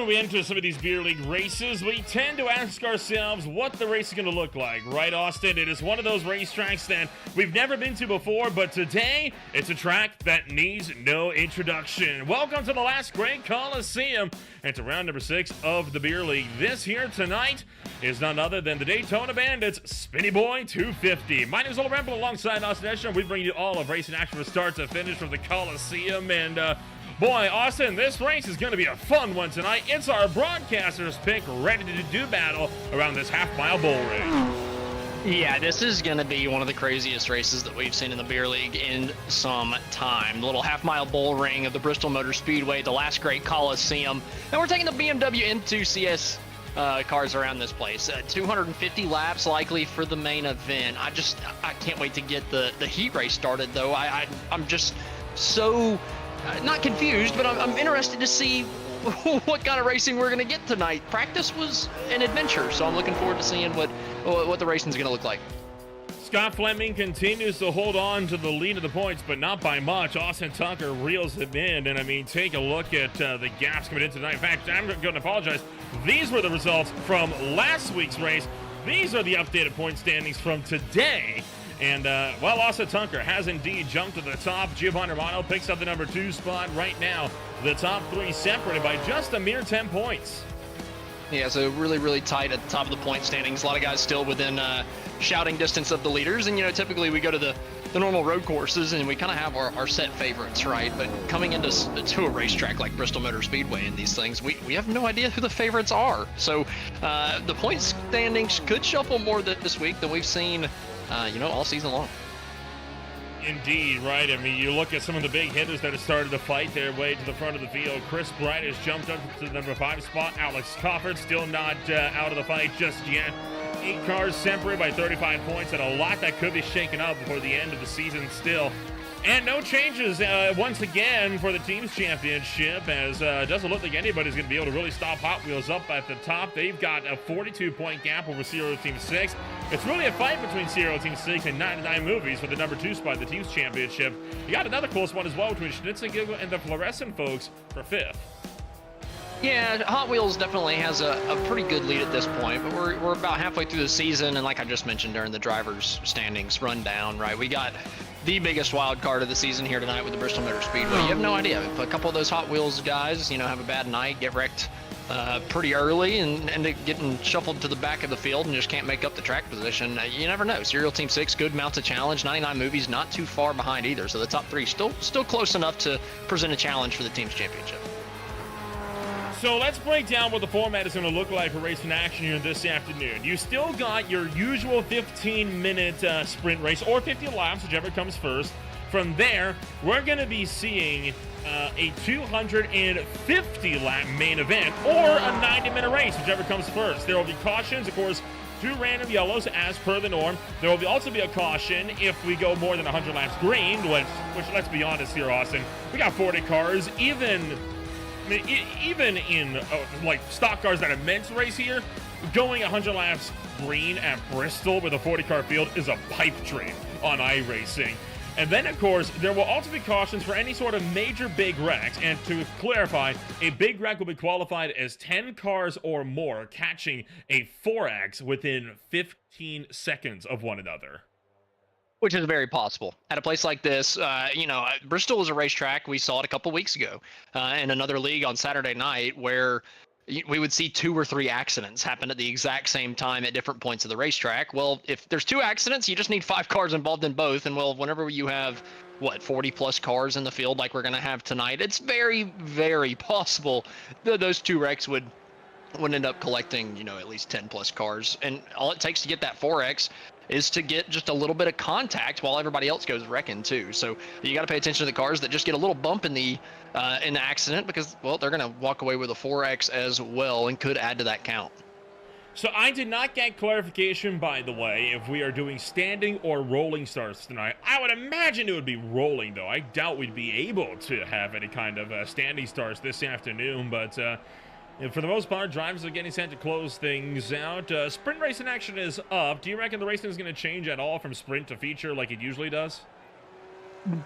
when we enter some of these beer league races, we tend to ask ourselves what the race is going to look like, right, Austin? It is one of those racetracks that we've never been to before, but today it's a track that needs no introduction. Welcome to the last great Coliseum, and to round number 6 of the beer league. This here tonight is none other than the Daytona Bandits Spinnyboi 250. My name is Ola Ramble, alongside Austin Escher. We bring you all of racing action from start to finish from the Coliseum, and boy, Austin, this race is going to be a fun one tonight. It's our broadcaster's pick, ready to do battle around this half-mile bull ring. Yeah, this is going to be one of the craziest races that we've seen in the beer league in some time. The little half-mile bull ring of the Bristol Motor Speedway, the last great Coliseum. And we're taking the BMW M2 CS cars around this place. 250 laps likely for the main event. I can't wait to get the heat race started, though. I'm just so... not confused, but I'm interested to see what kind of racing we're going to get tonight. Practice was an adventure, so I'm looking forward to seeing what the racing's going to look like. Scott Fleming continues to hold on to the lead of the points, but not by much. Austin Tucker reels him in, and I mean, take a look at the gaps coming in tonight. In fact, I'm going to apologize. These were the results from last week's race. These are the updated point standings from today. And, well, Austin Tucker has indeed jumped to the top. Giovanni Romano picks up the number 2 spot right now. The top 3 separated by just a mere 10 points. Yeah, so really, really tight at the top of the point standings. A lot of guys still within shouting distance of the leaders. And, you know, typically we go to the normal road courses and we kind of have our set favorites, right? But coming into a racetrack like Bristol Motor Speedway and these things, we have no idea who the favorites are. So the point standings could shuffle more this week than we've seen all season long. Indeed, right? I mean, you look at some of the big hitters that have started to fight their way to the front of the field. Chris Bright has jumped up to the number 5 spot. Alex Cofford still not out of the fight just yet. 8 cars separated by 35 points, and a lot that could be shaken up before the end of the season still. And no changes once again for the team's championship, as it doesn't look like anybody's going to be able to really stop Hot Wheels up at the top. They've got a 42-point gap over Serial Team 6. It's really a fight between Serial Team 6 and 99 Movies for the number 2 spot in the team's championship. You got another close one as well between Schnitzel and the Fluorescent folks for 5th. Yeah, Hot Wheels definitely has a pretty good lead at this point, but we're about halfway through the season, and like I just mentioned during the drivers' standings rundown, right, we got the biggest wild card of the season here tonight with the Bristol Motor Speedway. You have no idea. If a couple of those Hot Wheels guys, have a bad night, get wrecked pretty early, and end up getting shuffled to the back of the field and just can't make up the track position, you never know. Serial Team 6, good mounts a challenge. 99 Movies, not too far behind either. So the top 3 still close enough to present a challenge for the team's championship. So let's break down what the format is going to look like for racing action here this afternoon. You still got your usual 15-minute sprint race, or 50 laps, whichever comes first. From there, we're going to be seeing a 250-lap main event, or a 90-minute race, whichever comes first. There will be cautions, of course, 2 random yellows as per the norm. There will also be a caution if we go more than 100 laps green, which let's be honest here, Austin, we got 40 cars, even in like stock cars that are meant to race here, going 100 laps green at Bristol with a 40-car field is a pipe dream on iRacing. And then, of course, there will also be cautions for any sort of major big wrecks. And to clarify, a big wreck will be qualified as 10 cars or more catching a 4X within 15 seconds of one another. Which is very possible. At a place like this, Bristol is a racetrack. We saw it a couple weeks ago in another league on Saturday night where we would see 2 or 3 accidents happen at the exact same time at different points of the racetrack. Well, if there's 2 accidents, you just need 5 cars involved in both. And well, whenever you have, 40 plus cars in the field like we're going to have tonight, it's very, very possible that those 2 wrecks would end up collecting, at least 10 plus cars. And all it takes to get that 4X is to get just a little bit of contact while everybody else goes wrecking too. So you got to pay attention to the cars that just get a little bump in the accident, because, well, they're going to walk away with a 4X as well and could add to that count. So I did not get clarification, by the way, if we are doing standing or rolling starts tonight. I would imagine it would be rolling, though. I doubt we'd be able to have any kind of standing starts this afternoon, but for the most part, drivers are getting set to close things out. Sprint racing action is up. Do you reckon the racing is going to change at all from sprint to feature like it usually does?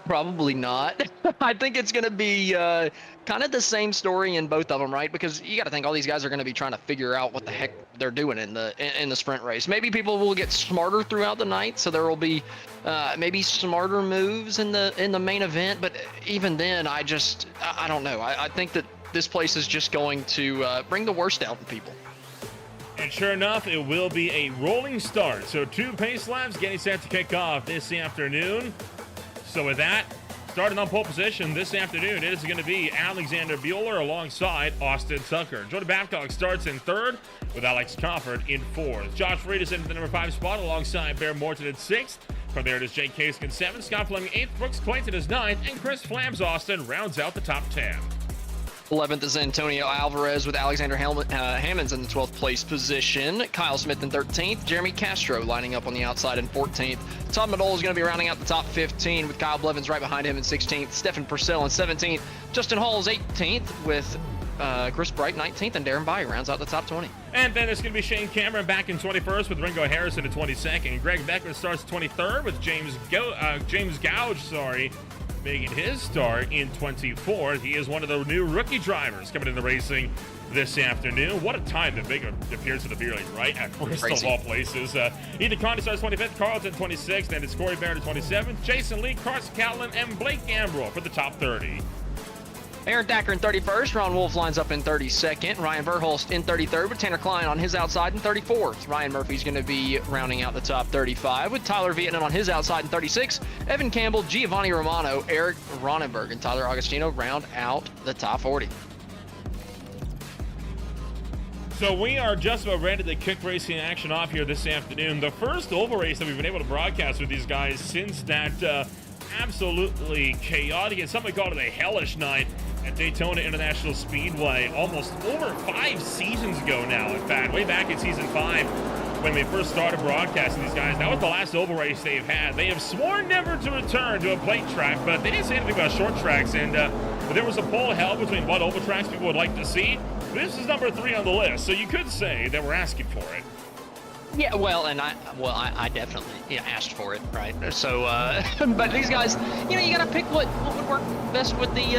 Probably not. I think it's going to be kind of the same story in both of them, right? Because you got to think all these guys are going to be trying to figure out what the heck they're doing in the sprint race. Maybe people will get smarter throughout the night, so there will be maybe smarter moves in the main event. But even then, I don't know. I think that this place is just going to bring the worst out in people. And sure enough, it will be a rolling start. So 2 pace laps getting set to kick off this afternoon. So with that, starting on pole position this afternoon, it is going to be Alexander Bueller alongside Austin Tucker. Jordan Babcock starts in 3rd with Alex Crawford in 4th. Josh Reed is in the number 5 spot alongside Bear Morton in 6th. From there it is Jake Kasich in 7th, Scott Fleming 8th, Brooks Clayton is 9th, and Chris Flams Austin rounds out the top 10. 11th is Antonio Alvarez with Alexander Hammonds in the 12th place position. Kyle Smith in 13th. Jeremy Castro lining up on the outside in 14th. Tom Madole is going to be rounding out the top 15 with Kyle Blevins right behind him in 16th. Stephen Purcell in 17th. Justin Hall is 18th with Chris Bright 19th. And Darren Bayou rounds out the top 20. And then it's going to be Shane Cameron back in 21st with Ringo Harrison in 22nd. Greg Becker starts 23rd with James Gouge, making his start in 24th. He is one of the new rookie drivers coming into racing this afternoon. What a time to make an appearance at the beer league, right? At Bristol of all places. Ethan Conti starts 25th, Carlton 26th, and it's Corey Barrett at 27th, Jason Lee, Carson Catlin, and Blake Gambrell for the top 30. Aaron Dacker in 31st. Ron Wolf lines up in 32nd. Ryan Verhulst in 33rd with Tanner Klein on his outside in 34th. Ryan Murphy's going to be rounding out the top 35 with Tyler Vietnam on his outside in 36. Evan Campbell, Giovanni Romano, Eric Ronenberg, and Tyler Agostino round out the top 40. So we are just about ready to kick racing action off here this afternoon. The first oval race that we've been able to broadcast with these guys since that absolutely chaotic and somebody called it a hellish night at Daytona International Speedway almost over 5 seasons ago now. In fact, way back in season 5 when we first started broadcasting these guys, that was the last oval race they've had. They have sworn never to return to a plate track, but they didn't say anything about short tracks, and there was a poll held between what oval tracks people would like to see. This is number 3 on the list, so you could say that we're asking for it. Yeah, well, and I definitely asked for it, right? So, but these guys, you gotta pick what would work best with the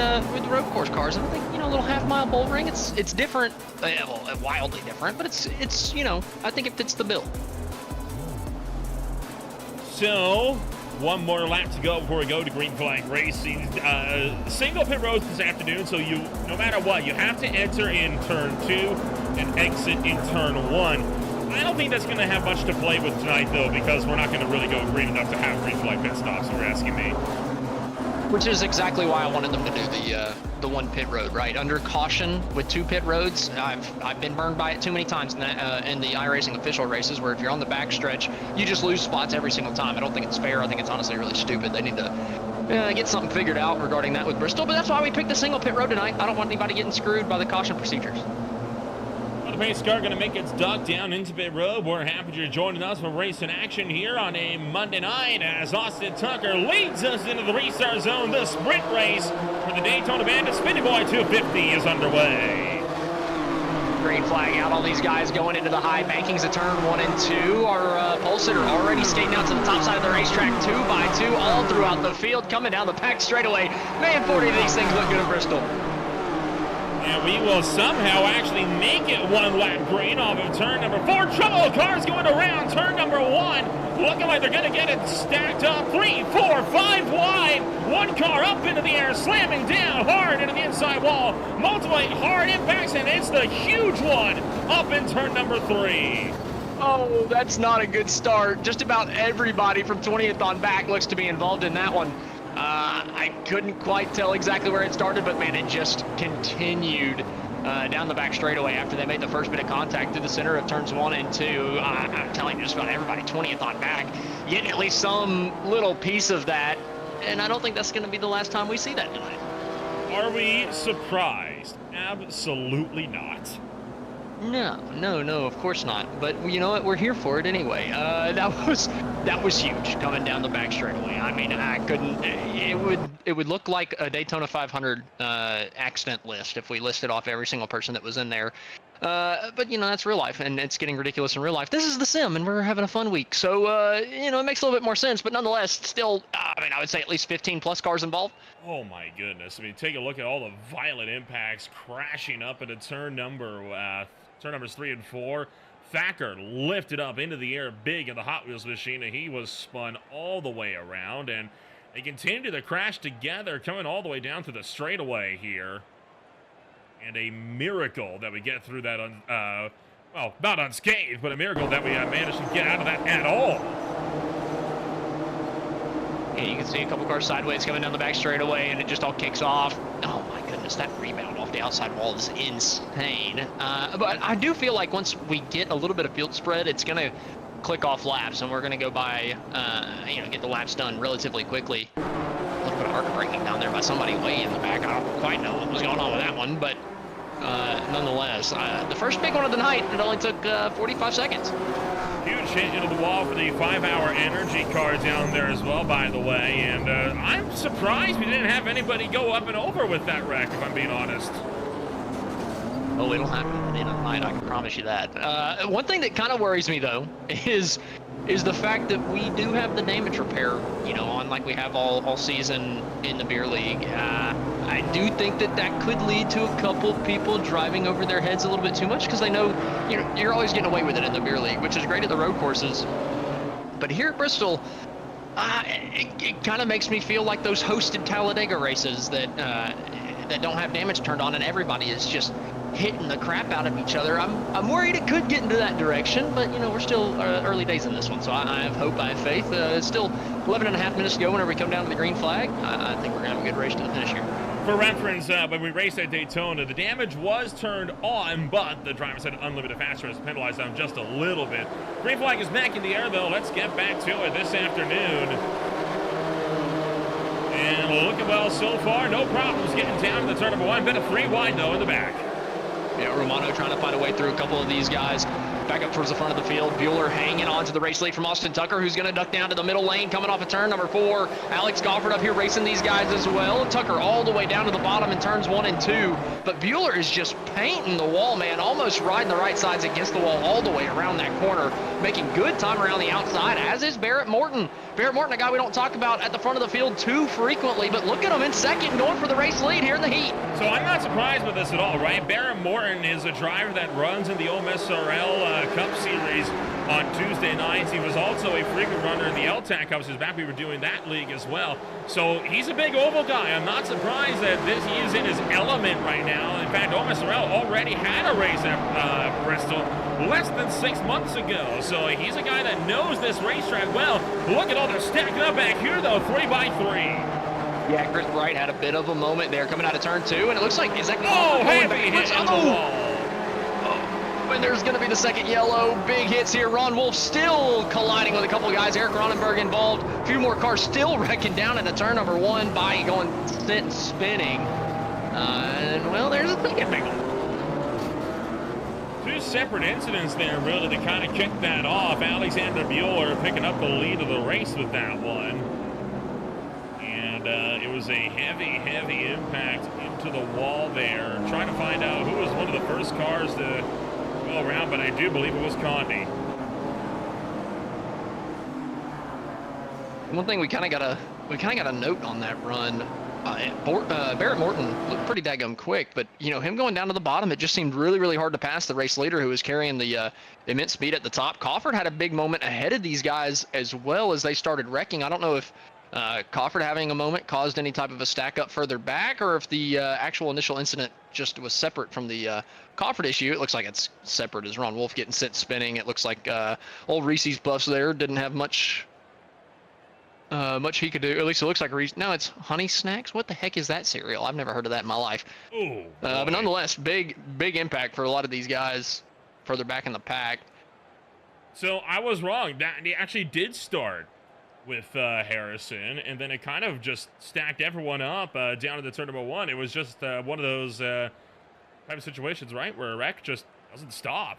road course cars. I don't think a little half-mile bull ring. It's different, well, wildly different, but it's I think it fits the bill. So, one more lap to go before we go to green flag racing. Single pit roads this afternoon, so no matter what, you have to enter in turn 2 and exit in turn 1. I don't think that's going to have much to play with tonight, though, because we're not going to really go green enough to have green flag pit stops, if you're asking me. Which is exactly why I wanted them to do the one pit road, right? Under caution with 2 pit roads. I've been burned by it too many times in the iRacing official races, where if you're on the back stretch, you just lose spots every single time. I don't think it's fair. I think it's honestly really stupid. They need to get something figured out regarding that with Bristol, but that's why we picked the single pit road tonight. I don't want anybody getting screwed by the caution procedures. The pace car going to make its duck down into pit road. We're happy you're joining us for racing action here on a Monday night as Austin Tucker leads us into the restart zone. The sprint race for the Daytona Bandit Spinnyboi 250 is underway. Green flag out on these guys going into the high bankings of turn 1 and 2. Our pole sitter already skating out to the top side of the racetrack 2 by 2 all throughout the field, coming down the pack straightaway. Man, 40 of these things look good in Bristol. And we will somehow actually make it 1 lap green off of turn number 4. Trouble cars going around turn number 1. Looking like they're going to get it stacked up. 3, 4, 5 wide. 1 car up into the air, slamming down hard into the inside wall. Multiple hard impacts, and it's the huge one up in turn number 3. Oh, that's not a good start. Just about everybody from 20th on back looks to be involved in that one. I couldn't quite tell exactly where it started, but man, it just continued down the back straightaway after they made the first bit of contact through the center of turns 1 and 2. I'm telling you, just about everybody 20th on back getting at least some little piece of that, and I don't think that's going to be the last time we see that tonight. Are we surprised? Absolutely not. No, of course not. But you know what? We're here for it anyway. That was huge coming down the back straightaway. I mean, I couldn't. It would look like a Daytona 500 accident list if we listed off every single person that was in there. But you know, that's real life, and it's getting ridiculous in real life. This is the sim, and we're having a fun week, so you know, it makes a little bit more sense. But nonetheless, still, I mean, I would say at least 15 plus cars involved. Oh my goodness! I mean, take a look at all the violent impacts crashing up into turn numbers 3 and 4. Thacker lifted up into the air big in the Hot Wheels machine, and he was spun all the way around, and they continue to crash together, coming all the way down to the straightaway here. And a miracle that we get through that, well, not unscathed, but a miracle that we managed to get out of that at all. Yeah, you can see a couple cars sideways coming down the back straightaway, and it just all kicks off. Oh my goodness, that rebound off the outside wall is insane. But I do feel like once we get a little bit of field spread, it's going to click off laps, and we're going to go by, you know, get the laps done relatively quickly. A little bit of hard braking down there by somebody way in the back. I don't quite know what was going on with that one, but nonetheless, the first big one of the night, it only took 45 seconds. Huge hit into the wall for the 5-hour energy car down there as well, by the way. And I'm surprised we didn't have anybody go up and over with that wreck, if I'm being honest. Oh, it'll happen at the end of the night, I can promise you that. One thing that kind of worries me, though, is the fact that we do have the damage repair, you know, on like we have all season in the beer league. I do think that could lead to a couple people driving over their heads a little bit too much, because they know, you know, you're always getting away with it in the beer league, which is great at the road courses. But here at Bristol, it kind of makes me feel like those hosted Talladega races that don't have damage turned on, and everybody is just hitting the crap out of each other. I'm worried it could get into that direction, but you know, we're still early days in this one, so I have hope, I have faith. It's still 11 and a half minutes to go whenever we come down to the green flag. I think we're gonna have a good race to the finish here. For reference, when we raced at Daytona, the damage was turned on, but the driver said unlimited fast race penalized them just a little bit. Green flag is back in the air, though. Let's get back to it this afternoon. And looking well so far, no problems getting down to the turn number 1. Bit of 3 wide, though, in the back. Yeah, Romano trying to find a way through a couple of these guys. Back up towards the front of the field. Bueller hanging on to the race lead from Austin Tucker, who's going to duck down to the middle lane, coming off of turn number 4. Alex Goffard up here racing these guys as well. Tucker all the way down to the bottom in turns 1 and 2. But Bueller is just painting the wall, man, almost riding the right sides against the wall all the way around that corner, making good time around the outside, as is Barrett Morton. Barrett Morton, a guy we don't talk about at the front of the field too frequently, but look at him in second, going for the race lead here in the heat. So I'm not surprised with this at all, right? Barrett Morton is a driver that runs in the OMSRL Cup Series on Tuesday nights. He was also a frequent runner in the LTAC Cup, since back we were doing that league as well. So he's a big oval guy. I'm not surprised that he is in his element right now. In fact, OMSRL already had a race at Bristol less than 6 months ago. So he's a guy that knows this racetrack well. Look at all they're stacking up back here, though, 3x3. Yeah, Chris Bright had a bit of a moment there coming out of turn 2, and it looks like, is that heavy hit in the wall. And there's going to be the second yellow. Big hits here. Ron Wolf still colliding with a couple of guys. Eric Ronenberg involved. A few more cars still wrecking down into turn number 1 by going sit and spinning. And well, there's a big one. 2 separate incidents there, really, to kind of kick that off. Alexander Bueller picking up the lead of the race with that one. And it was a heavy impact into the wall there. Trying to find out who was one of the first cars to go around, but I do believe it was Condi. One thing we kind of got a note on that run. Barrett Morton looked pretty daggum quick, but you know, him going down to the bottom, it just seemed really hard to pass the race leader, who was carrying the immense speed at the top. Cofford had a big moment ahead of these guys as well as they started wrecking. I don't know if Cofford having a moment caused any type of a stack up further back, or if the actual initial incident just was separate from the Cofford issue. It looks like it's separate, as Ron Wolf getting sent spinning. It looks like old Reese's Buffs there didn't have much he could do. At least it looks like Reese. No, it's Honey Snacks. What the heck is that cereal? I've never heard of that in my life. Ooh, but nonetheless, big impact for a lot of these guys further back in the pack. So I was wrong. They actually did start with Harrison, and then it kind of just stacked everyone up down to the turn number 1. It was just one of those type of situations, right, where a wreck just doesn't stop.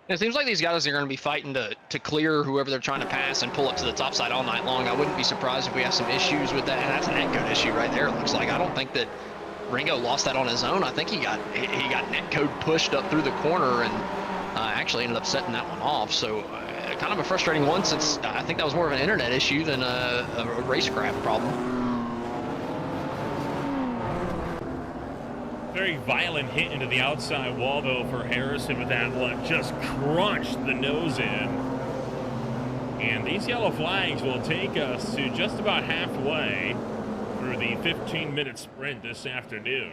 It seems like these guys are going to be fighting to clear whoever they're trying to pass and pull up to the top side all night long. I wouldn't be surprised if we have some issues with that, and that's an good issue right there, it looks like. I don't think that Ringo lost that on his own. I think he got net code pushed up through the corner and actually ended up setting that one off. So kind of a frustrating one, since I think that was more of an internet issue than a racecraft problem. Very violent hit into the outside wall, though, for Harrison with that one. Just crunched the nose in. And these yellow flags will take us to just about halfway through the 15-minute sprint this afternoon.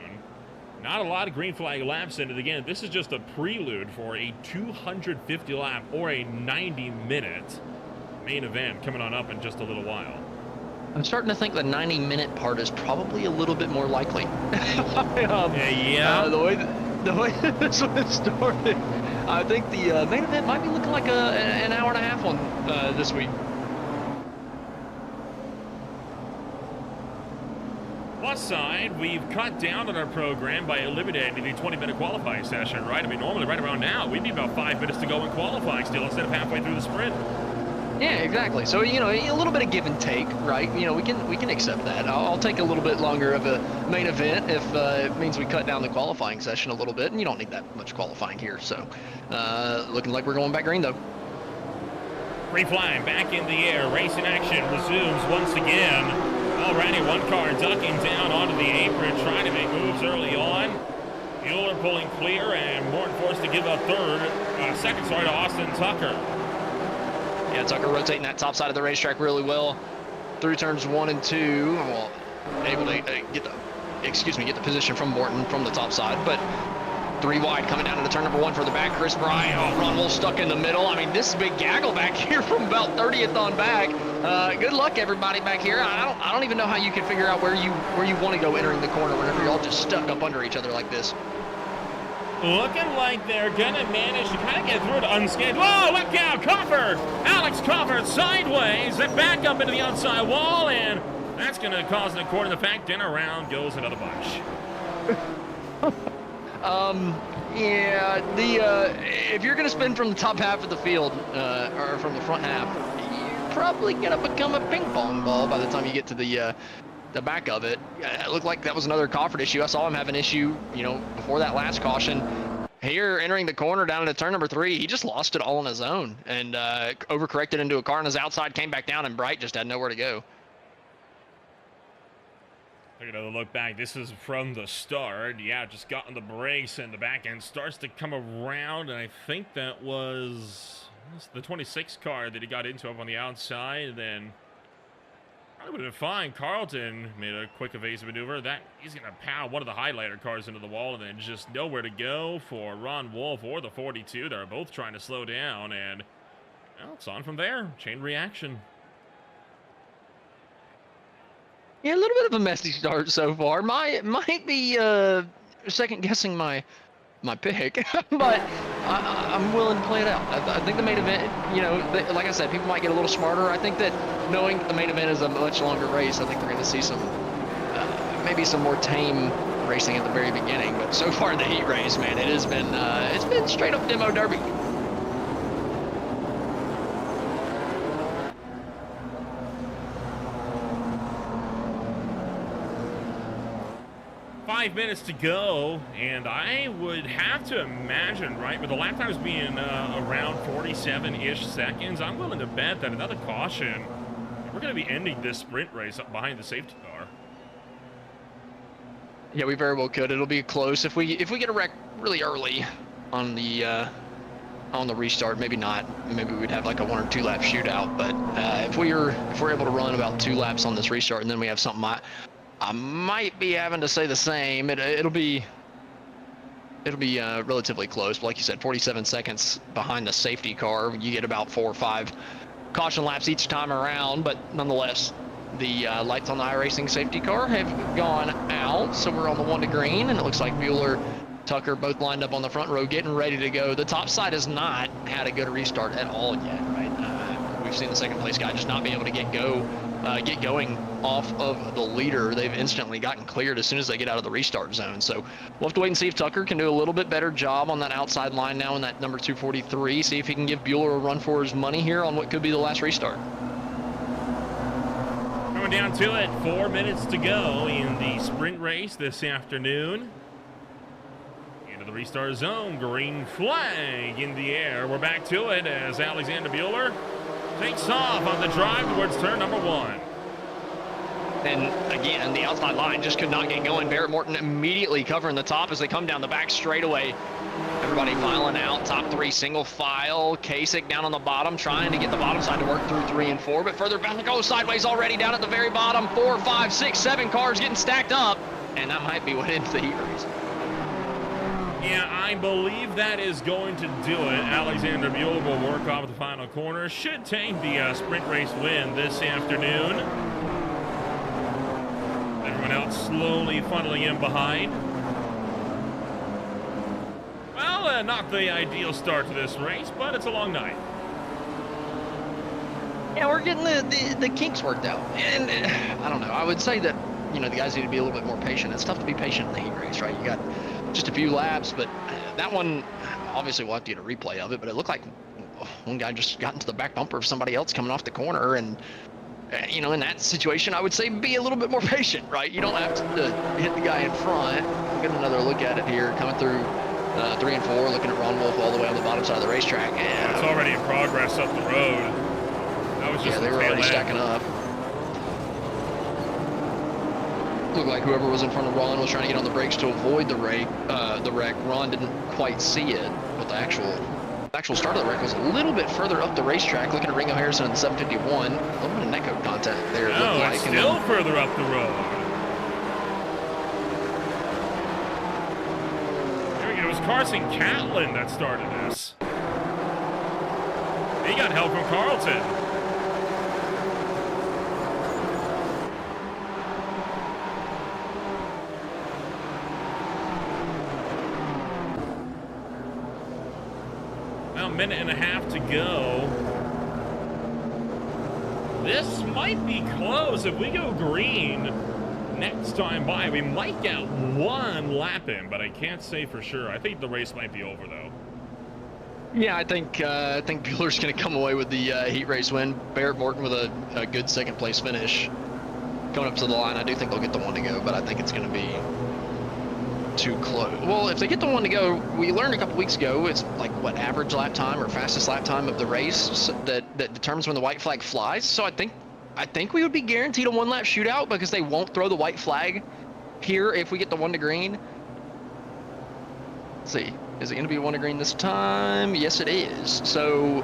Not a lot of green flag laps in it. Again, this is just a prelude for a 250 lap or a 90-minute main event coming on up in just a little while. I'm starting to think the 90-minute part is probably a little bit more likely. The way this one started, I think the main event might be looking like an hour and a half one this week. Plus side, we've cut down on our program by eliminating the 20-minute qualifying session, right? I mean, normally right around now, we'd be about 5 minutes to go in qualifying still instead of halfway through the sprint. Yeah, exactly. So, you know, a little bit of give and take, right? You know, we can accept that. I'll take a little bit longer of a main event if it means we cut down the qualifying session a little bit, and you don't need that much qualifying here. So, looking like we're going back green, though. Free flying back in the air. Racing action resumes once again. Already one car ducking down onto the apron, trying to make moves early on. Bueller pulling clear, and Morton forced to give up second to Austin Tucker. Yeah, Tucker rotating that top side of the racetrack really well through turns 1 and 2. Well, able to get the position from Morton from the top side, but 3 wide coming down to the turn number 1 for the back. Chris Bryant, Ron Wolf stuck in the middle. I mean, this is a big gaggle back here from about 30th on back. Good luck, everybody back here. I don't even know how you can figure out where you want to go entering the corner whenever you're all just stuck up under each other like this. Looking like they're gonna manage to kind of get through it unscathed. Whoa, look out, Cofford! Alex Cofford sideways, then back up into the outside wall, and that's gonna cause an accord in the fact, and around goes another bunch. Yeah, if you're gonna spin from the top half of the field, or from the front half, you're probably gonna become a ping pong ball by the time you get to the back of it. It looked like that was another Cofford issue. I saw him have an issue, you know, before that last caution. Here, entering the corner down into turn number 3, he just lost it all on his own and overcorrected into a car on his outside, came back down, and Bright just had nowhere to go. Take another look back. This is from the start. Yeah, just got on the brakes, and the back end starts to come around, and I think that was the 26 car that he got into up on the outside, and then probably would have been fine. Carlton made a quick evasive maneuver. He's going to pound one of the highlighter cars into the wall, and then just nowhere to go for Ron Wolf or the 42. They're both trying to slow down, and well, it's on from there. Chain reaction. Yeah, a little bit of a messy start so far. Might be second guessing my pick, but I'm willing to play it out. I think the main event, you know, like I said, people might get a little smarter. I think that knowing the main event is a much longer race, I think we're going to see some, maybe some more tame racing at the very beginning. But so far in the heat race, man, it's been straight up demo derby. 5 minutes to go, and I would have to imagine, right, with the lap times being around 47-ish seconds, I'm willing to bet that another caution, we're going to be ending this sprint race up behind the safety car. Yeah, we very well could. It'll be close if we get a wreck really early on the restart. Maybe not. Maybe we'd have like a 1 or 2 lap shootout. But if we're able to run about 2 laps on this restart, and then we have something, I might be having to say the same. It'll be relatively close. But like you said, 47 seconds behind the safety car. You get about 4 or 5 caution laps each time around, but nonetheless, the lights on the iRacing safety car have gone out, so we're on the 1 to green, and it looks like Bueller, Tucker both lined up on the front row, getting ready to go. The top side has not had a good restart at all yet, right? We've seen the second place guy just not be able to get going off of the leader. They've instantly gotten cleared as soon as they get out of the restart zone. So we'll have to wait and see if Tucker can do a little bit better job on that outside line now in that number 243. See if he can give Bueller a run for his money here on what could be the last restart. Coming down to it, 4 minutes to go in the sprint race this afternoon. Into the restart zone, green flag in the air. We're back to it as Alexander Bueller takes off on the drive towards turn number 1. And again, the outside line just could not get going. Barrett Morton immediately covering the top as they come down the back straightaway. Everybody filing out, top 3 single file. Kasich down on the bottom, trying to get the bottom side to work through 3 and 4, but further back, oh, sideways already down at the very bottom. 4, 5, 6, 7 cars getting stacked up, and that might be what ends the heat race. Yeah, I believe that is going to do it. Alexander Bueller will work off the final corner. Should take the sprint race win this afternoon. Everyone else slowly funneling in behind. Well, not the ideal start to this race, but it's a long night. Yeah, we're getting the kinks worked out. And I don't know, I would say that, you know, the guys need to be a little bit more patient. It's tough to be patient in the heat race, right? You got just a few laps, but that one, obviously we'll have to get a replay of it, but it looked like one guy just got into the back bumper of somebody else coming off the corner, and you know, in that situation, I would say be a little bit more patient, right? You don't have to hit the guy in front. We'll get another look at it here, coming through 3 and 4, looking at Ron Wolf all the way on the bottom side of the racetrack. Yeah, it's already in progress up the road. That was just they were already stacking up. Looked like whoever was in front of Ron was trying to get on the brakes to avoid the wreck. Ron didn't quite see it, but the actual start of the wreck was a little bit further up the racetrack. Looking at Ringo Harrison in the 751. A little bit of netcode contact there. No, it's still further up the road. There we go. It was Carson Catlin that started this. He got help from Carlton. Minute and a half to go. This might be close. If we go green next time by, we might get 1 lap in, but I can't say for sure. I think the race might be over though. Yeah, I think Bueller's going to come away with the heat race win. Barrett Morton with a good second place finish. Coming up to the line, I do think they'll get the 1 to go, but I think it's going to be too close. Well, if they get the 1 to go, we learned a couple weeks ago, it's like what, average lap time or fastest lap time of the race that determines when the white flag flies. So I think we would be guaranteed a 1 lap shootout because they won't throw the white flag here if we get the 1 to green. Let's see, is it going to be 1 to green this time? Yes, it is. So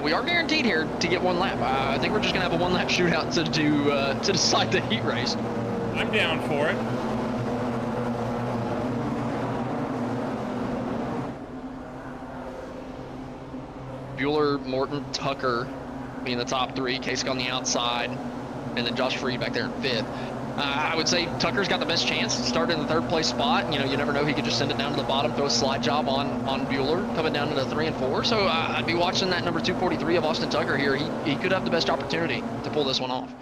we are guaranteed here to get 1 lap. I think we're just going to have a 1 lap shootout to decide the heat race. I'm down for it. Bueller, Morton, Tucker being the top 3, Kasich on the outside, and then Josh Freed back there in 5th. I would say Tucker's got the best chance to start in the 3rd place spot. You know, you never know, he could just send it down to the bottom, throw a slide job on Bueller, coming down to the 3 and 4. So I'd be watching that number 243 of Austin Tucker here. He could have the best opportunity to pull this one off.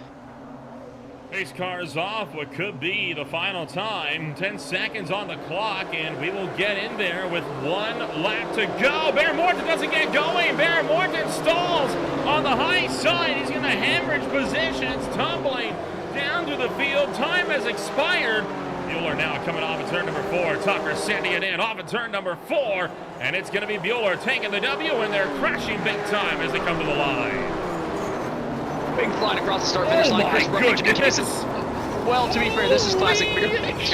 Pace cars off what could be the final time. 10 seconds on the clock, and we will get in there with 1 lap to go. Barrett Morton doesn't get going. Barrett Morton stalls on the high side. He's going to hemorrhage position. It's tumbling down to the field. Time has expired. Bueller now coming off of turn number 4. Tucker sending it in off of turn number 4, and it's going to be Bueller taking the W, and they're crashing big time as they come to the line. Big flying across the start-finish line. Chris Goodness. Well, to be fair, this is classic beer finish.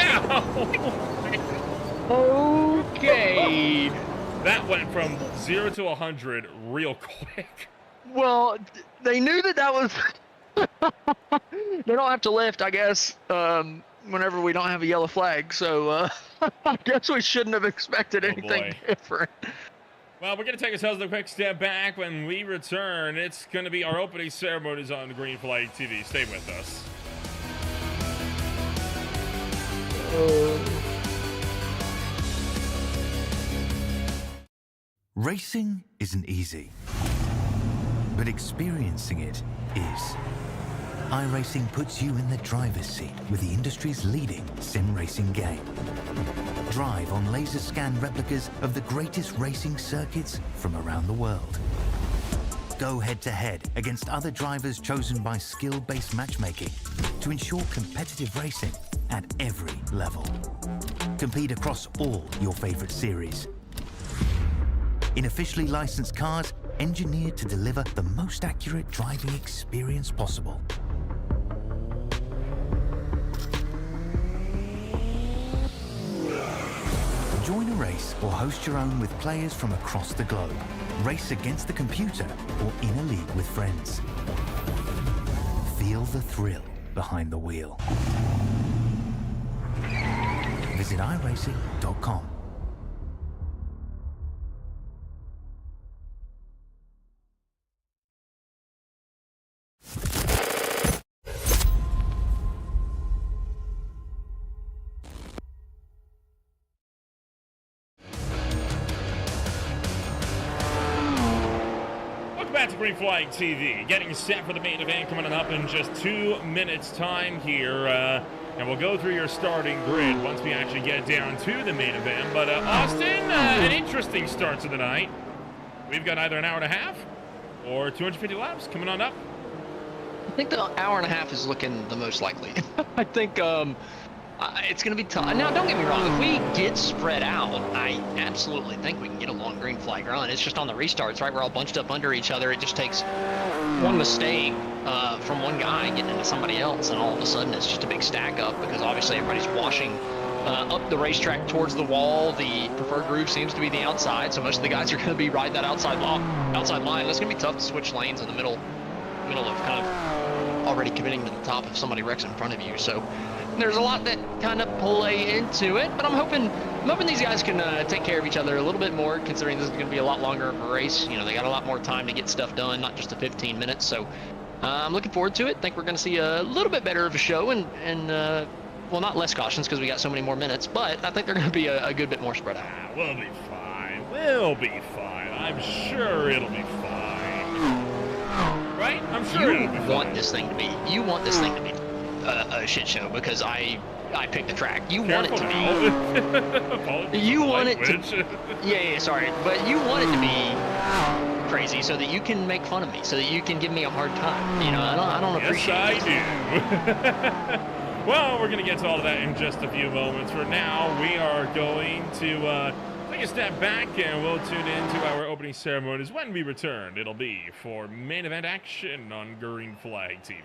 Okay. That went from 0 to 100 real quick. Well, they knew that was... They don't have to lift, I guess, whenever we don't have a yellow flag. So I guess we shouldn't have expected anything different. Well, we're going to take ourselves a quick step back. When we return, it's going to be our opening ceremonies on the Green Flag TV. Stay with us. Racing isn't easy, but experiencing it is. iRacing puts you in the driver's seat with the industry's leading sim racing game. Drive on laser scan replicas of the greatest racing circuits from around the world. go head-to-head against other drivers chosen by skill-based matchmaking to ensure competitive racing at every level. Compete across all your favorite series in officially licensed cars engineered to deliver the most accurate driving experience possible. Join a race or host your own with players from across the globe. Race against the computer or in a league with friends. Feel the thrill behind the wheel. Visit iRacing.com. Back to Green Flag TV, getting set for the main event coming up in just 2 minutes time here, and we'll go through your starting grid once we actually get down to the main event. But Austin, an interesting start to the night. We've got either an hour and a half or 250 laps coming on up. I think the hour and a half is looking the most likely. I think it's going to be tough. Now, don't get me wrong. If we get spread out, I absolutely think we can get a long green flag run. It's just on the restarts, right? We're all bunched up under each other. It just takes one mistake from one guy getting into somebody else, and all of a sudden it's just a big stack up because obviously everybody's washing up the racetrack towards the wall. The preferred groove seems to be the outside, so most of the guys are going to be riding that outside line. It's going to be tough to switch lanes in the middle of kind of already committing to the top if somebody wrecks in front of you. So there's a lot that kind of play into it, but I'm hoping these guys can take care of each other a little bit more, considering this is going to be a lot longer of a race. You know, they got a lot more time to get stuff done, not just the 15 minutes. So I'm looking forward to it. I think we're going to see a little bit better of a show, and well, not less cautions because we got so many more minutes, but I think they're going to be a good bit more spread out. We'll be fine. We'll be fine. I'm sure it'll be fine. Right? I'm sure it'll be fine. You want this thing to be a shit show because I picked the track. You want it to be. You want it to. Yeah, sorry, but you want it to be crazy so that you can make fun of me, so that you can give me a hard time. You know, I don't appreciate it. Yes, I do. Well, we're going to get to all of that in just a few moments. For now, we are going to take a step back and we'll tune into our opening ceremonies. When we return, it'll be for main event action on Green Flag TV.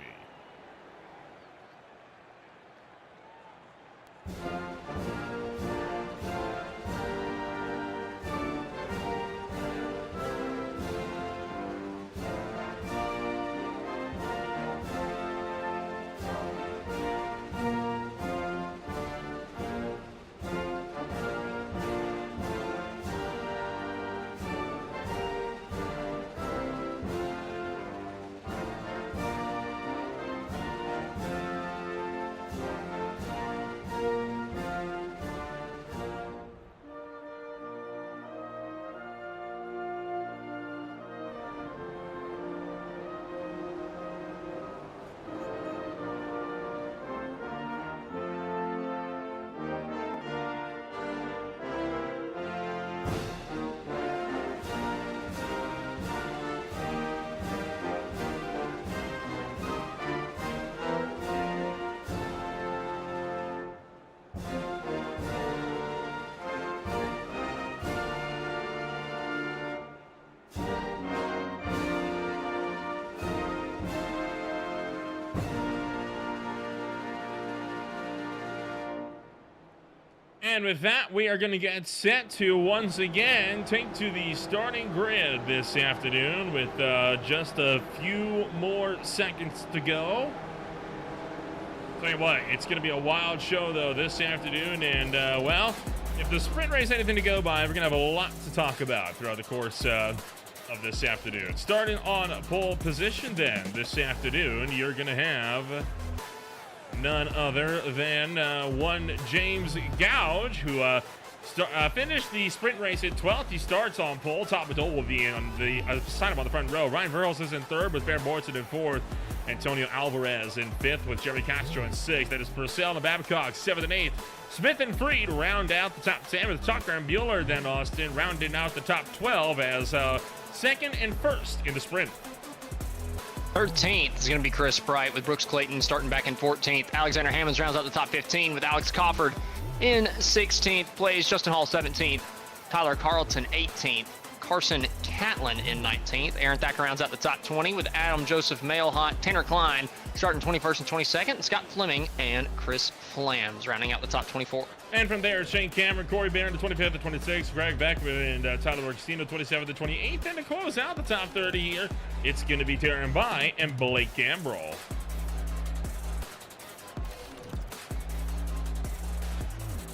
And with that, we are going to get set to once again take to the starting grid this afternoon with just a few more seconds to go. Tell you what, it's going to be a wild show, though, this afternoon. And, well, if the sprint race anything to go by, we're going to have a lot to talk about throughout the course of this afternoon. Starting on pole position, then, this afternoon, you're going to have none other than one James Gouge, who finished the sprint race at 12th. He starts on pole. Top of will be on the sign up on the front row. Ryan Verhulst is in third with Bear Morton in fourth. Antonio Alvarez in fifth with Jerry Castro in sixth. That is Purcell and Babcock, seventh and eighth. Smith and Freed round out the top 10 with Tucker and Bueller. Then Austin rounding out the top 12 as second and first in the sprint. 13th is going to be Chris Bright, with Brooks Clayton starting back in 14th. Alexander Hammonds rounds out the top 15 with Alex Cofford in 16th place. Justin Hall 17th. Tyler Carlton 18th. Carson Catlin in 19th. Aaron Thacker rounds out the top 20 with Adam Joseph Mailhot, Tanner Klein starting 21st and 22nd. Scott Fleming and Chris Flams rounding out the top 24. And from there, Shane Cameron, Corey Barron, the 25th to 26th, Greg Beckman, and Tyler Marcino, 27th to 28th. And to close out the top 30 here, it's going to be Taryn Bai and Blake Gambrell.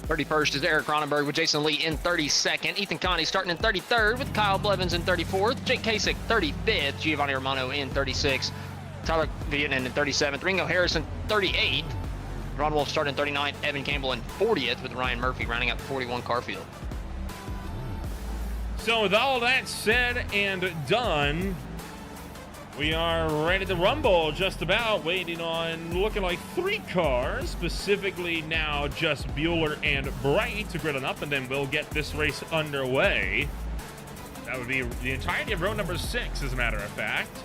31st is Eric Cronenberg with Jason Lee in 32nd. Ethan Connie starting in 33rd with Kyle Blevins in 34th. Jake Kasich 35th. Giovanni Romano in 36th. Tyler Vietnam in 37th. Ringo Harrison 38th. Ron Wolf starting in 39th. Evan Campbell in 40th with Ryan Murphy rounding out the 41 car field. So with all that said and done, we are ready to rumble, just about, waiting on looking like 3 cars, specifically now just Bueller and Bright to grid on up, and then we'll get this race underway. That would be the entirety of row number 6, as a matter of fact.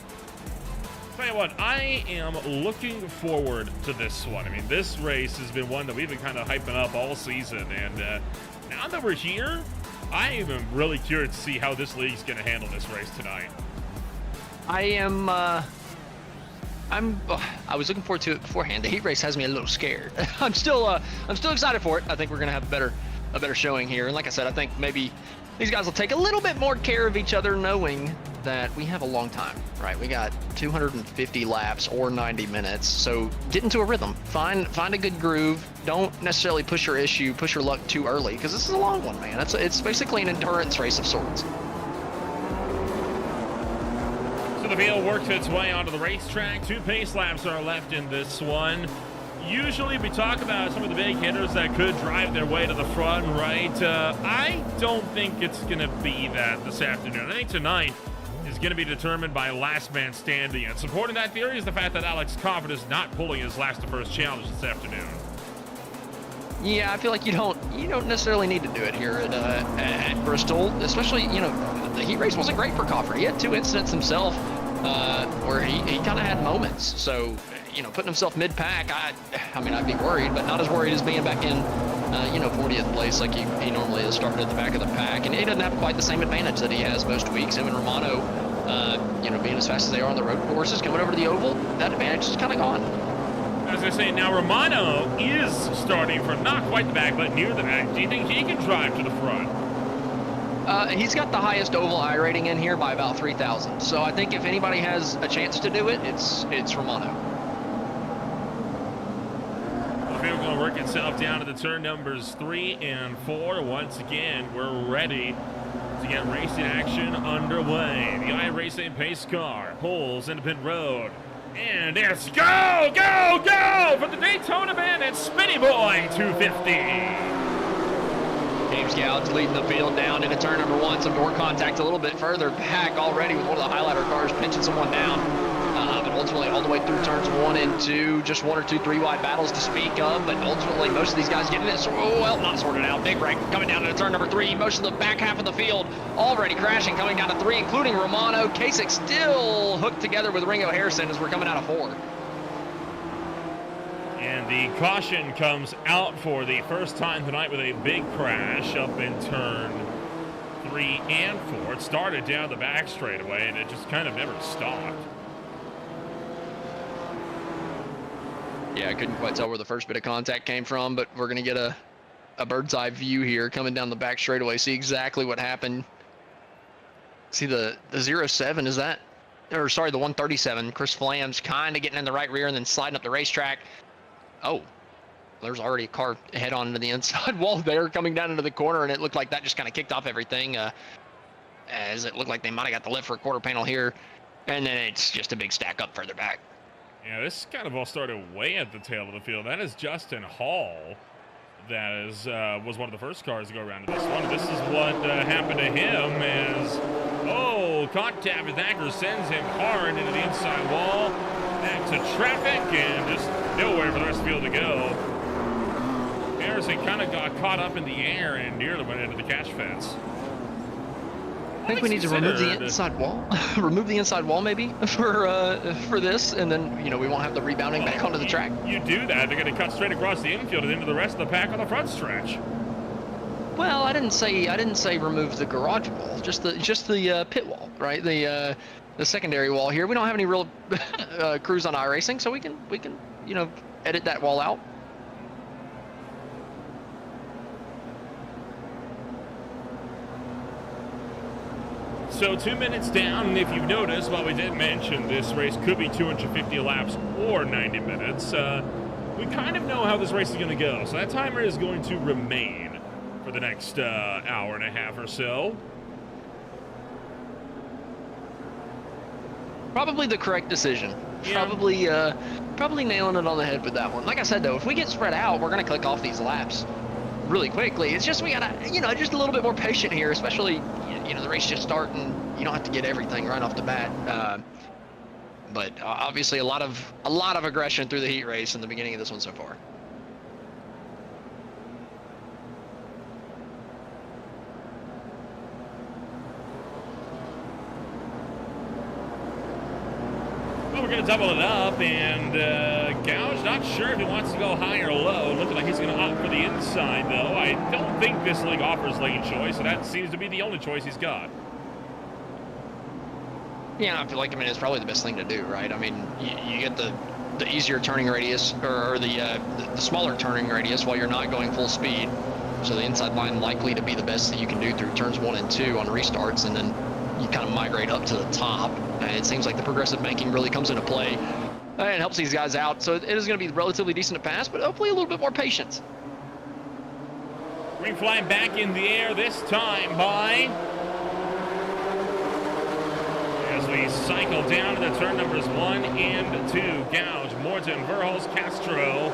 Tell you what, I am looking forward to this one. I mean, this race has been one that we've been kind of hyping up all season, and now that we're here, I am really curious to see how this league's going to handle this race tonight. I was looking forward to it beforehand. The heat race has me a little scared. I'm still excited for it. I think we're gonna have a better showing here. And like I said, I think maybe these guys will take a little bit more care of each other, knowing that we have a long time, right? We got 250 laps or 90 minutes. So get into a rhythm, find a good groove. Don't necessarily push your luck too early, because this is a long one, man. It's basically an endurance race of sorts. The field works its way onto the racetrack. 2 pace laps are left in this one. Usually we talk about some of the big hitters that could drive their way to the front, right? I don't think it's going to be that this afternoon. I think tonight is going to be determined by last man standing. And supporting that theory is the fact that Alex Cofford is not pulling his last to first challenge this afternoon. Yeah, I feel like you don't necessarily need to do it here at Bristol, especially, the heat race wasn't great for Cofford. He had 2 incidents himself where he kind of had moments. So, putting himself mid-pack, I'd be worried, but not as worried as being back in, 40th place like he normally is, starting at the back of the pack. And he doesn't have quite the same advantage that he has most weeks. Him and Romano, being as fast as they are on the road courses, coming over to the oval, that advantage is kind of gone. As I say, now Romano is starting from not quite the back, but near the back. Do you think he can drive to the front? He's got the highest oval I rating in here by about 3,000. So I think if anybody has a chance to do it, it's Romano. The field going to work itself down to the turn numbers 3 and 4. Once again, we're ready to get racing action underway. The iRacing pace car pulls into pit road. And it's go, go, go for the Daytona Bandit, Spinnyboi 250. James Gouds leading the field down into turn number 1. Some door contact a little bit further back already with one of the highlighter cars pinching someone down. But ultimately all the way through turns 1 and 2, just 1 or 2 3-wide battles to speak of. But ultimately most of these guys getting it, not sorted out. Big break coming down into turn number 3. Most of the back half of the field already crashing, coming down to 3, including Romano. Kasich still hooked together with Ringo Harrison as we're coming out of 4. And the caution comes out for the first time tonight with a big crash up in turn 3 and 4. It started down the back straightaway, and it just kind of never stopped. Yeah, I couldn't quite tell where the first bit of contact came from, but we're going to get a bird's eye view here coming down the back straightaway. See exactly what happened. See the 07, is that? Or sorry, the 137. Chris Flams kind of getting in the right rear and then sliding up the racetrack. Oh, there's already a car head on into the inside wall there coming down into the corner, and it looked like that just kind of kicked off everything, as it looked like they might have got the lift for a quarter panel here, and then it's just a big stack up further back. Yeah, this kind of all started way at the tail of the field. That is Justin Hall. That is was one of the first cars to go around to this one. This is what happened to him as, contact with Thacker sends him hard into the inside wall, back to traffic, and just nowhere for the rest of the field to go. Harrison kind of got caught up in the air and nearly went into the catch fence. I think we need to remove the inside wall. Remove the inside wall maybe for this, and then we won't have the rebounding back onto the track. You do that, they're going to cut straight across the infield and into the rest of the pack on the front stretch. Well, I didn't say remove the garage wall, just the pit wall, right? The secondary wall here. We don't have any real crews on iRacing, so we can edit that wall out. So 2 minutes down, and if you've noticed, while we did mention this race could be 250 laps or 90 minutes, we kind of know how this race is going to go. So that timer is going to remain for the next hour and a half or so. Probably the correct decision. Yeah. Probably nailing it on the head with that one. Like I said, though, if we get spread out, we're going to click off these laps really quickly. It's just we gotta, just a little bit more patient here, especially, the race just starting. You don't have to get everything right off the bat. But obviously a lot of aggression through the heat race in the beginning of this one so far. Well, we're going to double it up, and Gouge, not sure if he wants to go high or low. Looking like he's going to opt for the inside, though. I don't think this league offers lane choice, so that seems to be the only choice he's got. Yeah, I feel like, it's probably the best thing to do, right? I mean, you get the easier turning radius, or the smaller turning radius while you're not going full speed. So the inside line likely to be the best that you can do through turns 1 and 2 on restarts, and then you kind of migrate up to the top. And it seems like the progressive banking really comes into play and helps these guys out. So it is going to be relatively decent to pass, but hopefully a little bit more patience. Green flag back in the air this time by... As we cycle down to the turn numbers 1 and 2. Gouge, Morton, Verholz, Castro.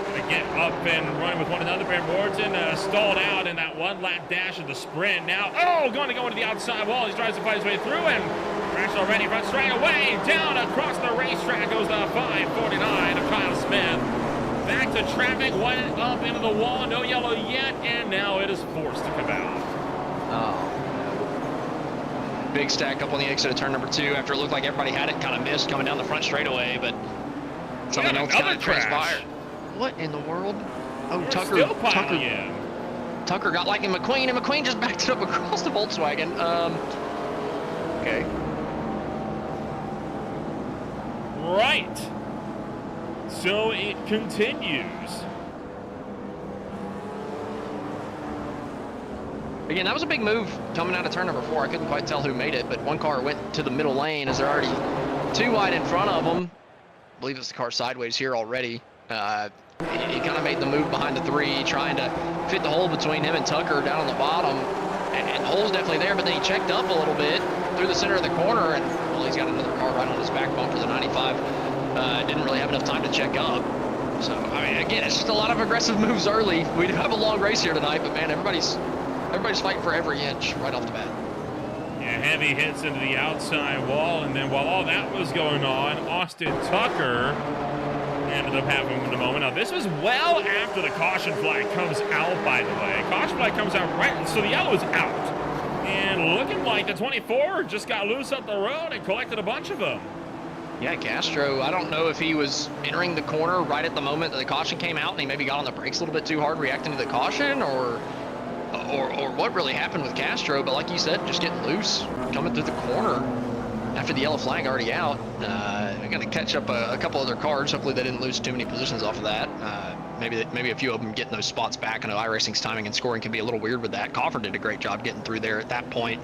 Gonna get up and run with one another. Brand Morton stalled out in that one-lap dash of the sprint. Now, going to go into the outside wall. He tries to fight his way through, and crashed already. Runs straight away. Down across the racetrack goes the 549 of Kyle Smith. Back to traffic. Went up into the wall. No yellow yet, and now it is forced to come out. Oh. Big stack up on the exit of turn number 2 after it looked like everybody had it kind of missed coming down the front straightaway, but something else kind of transpired. What in the world? Oh, Tucker got like in McQueen, and McQueen just backed it up across the Volkswagen. Okay. Right. So it continues. Again, that was a big move coming out of turn number 4. I couldn't quite tell who made it, but one car went to the middle lane as they're already 2 wide in front of them. I believe it's the car sideways here already. He kind of made the move behind the 3, trying to fit the hole between him and Tucker down on the bottom. And the hole's definitely there, but then he checked up a little bit through the center of the corner, and well, he's got another car right on his back bumper, the 95. Didn't really have enough time to check up. So, I mean, again, it's just a lot of aggressive moves early. We do have a long race here tonight, but man, everybody's fighting for every inch right off the bat. Yeah, heavy hits into the outside wall, and then while all that was going on, Austin Tucker ended up having in a moment. Now, this was well after the caution flag comes out, by the way. Caution flag comes out right, so the yellow is out. And looking like the 24 just got loose up the road and collected a bunch of them. Yeah, Castro, I don't know if he was entering the corner right at the moment that the caution came out and he maybe got on the brakes a little bit too hard reacting to the caution, or what really happened with Castro, but like you said, just getting loose, coming through the corner after the yellow flag already out. We're going to catch up a couple other cars. Hopefully they didn't lose too many positions off of that. Maybe a few of them getting those spots back. I know iRacing's timing and scoring can be a little weird with that. Coffer did a great job getting through there at that point.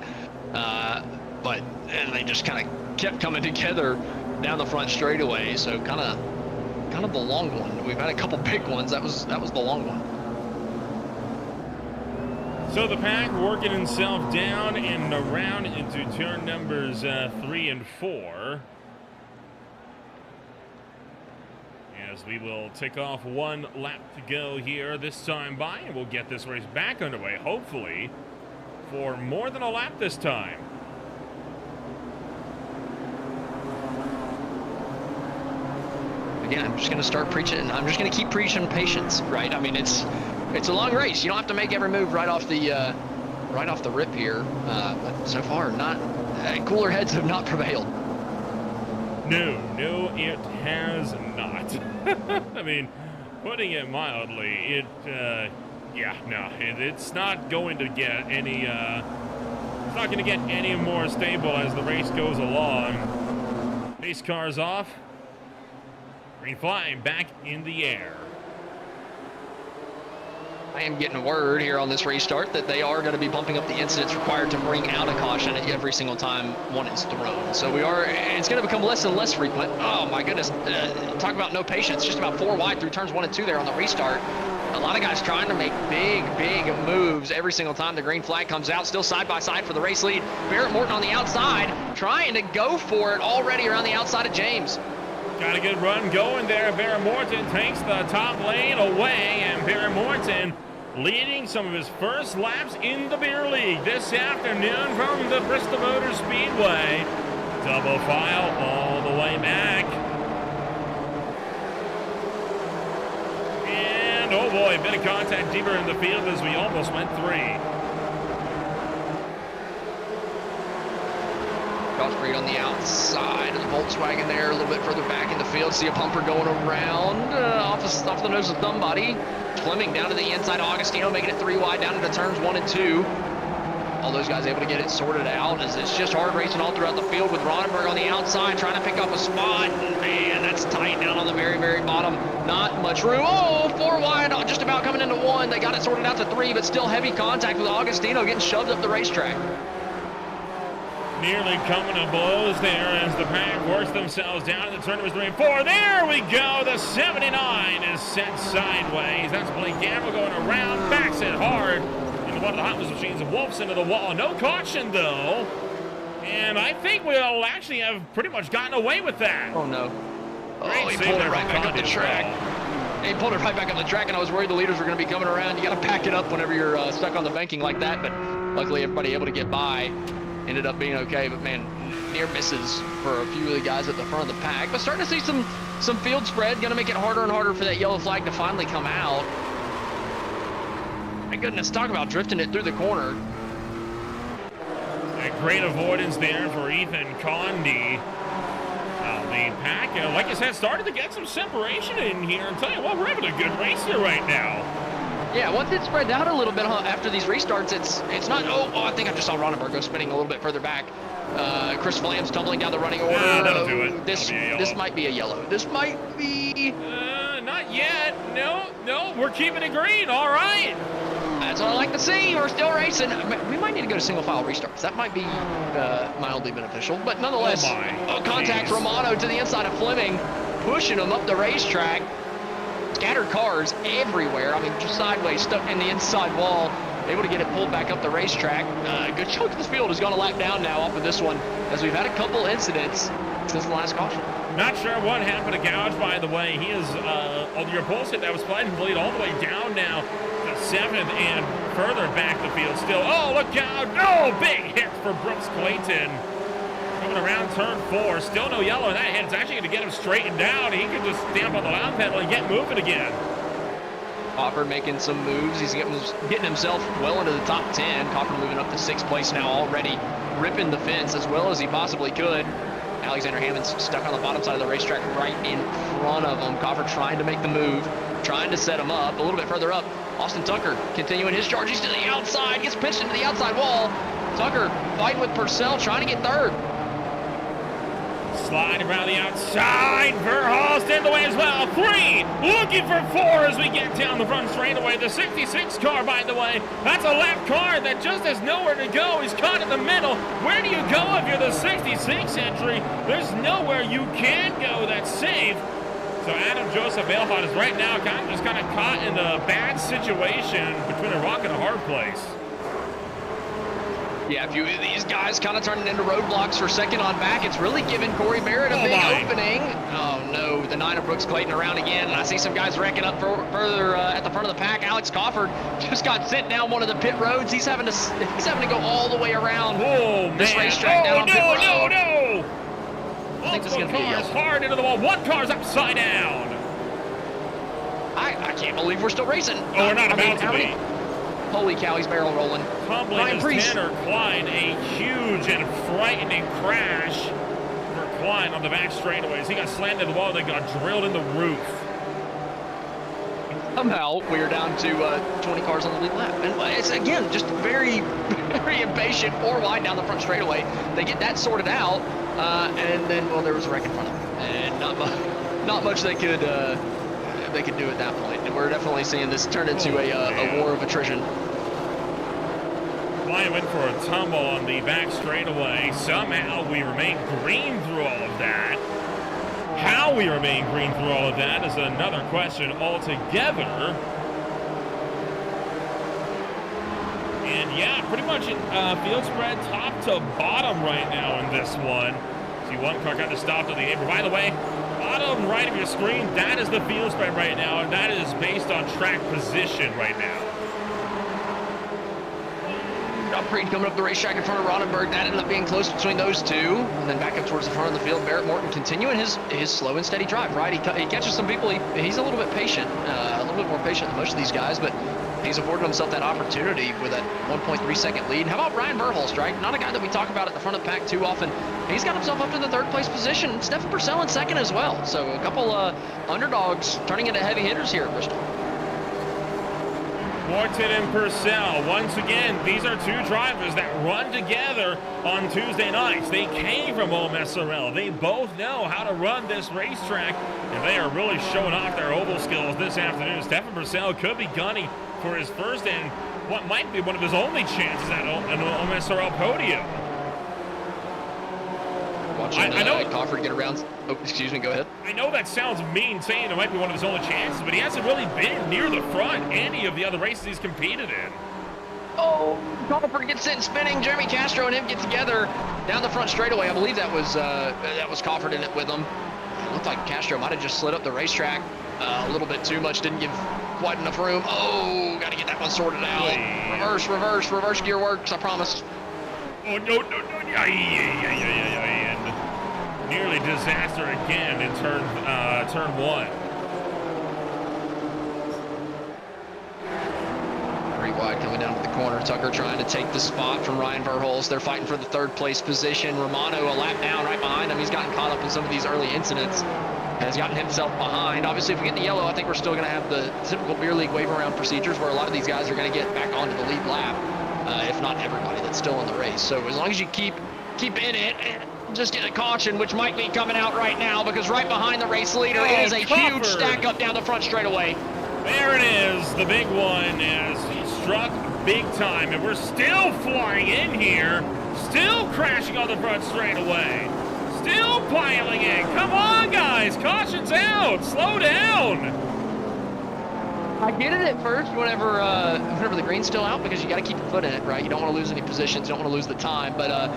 And they just kind of kept coming together down the front straightaway. So kind of the long one. We've had a couple big ones. That was the long one. So the pack working itself down and around into turn numbers 3 and 4. As we will tick off 1 lap to go here this time by, and we'll get this race back underway, hopefully, for more than a lap this time. Again, I'm just going to start preaching, and I'm just going to keep preaching patience, right? I mean, it's a long race. You don't have to make every move right off the right off the rip here. But so far, not cooler heads have not prevailed. No, it has not. I mean, putting it mildly, it's not going to get any, it's not going to get any more stable as the race goes along. Pace cars off. Green flag back in the air. I am getting word here on this restart that they are going to be bumping up the incidents required to bring out a caution every single time one is thrown. So it's going to become less and less frequent. Oh my goodness, talk about no patience. Just about 4 wide through turns 1 and 2 there on the restart. A lot of guys trying to make big moves every single time the green flag comes out. Still side by side for the race lead. Barrett Morton on the outside, trying to go for it already around the outside of James. Got a good run going there. Barrett Morton takes the top lane away, and Barrett Morton leading some of his first laps in the beer league this afternoon from the Bristol Motor Speedway. Double file all the way back. And oh boy, a bit of contact deeper in the field as we almost went 3. Crossbreed on the outside of the Volkswagen there, a little bit further back in the field. See a bumper going around off the nose of somebody. Fleming down to the inside. Augustino making it 3 wide down into turns 1 and 2. All those guys able to get it sorted out as it's just hard racing all throughout the field with Ronenberg on the outside trying to pick up a spot. And man, that's tight down on the very bottom. Not much room. Oh, 4 wide, just about coming into 1. They got it sorted out to 3, but still heavy contact with Augustino getting shoved up the racetrack. Nearly coming to blows there as the pack works themselves down in the turn numbers 3 and 4. There we go. The 79 is sent sideways. That's Blake Gamble going around. Backs it hard into one of the hot machines and wolfs into the wall. No caution, though. And I think we'll actually have pretty much gotten away with that. Oh, no. Great he pulled it right back up the track. He pulled it right back up the track, and I was worried the leaders were going to be coming around. You got to pack it up whenever you're stuck on the banking like that, but luckily everybody able to get by. Ended up being okay, but man, near misses for a few of the guys at the front of the pack. But starting to see some field spread, gonna make it harder and harder for that yellow flag to finally come out. My goodness, talk about drifting it through the corner. A great avoidance there for Ethan Condi. The pack, like I said, started to get some separation in here. And tell you what, we're having a good race here right now. Yeah, once it spreads out a little bit after these restarts, it's not. Oh, I think I just saw Ronenberg go spinning a little bit further back. Chris Flamm's tumbling down the running order. That'll do it. This might be a yellow. This might be. Not yet. No, we're keeping it green. All right. That's what I like to see. We're still racing. We might need to go to single file restarts. That might be mildly beneficial, but nonetheless. Contact Romano to the inside of Fleming, pushing him up the racetrack. Scattered cars everywhere. I mean, just sideways, stuck in the inside wall. Able to get it pulled back up the racetrack. A good chunk of this field has gone a lap down now off of this one, as we've had a couple incidents since the last caution. Not sure what happened to Gouge, by the way. He is on your pulse hit that was playing the lead all the way down now to 7th and further back the field still. Oh, look out. Oh, big hit for Brooks Clayton. Coming around turn 4, still no yellow in that hit. It's actually going to get him straightened down. He could just stamp on the loud pedal and get moving again. Copper making some moves. He's getting himself well into the top 10. Copper moving up to 6th place now already, ripping the fence as well as he possibly could. Alexander Hammond's stuck on the bottom side of the racetrack right in front of him. Copper trying to make the move, trying to set him up. A little bit further up, Austin Tucker continuing his charge. He's to the outside, gets pinched into the outside wall. Tucker fighting with Purcell, trying to get 3rd. Sliding around the outside. Verhulst in the way as well. 3, looking for 4 as we get down the front straightaway. The 66 car, by the way, that's a left car that just has nowhere to go. He's caught in the middle. Where do you go if you're the 66 entry? There's nowhere you can go that's safe. So Adam Joseph Elhot is right now kind of caught in a bad situation between a rock and a hard place. Yeah, a few of these guys kind of turning into roadblocks for second on back. It's really giving Corey Barrett a big opening. Oh, no, the 9 of Brooks Clayton around again. And I see some guys wrecking up further at the front of the pack. Alex Cofford just got sent down one of the pit roads. He's having to go all the way around this racetrack down on pit road. No! I think this is going to be a yellow. Hard into the wall. One car's upside down. I can't believe we're still racing. Oh, we're not about to be. Holy cow, he's barrel rolling. Tumbling is Tanner Klein, a huge and frightening crash for Klein on the back straightaways. He got slammed into the wall, then got drilled in the roof. Somehow we are down to 20 cars on the lead lap, and it's again just very, very impatient. 4 wide down the front straightaway. They get that sorted out, and then well, there was a wreck in front of them, and not much they could do at that point. And we're definitely seeing this turn into a war of attrition. Klein went for a tumble on the back straightaway. Somehow we remain green through all of that. How we remain green through all of that is another question altogether. And yeah, pretty much field spread top to bottom right now in this one. See one car kind of stopped on the apron. By the way, bottom right of your screen, that is the field spread right now, and that is based on track position right now. Creed coming up the racetrack in front of Rottenberg. That ended up being close between those two. And then back up towards the front of the field, Barrett Morton continuing his slow and steady drive, right? He catches some people. He's a little bit patient, a little bit more patient than most of these guys, but he's afforded himself that opportunity with a 1.3 second lead. How about Ryan Verhulst, right? Not a guy that we talk about at the front of the pack too often. He's got himself up to the 3rd place position. Stefan Purcell in 2nd as well. So a couple underdogs turning into heavy hitters here at Bristol. Morton and Purcell, once again, these are 2 drivers that run together on Tuesday nights. They came from OMSRL. They both know how to run this racetrack, and they are really showing off their oval skills this afternoon. Stefan Purcell could be gunning for his first and what might be one of his only chances at an OMSRL podium. Watching I know Crawford get around. Oh, excuse me, go ahead. I know that sounds mean saying it might be one of his only chances, but he hasn't really been near the front any of the other races he's competed in. Oh, Crawford gets it spinning. Jeremy Castro and him get together down the front straightaway. I believe that was Crawford in it with him. It looked like Castro might have just slid up the racetrack a little bit too much. Didn't give quite enough room. Oh, got to get that one sorted out. Reverse gear works, I promise. Oh, no. And nearly disaster again in turn 1. 3 wide coming down to the corner. Tucker trying to take the spot from Ryan Verhulst. They're fighting for the 3rd place position. Romano a lap down right behind him. He's gotten caught up in some of these early incidents. Has gotten himself behind. Obviously, if we get the yellow, I think we're still going to have the typical beer league wave around procedures where a lot of these guys are going to get back onto the lead lap, if not everybody that's still in the race. So as long as you keep in it, just get a caution, which might be coming out right now, because right behind the race leader, it is a huge stack up down the front straightaway. There it is, the big one, as he struck big time, and we're still flying in here, still crashing on the front straightaway, still piling in. Come on, guys, caution's out, slow down. I get it at first whenever the green's still out, because you got to keep your foot in it, right? You don't want to lose any positions, you don't want to lose the time, but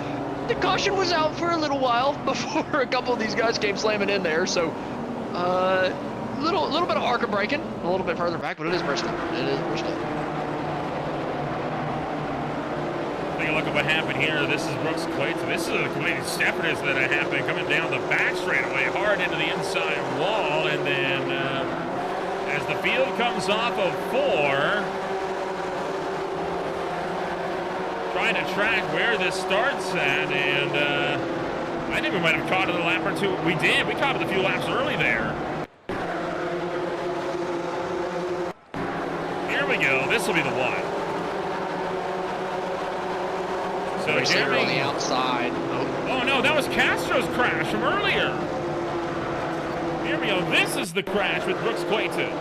the caution was out for a little while before a couple of these guys came slamming in there. So little bit of ARCA braking, a little bit further back, but it is Bristol. It is Bristol. Take a look at what happened here. This is Brooks Clayton. This is a completed separatist that happened coming down the back straightaway, hard into the inside wall, and then as the field comes off of 4, trying to track where this starts at, and I think we might have caught it a lap or 2. We did. We caught it a few laps early there. Here we go. This will be the one. So Jeremy on the outside. Oh no, that was Castro's crash from earlier. Here we go. This is the crash with Brooks Clayton.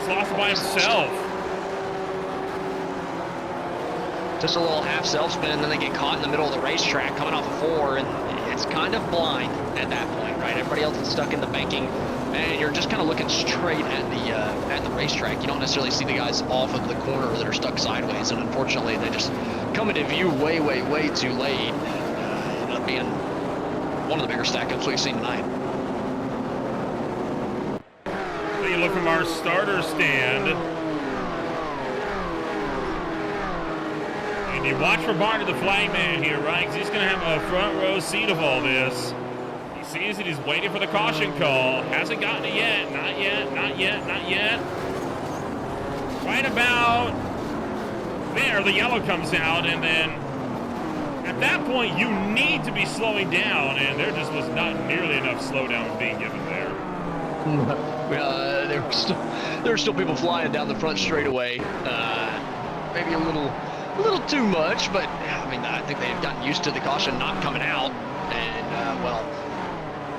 Lost by himself. Just a little half self spin, and then they get caught in the middle of the racetrack coming off of 4, and it's kind of blind at that point, right? Everybody else is stuck in the banking, and you're just kind of looking straight at the racetrack. You don't necessarily see the guys off of the corner that are stuck sideways, and unfortunately they just come into view way too late. Ended up being one of the bigger stack-ups we've seen tonight. You look from our starter stand, and you watch for Barney the flagman here, right? Because he's going to have a front row seat of all this. He sees it. He's waiting for the caution call. Hasn't gotten it yet. Not yet, not yet, not yet. Right about there, the yellow comes out, and then at that point, you need to be slowing down, and there just was not nearly enough slowdown being given there. There were still people flying down the front straightaway. Maybe a little too much, but I mean, I think they had gotten used to the caution not coming out, and well,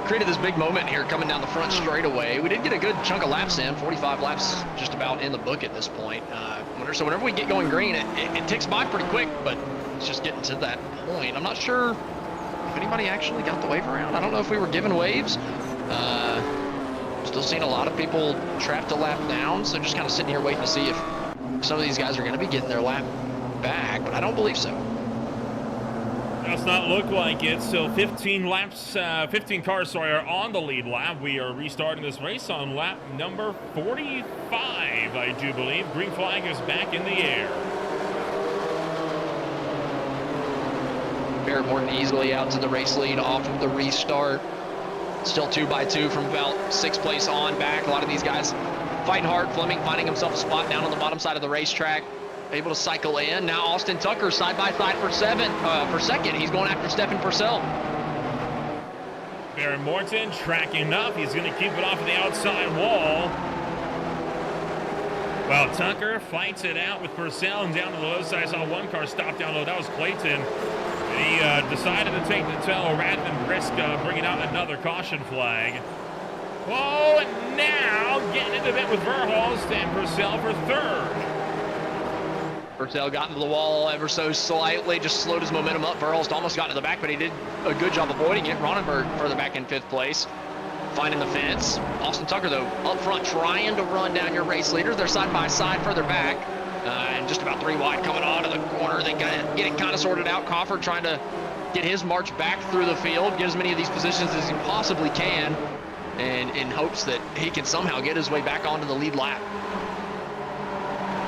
created this big moment here coming down the front straightaway. We did get a good chunk of laps in, 45 laps just about in the book at this point. So whenever we get going green, it ticks by pretty quick, but it's just getting to that point. I'm not sure if anybody actually got the wave around. I don't know if we were given waves. Still seeing a lot of people trapped a lap down, so just kind of sitting here waiting to see if some of these guys are going to be getting their lap back, but I don't believe so. Does not look like it. So 15 cars, are on the lead lap. We are restarting this race on lap number 45, I do believe. Green flag is back in the air. Barrett Morton easily out to the race lead off of the restart. Still 2x2 from about 6th place on back. A lot of these guys fighting hard. Fleming finding himself a spot down on the bottom side of the racetrack. Able to cycle in. Now Austin Tucker side by side for second. He's going after Stephen Purcell. Barrett Morton tracking up. He's going to keep it off of the outside wall. Well, Tucker fights it out with Purcell and down to the low side. I saw one car stop down low. That was Clayton. He decided to take the tow rather than risk bringing out another caution flag. Oh, and now getting into it with Verhulst and Purcell for third. Purcell got into the wall ever so slightly, just slowed his momentum up. Verhulst almost got to the back, but he did a good job avoiding it. Ronenberg further back in 5th place, finding the fence. Austin Tucker, though, up front, trying to run down your race leaders. They're side by side further back. And just about 3 wide coming onto the corner. They get it kind of sorted out. Crawford trying to get his march back through the field, get as many of these positions as he possibly can, and in hopes that he can somehow get his way back onto the lead lap.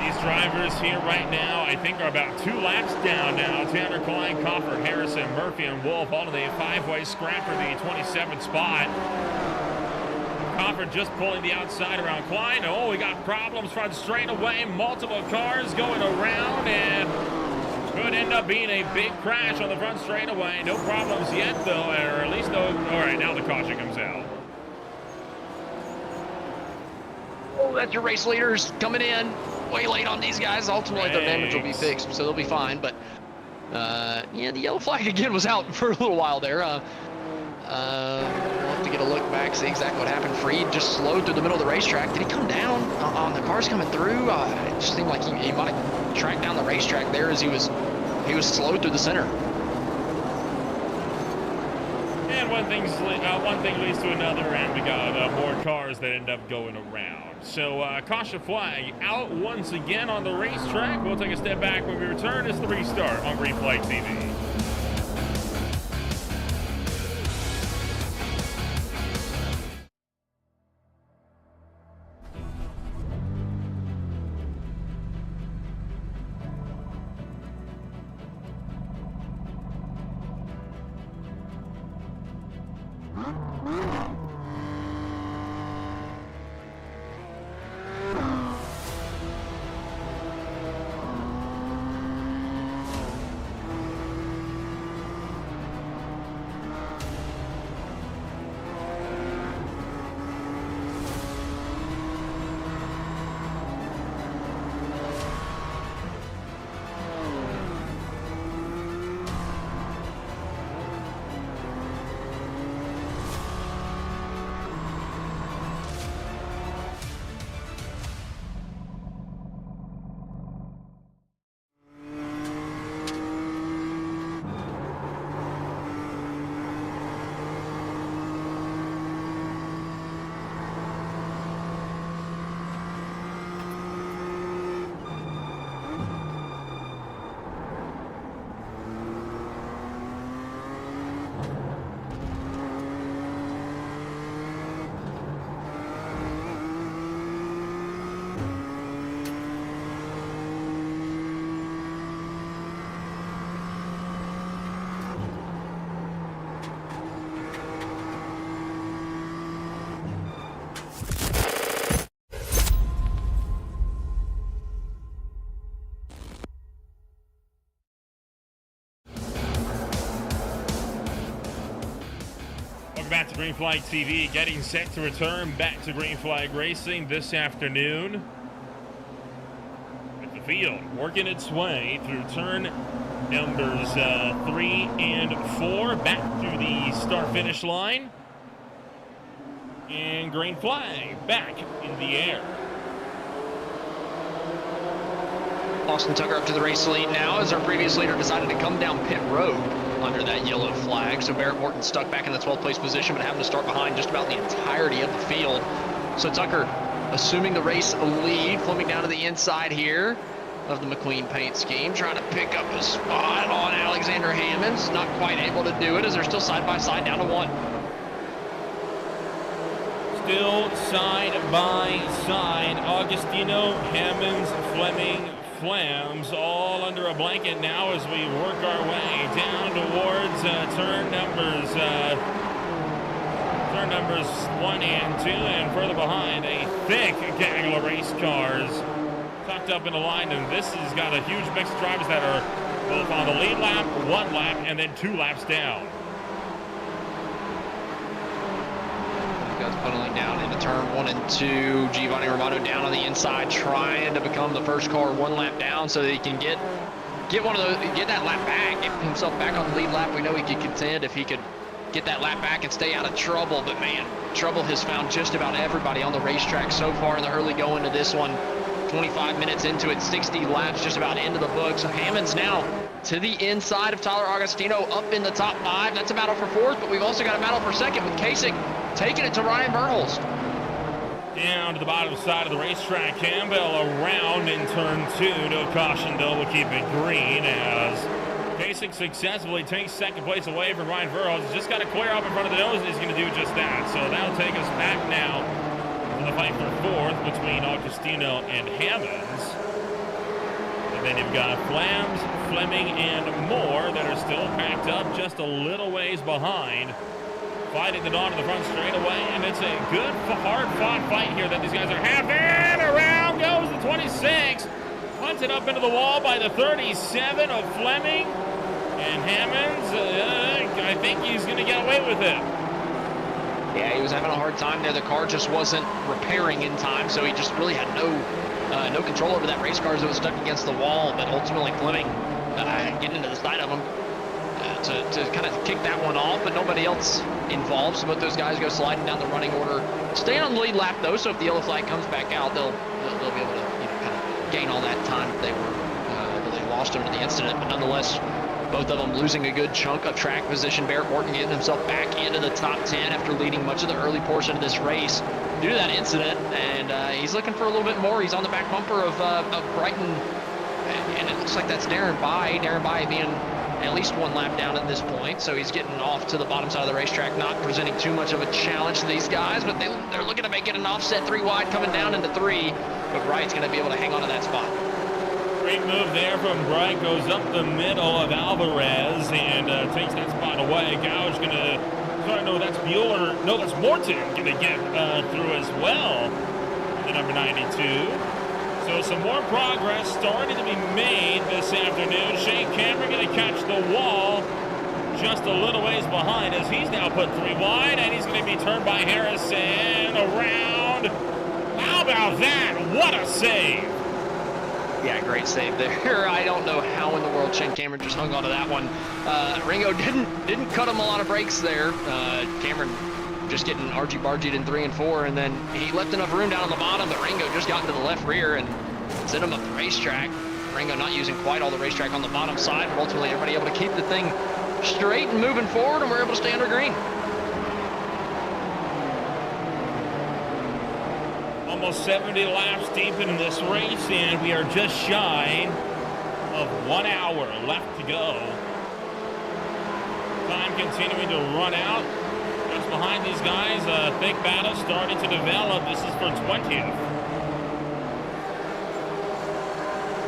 These drivers here right now, I think, are about 2 laps down now. Tanner, Klein, Crawford, Harrison, Murphy, and Wolf all in the 5-way scrap for the 27th spot. Crawford just pulling the outside around Klein. Oh, we got problems front straight away. Multiple cars going around, and could end up being a big crash on the front straightaway. No problems yet, though, or at least no. All right, now the caution comes out. Oh, that's your race leaders coming in way late on these guys. Ultimately, their damage will be fixed, so they'll be fine. But yeah, the yellow flag again was out for a little while there. We'll have to get a look back, see exactly what happened. Freed just slowed through the middle of the racetrack. Did he come down on the cars coming through? It just seemed like he might have tracked down the racetrack there as he was slowed through the center. And one thing leads to another, and we got more cars that end up going around. So caution flag out once again on the racetrack. We'll take a step back when we return. It's the restart on Green Flag TV. Welcome back to Green Flag TV, getting set to return back to Green Flag Racing this afternoon. With the field working its way through turn numbers 3 and 4, back to the start-finish line. And Green Flag back in the air. Austin Tucker up to the race lead now as our previous leader decided to come down pit road under that yellow flag. So Barrett Morton stuck back in the 12th place position, but having to start behind just about the entirety of the field. So Tucker assuming the race lead, Fleming down to the inside here of the McQueen paint scheme, trying to pick up a spot on Alexander Hammonds. Not quite able to do it as they're still side by side down to 1. Still side by side, Augustino, Hammonds, Fleming, Flams, all under a blanket now as we work our way down towards turn numbers 1 and 2, and further behind a thick gaggle of race cars tucked up in a line, and this has got a huge mix of drivers that are both on the lead lap, 1 lap, and then 2 laps down. Guys funneling down into turn 1 and 2. Giovanni Romano down on the inside, trying to become the first car 1 lap down so that he can get that lap back, get himself back on the lead lap. We know he could contend if he could get that lap back and stay out of trouble. But man, trouble has found just about everybody on the racetrack so far in the early going to this one. 25 minutes into it, 60 laps just about into the books. So Hammonds now to the inside of Tyler Augustino, up in the top 5. That's a battle for 4th, but we've also got a battle for 2nd with Kasich taking it to Ryan Verhulst. Down to the bottom side of the racetrack, Campbell around in turn 2 to a caution, though will keep it green as Kasich successfully takes 2nd place away from Ryan Verhulst. He's just got to clear up in front of the nose, and he's going to do just that. So that'll take us back now to the fight for 4th between Augustino and Hammonds. And then you've got Flams, Fleming, and Moore that are still packed up just a little ways behind, fighting it on to the front straightaway, and it's a good, hard-fought fight here that these guys are having. Around goes the 26, punted up into the wall by the 37 of Fleming, and Hammonds, I think he's going to get away with it. Yeah, he was having a hard time there. The car just wasn't repairing in time, so he just really had no control over that race car as it was stuck against the wall. But ultimately, Fleming getting into the side of him to kind of kick that one off, but nobody else involved. So both those guys go sliding down the running order, staying on the lead lap though. So if the yellow flag comes back out, they'll be able to kind of gain all that time that they lost under the incident. But nonetheless, both of them losing a good chunk of track position. Barrett Morton getting himself back into the top 10 after leading much of the early portion of this race due to that incident, and he's looking for a little bit more. He's on the back bumper of Brighton, and it looks like that's Darren Bai. Darren Bai being at least 1 lap down at this point, so he's getting off to the bottom side of the racetrack, not presenting too much of a challenge to these guys, but they're looking to make it an offset 3 wide coming down into 3, but Wright's going to be able to hang on to that spot. Great move there from Bright, goes up the middle of Alvarez and takes that spot away. Gouge going to, sorry, no, that's Bueller, no, that's Morton going to get through as well, the number 92. So some more progress starting to be made this afternoon. Shane Cameron going to catch the wall just a little ways behind as he's now put 3 wide, and he's going to be turned by Harrison around. How about that? What a save. Yeah, great save there. I don't know how in the world Shane Cameron just hung onto that one. Ringo didn't cut him a lot of breaks there. Cameron just getting argy-bargied in 3 and 4, and then he left enough room down on the bottom, but Ringo just got into the left rear and sent him up the racetrack. Ringo not using quite all the racetrack on the bottom side, but ultimately everybody able to keep the thing straight and moving forward, and we're able to stay under green. Almost 70 laps deep in this race, and we are just shy of 1 hour left to go. Time continuing to run out. Just behind these guys, a thick battle starting to develop. This is for 20th.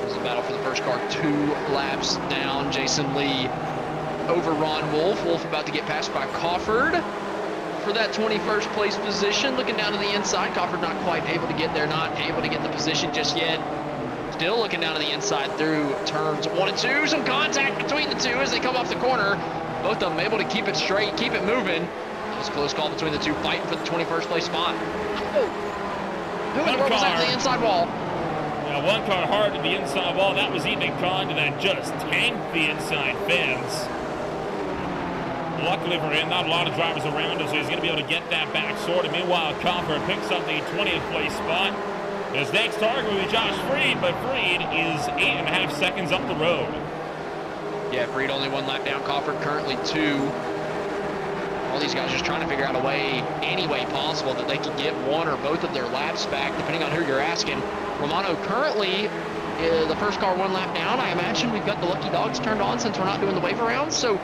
This is a battle for the first car, 2 laps down. Jason Lee over Ron Wolf. Wolf about to get passed by Crawford for that 21st place position. Looking down to the inside, Crawford not quite able to get there, not able to get the position just yet. Still looking down to the inside through turns 1 and 2. Some contact between the two as they come off the corner. Both of them able to keep it straight, keep it moving. It's a close call between the two fighting for the 21st place spot. Oh. Who in the world was that to the inside wall? Yeah, one car hard to the inside wall. That was Ethan Condon that just tanked the inside fence. Luckily for him, not a lot of drivers around him, so he's going to be able to get that back sorted. Meanwhile, Copper picks up the 20th place spot. His next target will be Josh Freed, but Freed is 8.5 seconds up the road. Yeah, Freed only 1 lap down. Copper currently 2. All these guys just trying to figure out a way, any way possible, that they can get one or both of their laps back, depending on who you're asking. Romano currently, the first car 1 lap down. I imagine we've got the lucky dogs turned on since we're not doing the wave around. So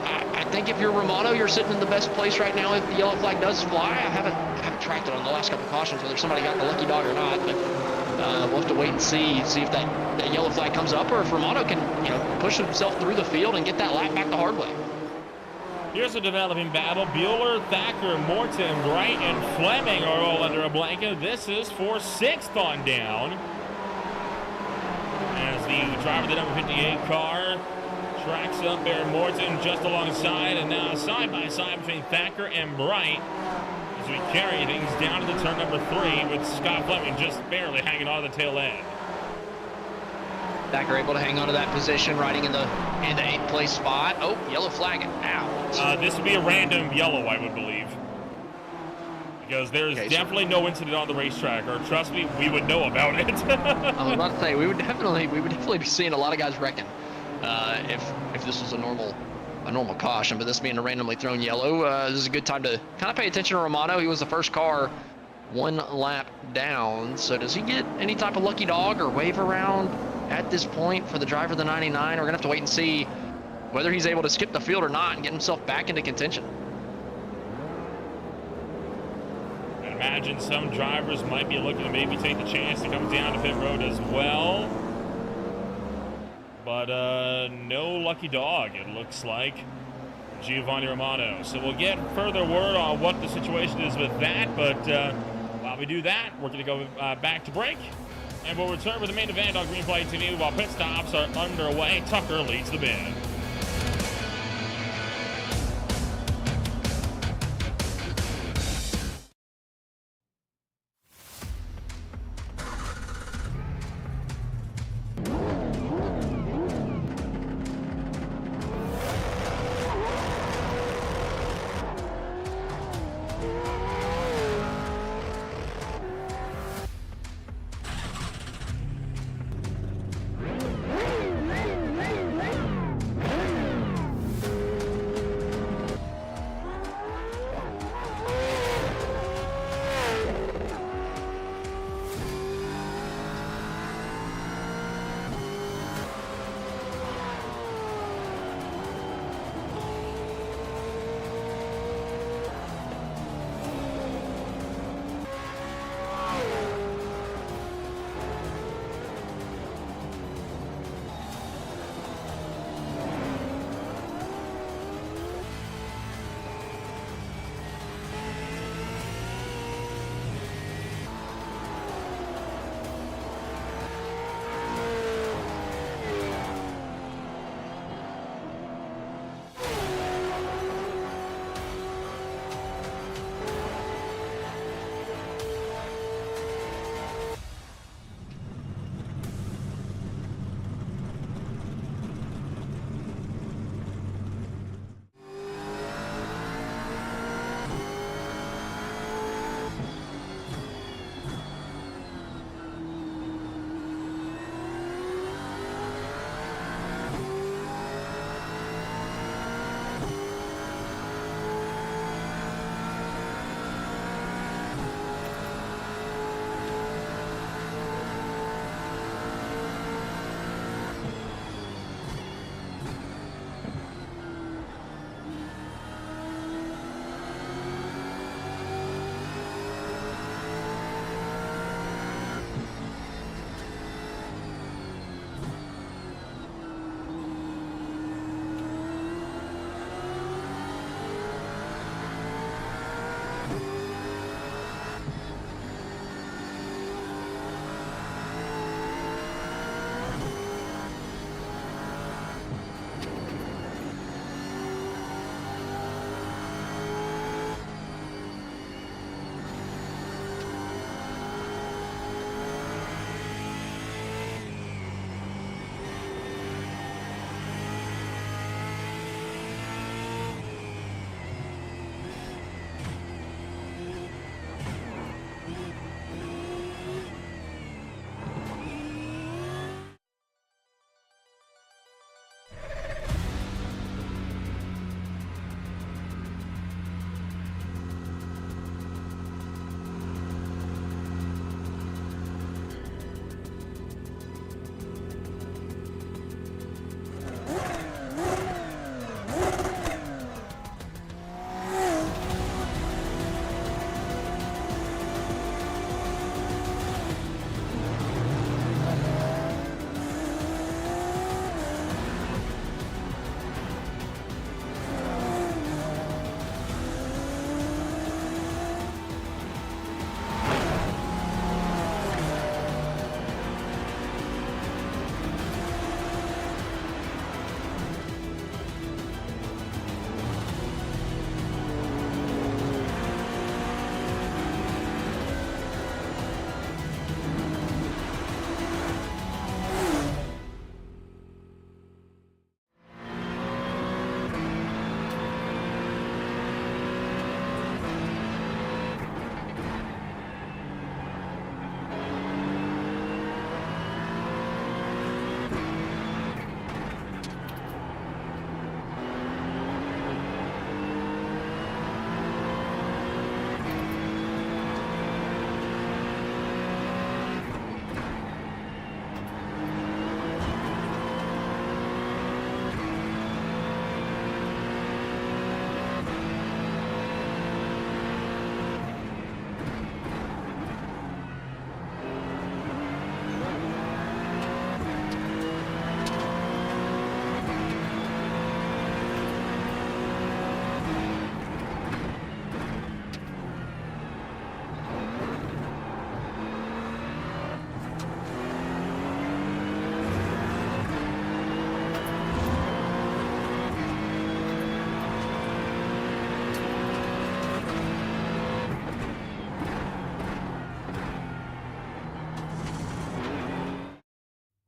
I think if you're Romano, you're sitting in the best place right now if the yellow flag does fly. I haven't tracked it on the last couple of cautions whether somebody got the lucky dog or not, but we'll have to wait and see if that yellow flag comes up, or if Romano can, push himself through the field and get that lap back the hard way. Here's a developing battle. Bueller, Thacker, Morton, Bright, and Fleming are all under a blanket. This is for 6th on down. As the driver of the number 58 car tracks up there, Morton just alongside, and now side by side between Thacker and Bright as we carry things down to the turn number 3 with Scott Fleming just barely hanging on the tail end. Thacker able to hang on to that position, riding in the 8th place spot. Oh, yellow flag out. This would be a random yellow, I would believe, because there's definitely no incident on the racetrack, or trust me, we would know about it. I was about to say we would definitely be seeing a lot of guys wrecking if this was a normal caution, but this being a randomly thrown yellow, this is a good time to kind of pay attention to Romano. He was the first car 1 lap down, so does he get any type of lucky dog or wave around at this point for the driver of the 99? We're gonna have to wait and see whether he's able to skip the field or not and get himself back into contention. I imagine some drivers might be looking to maybe take the chance to come down to pit road as well. But no lucky dog, it looks like, Giovanni Romano. So we'll get further word on what the situation is with that. But while we do that, we're going to go back to break. And we'll return with the main event on Green Flag TV while pit stops are underway. Tucker leads the bid.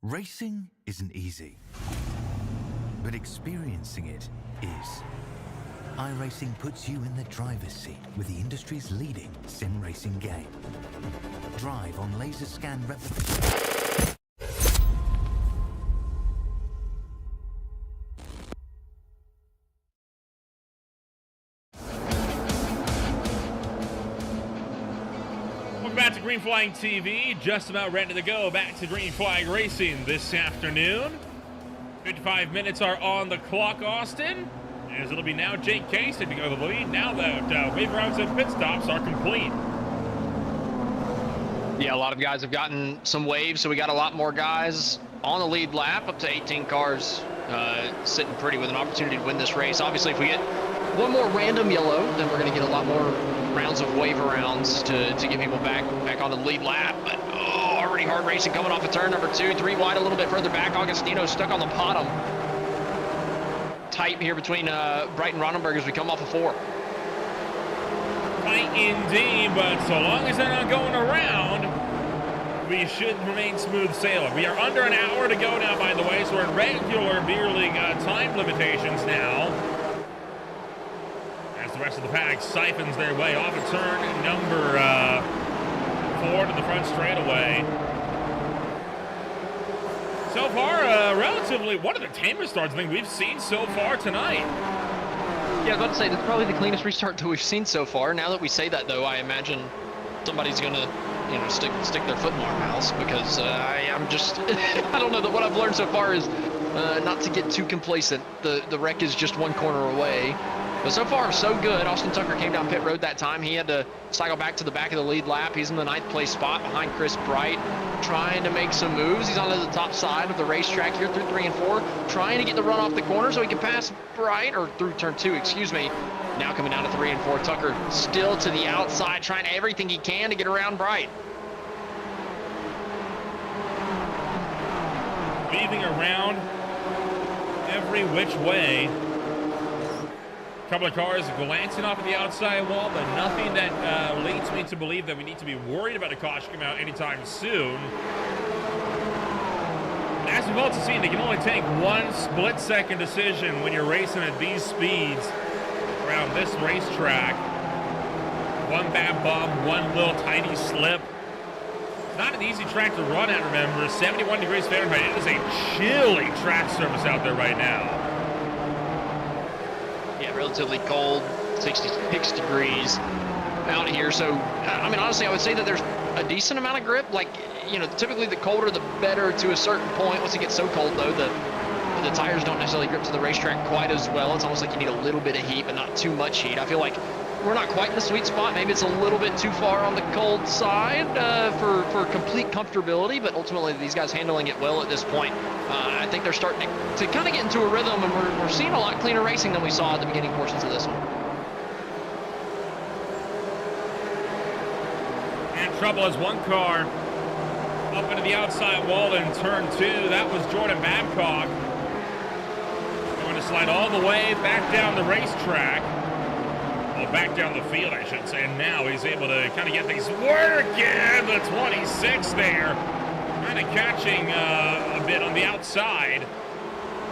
Racing isn't easy, but experiencing it is. iRacing puts you in the driver's seat with the industry's leading sim racing game. Drive on laser scan replica. Welcome back to Green Flag TV. Just about ready to go back to Green Flag Racing this afternoon. 55 minutes are on the clock, Austin. As it'll be now Jake Case taking over the lead now that wave rounds and pit stops are complete. Yeah, a lot of guys have gotten some waves, so we got a lot more guys on the lead lap, up to 18 cars sitting pretty with an opportunity to win this race. Obviously, if we get one more random yellow, then we're going to get a lot more rounds of wave rounds to get people back on the lead lap. But already hard racing coming off of turn number 2, 3 wide a little bit further back. Augustino stuck on the bottom. Tight here between Bright and Ronenberg as we come off of 4. Tight indeed, but so long as they're not going around, we should remain smooth sailing. We are under an hour to go now, by the way, so we're in regular beer league time limitations now. As the rest of the pack siphons their way off of turn number 4 to the front straightaway. So far, relatively one of the tamer starts I think we've seen so far tonight. Yeah, I was about to say, that's probably the cleanest restart that we've seen so far. Now that we say that, though, I imagine somebody's going to, stick their foot in our mouths because I'm just, I don't know, that what I've learned so far is not to get too complacent. The wreck is just one corner away. But so far, so good. Austin Tucker came down pit road that time. He had to cycle back to the back of the lead lap. He's in the 9th place spot behind Chris Bright, trying to make some moves. He's on the top side of the racetrack here through 3 and 4, trying to get the run off the corner so he can pass Bright, or through turn 2, excuse me. Now coming down to 3 and 4, Tucker still to the outside, trying everything he can to get around Bright. Weaving around every which way. Couple of cars glancing off of the outside wall, but nothing that leads me to believe that we need to be worried about a caution coming out anytime soon. As we've also seen, they can only take one split-second decision when you're racing at these speeds around this racetrack. One bad bump, one little tiny slip. It's not an easy track to run at, remember. 71 degrees Fahrenheit. It is a chilly track surface out there right now. Relatively cold, 66 degrees out here. So, I mean, honestly, I would say that there's a decent amount of grip. Like, typically the colder, the better to a certain point. Once it gets so cold, though, the tires don't necessarily grip to the racetrack quite as well. It's almost like you need a little bit of heat, but not too much heat. I feel like we're not quite in the sweet spot. Maybe it's a little bit too far on the cold side for complete comfortability, but ultimately these guys handling it well at this point. I think they're starting to kind of get into a rhythm, and we're seeing a lot cleaner racing than we saw at the beginning portions of this one. And trouble as one car up into the outside wall in turn 2. That was Jordan Babcock. Going to slide all the way back down the racetrack. Well, back down the field, I should say. And now he's able to kind of get things working. The 26 there. Kind of catching a bit on the outside.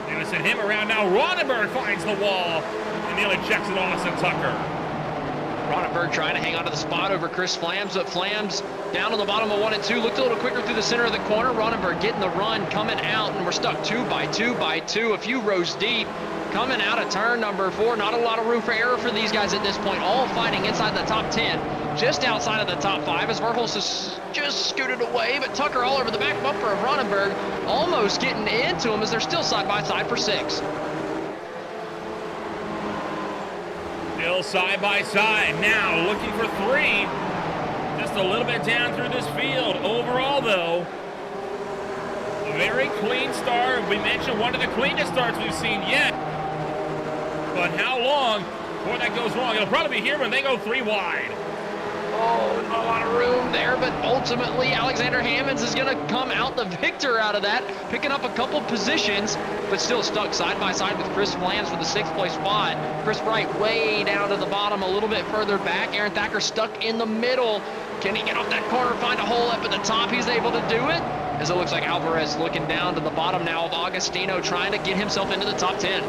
Going to send him around now. Ronenberg finds the wall and nearly checks it off to Tucker. Ronenberg trying to hang on to the spot over Chris Flams, but Flams down on the bottom of 1 and 2. Looked a little quicker through the center of the corner. Ronenberg getting the run, coming out, and we're stuck 2 by 2 by 2, a few rows deep. Coming out of turn number 4. Not a lot of room for error for these guys at this point. All fighting inside the top 10. Just outside of the top 5 as Verhulst is just scooted away, but Tucker all over the back bumper of Ronenberg, almost getting into him as they're still side by side for 6. Still side by side. Now looking for 3. Just a little bit down through this field. Overall, though, a very clean start. We mentioned one of the cleanest starts we've seen yet. But how long before that goes wrong? It'll probably be here when they go 3 wide. Oh, not a lot of room there, but ultimately Alexander Hammonds is going to come out the victor out of that, picking up a couple positions, but still stuck side by side with Chris Flams for the 6th place spot. Chris Bright way down to the bottom, a little bit further back. Aaron Thacker stuck in the middle. Can he get off that corner, find a hole up at the top? He's able to do it. as it looks like Alvarez looking down to the bottom now of Agostino, trying to get himself into the top 10.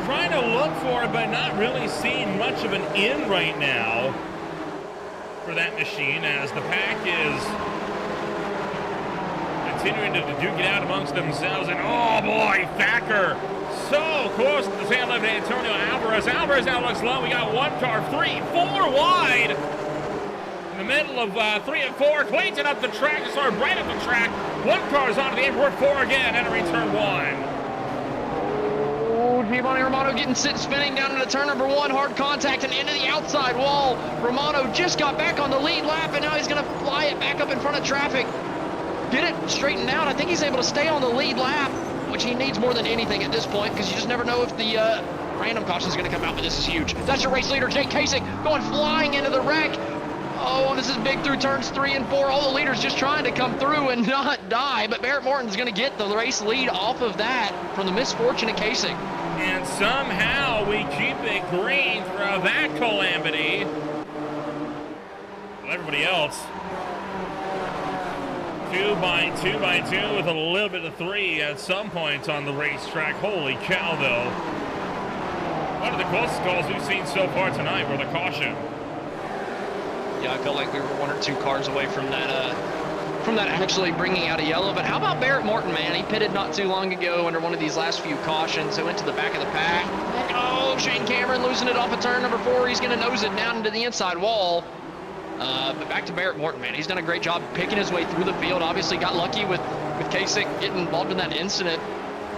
Trying to look for it, but not really seeing much of an in right now for that machine, as the pack is continuing to duke it out amongst themselves. And oh boy, Thacker so close to the tail of Antonio Alvarez. Alvarez now looks low. We got one car, 3, 4 wide. In the middle of 3 and 4, cleans it up the track, just sort of right up the track. One car is onto the airport, 4 again, entering turn 1. Giovanni Romano getting spinning down into turn number 1, hard contact and into the outside wall. Romano just got back on the lead lap, and now he's going to fly it back up in front of traffic. Get it straightened out. I think he's able to stay on the lead lap, which he needs more than anything at this point, because you just never know if the random caution is going to come out, but this is huge. That's your race leader, Jake Kasich, going flying into the wreck. Oh, this is big through turns 3 and 4. All the leaders just trying to come through and not die, but Barrett Morton's going to get the race lead off of that from the misfortune of Kasich. And somehow we keep it green through that calamity. Well, everybody else, 2 by 2 by 2 with a little bit of 3 at some points on the racetrack. Holy cow, though. One of the closest calls we've seen so far tonight were the caution. Yeah, I felt like we were 1 or 2 cars away from that actually bringing out a yellow. But how about Barrett Morton, man? He pitted not too long ago under one of these last few cautions. He went to the back of the pack. Oh, Shane Cameron losing it off of turn number 4. He's going to nose it down into the inside wall. But back to Barrett Morton, man. He's done a great job picking his way through the field. Obviously got lucky with Kasich getting involved in that incident.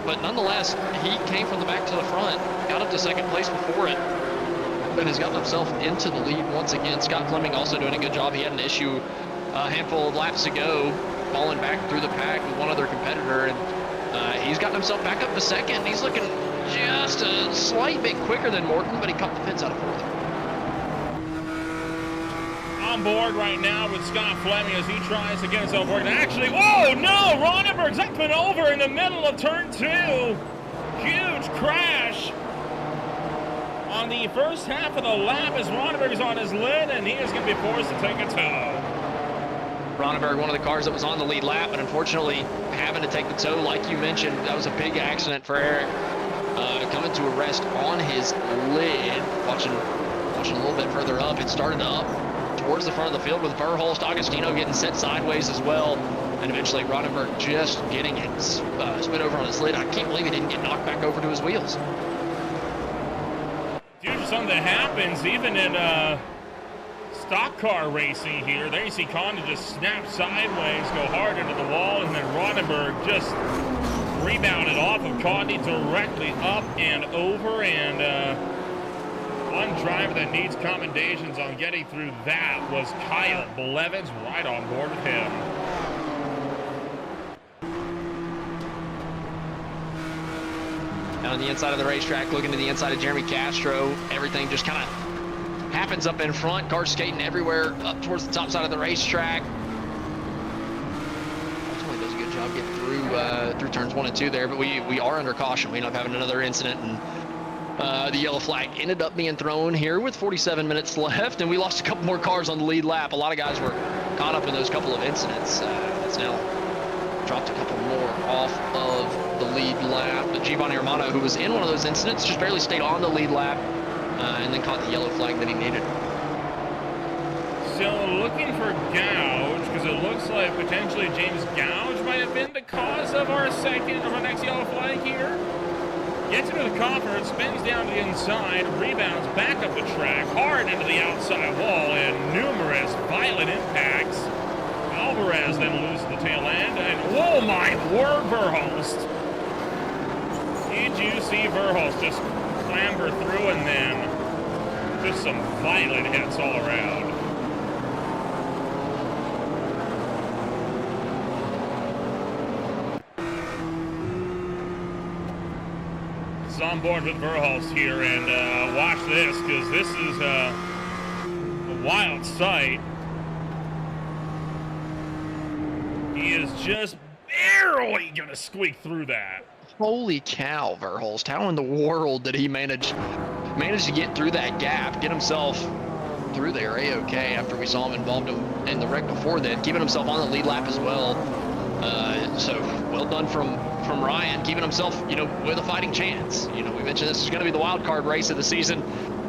But nonetheless, he came from the back to the front, got up to second place before it, and has gotten himself into the lead once again. Scott Fleming also doing a good job. He had an issue a handful of laps ago, falling back through the pack with one other competitor, and he's gotten himself back up to second. He's looking just a slight bit quicker than Morton, but he caught the fence out of 4th. On board right now with Scott Fleming as he tries to get himself working. Actually, whoa, no! Ronenberg's up and over in the middle of turn 2. Huge crash on the first half of the lap as Ronenberg is on his lid, and he is going to be forced to take a tow. Ronenberg, one of the cars that was on the lead lap, but unfortunately having to take the tow, like you mentioned. That was a big accident for Eric, coming to a rest on his lid. Watching a little bit further up, it started up towards the front of the field with Verhulst, Agostino getting set sideways as well, and eventually Ronenberg just getting it spin over on his lid. I can't believe he didn't get knocked back over to his wheels. Usually something that happens even in stock car racing here. There you see Condon just snap sideways, go hard into the wall, and then Ronenberg just rebounded off of Condon directly up and over, and one driver that needs commendations on getting through that was Kyle Blevins, right on board with him. Now on the inside of the racetrack, looking to the inside of Jeremy Castro, everything just kind of happens up in front. Cars skating everywhere up towards the top side of the racetrack. Ultimately does a good job getting through turns 1 and 2 there, but we are under caution. We end up having another incident, and the yellow flag ended up being thrown here with 47 minutes left, and we lost a couple more cars on the lead lap. A lot of guys were caught up in those couple of incidents. It's now dropped a couple more off of the lead lap. But Giovanni Romano, who was in one of those incidents, just barely stayed on the lead lap, and then caught the yellow flag that he needed. So looking for Gouge, because it looks like potentially James Gouge might have been the cause of our next yellow flag here. Gets into the coffer, spins down to the inside, rebounds back up the track, hard into the outside wall, and numerous violent impacts. Alvarez then loses the tail end, and oh my word, Verhulst. Did you see Verhulst just clamber through, and then just some violent hits all around? It's on board with Verhulst here, and watch this, because this is a wild sight. He is just barely going to squeak through that. Holy cow, Verhulst. How in the world did he manage to get through that gap, get himself through there A-okay after we saw him involved in the wreck before then, keeping himself on the lead lap as well. So well done from Ryan, keeping himself, you know, with a fighting chance. You know, we mentioned this is going to be the wild card race of the season,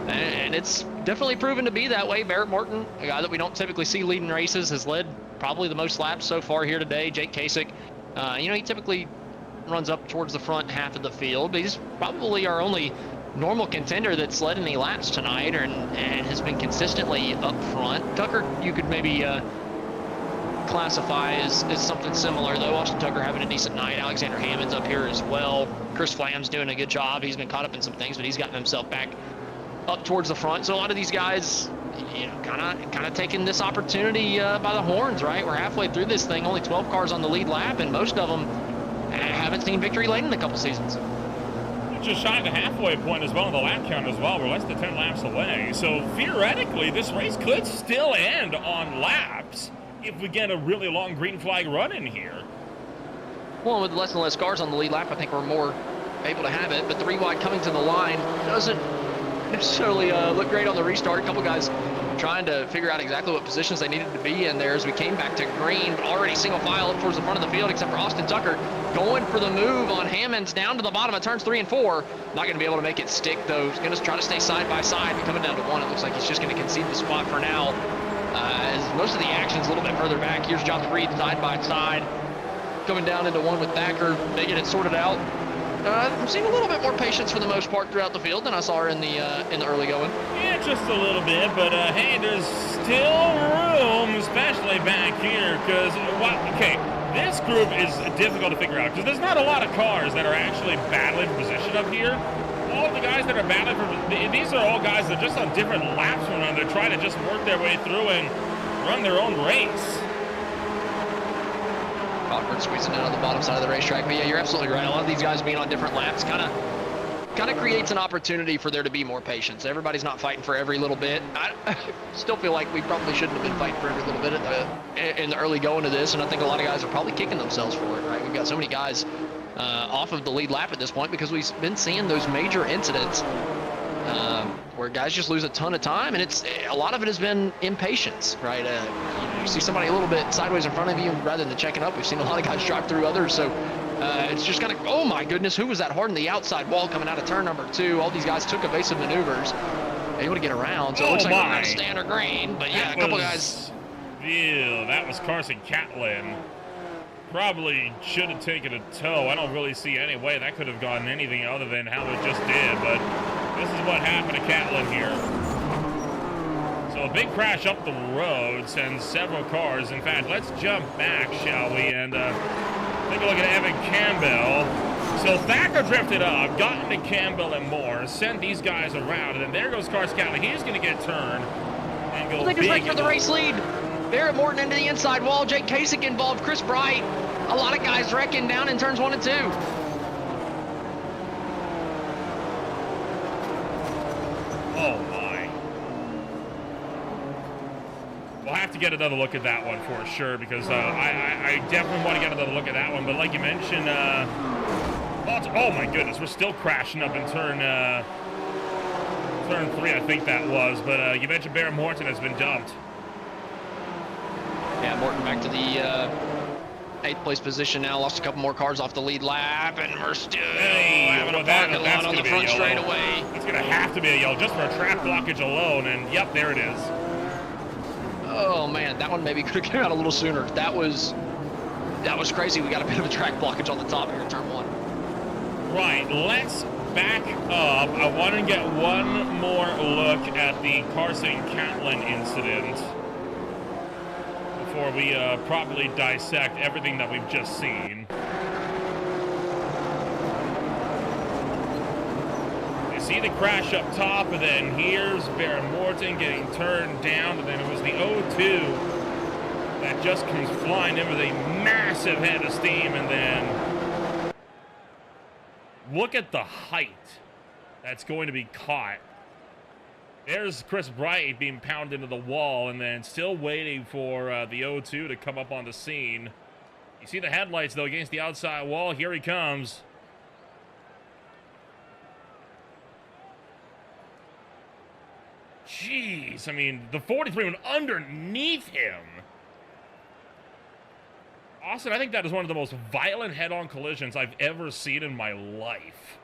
and it's definitely proven to be that way. Barrett Morton, a guy that we don't typically see leading races, has led probably the most laps so far here today. Jake Kasich, you know, he typically runs up towards the front half of the field, but he's probably our only normal contender that's led any laps tonight and has been consistently up front. Tucker, you could maybe classify as something similar, though. Austin Tucker having a decent night. Alexander Hammond's up here as well. Chris Flam's doing a good job. He's been caught up in some things, but he's gotten himself back up towards the front. So a lot of these guys, you know, kind of taking this opportunity by the horns, right? We're halfway through this thing, only 12 cars on the lead lap, and most of them haven't seen victory lane in a couple seasons. Just shy of the halfway point as well in the lap count as well. We're less than 10 laps away. So theoretically, this race could still end on laps if we get a really long green flag run in here. Well, with less and less cars on the lead lap, I think we're more able to have it. But 3 wide coming to the line doesn't necessarily look great on the restart. A couple guys trying to figure out exactly what positions they needed to be in there as we came back to green, but already single file up towards the front of the field, except for Austin Tucker going for the move on Hammonds down to the bottom of turns 3 and 4. Not going to be able to make it stick, though. He's going to try to stay side by side, but coming down to 1, it looks like he's just going to concede the spot for now. As most of the action's a little bit further back. Here's Josh Reed side by side, coming down into 1 with Thacker, making it sorted out. I'm seeing a little bit more patience for the most part throughout the field than I saw her in the early going. Yeah, just a little bit, but hey, there's still room, especially back here, because, okay, this group is difficult to figure out, because there's not a lot of cars that are actually battling for position up here. All of the guys that are battling for, these are all guys that are just on different laps from them. They're trying to just work their way through and run their own race. Awkward squeezing in on the bottom side of the racetrack, but yeah, you're absolutely right. A lot of these guys being on different laps kind of creates an opportunity for there to be more patience. Everybody's not fighting for every little bit. I still feel like we probably shouldn't have been fighting for every little bit in the early going of this, and I think a lot of guys are probably kicking themselves for it, right? We've got so many guys off of the lead lap at this point because we've been seeing those major incidents where guys just lose a ton of time, and a lot of it has been impatience, right? You see somebody a little bit sideways in front of you rather than checking up. We've seen a lot of guys drive through others, so it's just kind of, oh my goodness, who was that hard on the outside wall coming out of turn number 2? All these guys took evasive maneuvers, able to get around, so it looks like we're going to stay under green, but yeah, a couple guys. Ew, that was Carson Catlin. Probably should have taken a tow. I don't really see any way that could have gone anything other than how it just did, but this is what happened to Catlin here. So a big crash up the road sends several cars. In fact, let's jump back, shall we, and take a look at Evan Campbell. So Thacker drifted up, got into Campbell and Moore, sent these guys around, and then there goes Carson Catlin. He's going to get turned and go big. Right for the race lead. Barrett Morton into the inside wall. Jake Kasich involved. Chris Bright. A lot of guys wrecking down in turns 1 and 2. Oh my. We'll have to get another look at that one for sure, because I definitely want to get another look at that one. But like you mentioned, oh my goodness, we're still crashing up in turn 3, I think that was. But you mentioned Barrett Morton has been dumped. Yeah, Morton back to the 8th place position now. Lost a couple more cars off the lead lap, and we're still having a parking lot on the front straightaway. That's going to have to be a yellow just for a track blockage alone, and yep, there it is. Oh man, that one maybe could have come out a little sooner. That was crazy. We got a bit of a track blockage on the top here in turn 1. Right, let's back up. I want to get one more look at the Carson Catlin incident before we properly dissect everything that we've just seen. You see the crash up top, and then here's Barrett Morton getting turned down, and then it was the O2 that just comes flying in with a massive head of steam, and then look at the height that's going to be caught. There's Chris Bright being pounded into the wall, and then still waiting for the O2 to come up on the scene. You see the headlights, though, against the outside wall. Here he comes. Jeez. Jeez, I mean, the 43 went underneath him. Austin, I think that is one of the most violent head-on collisions I've ever seen in my life.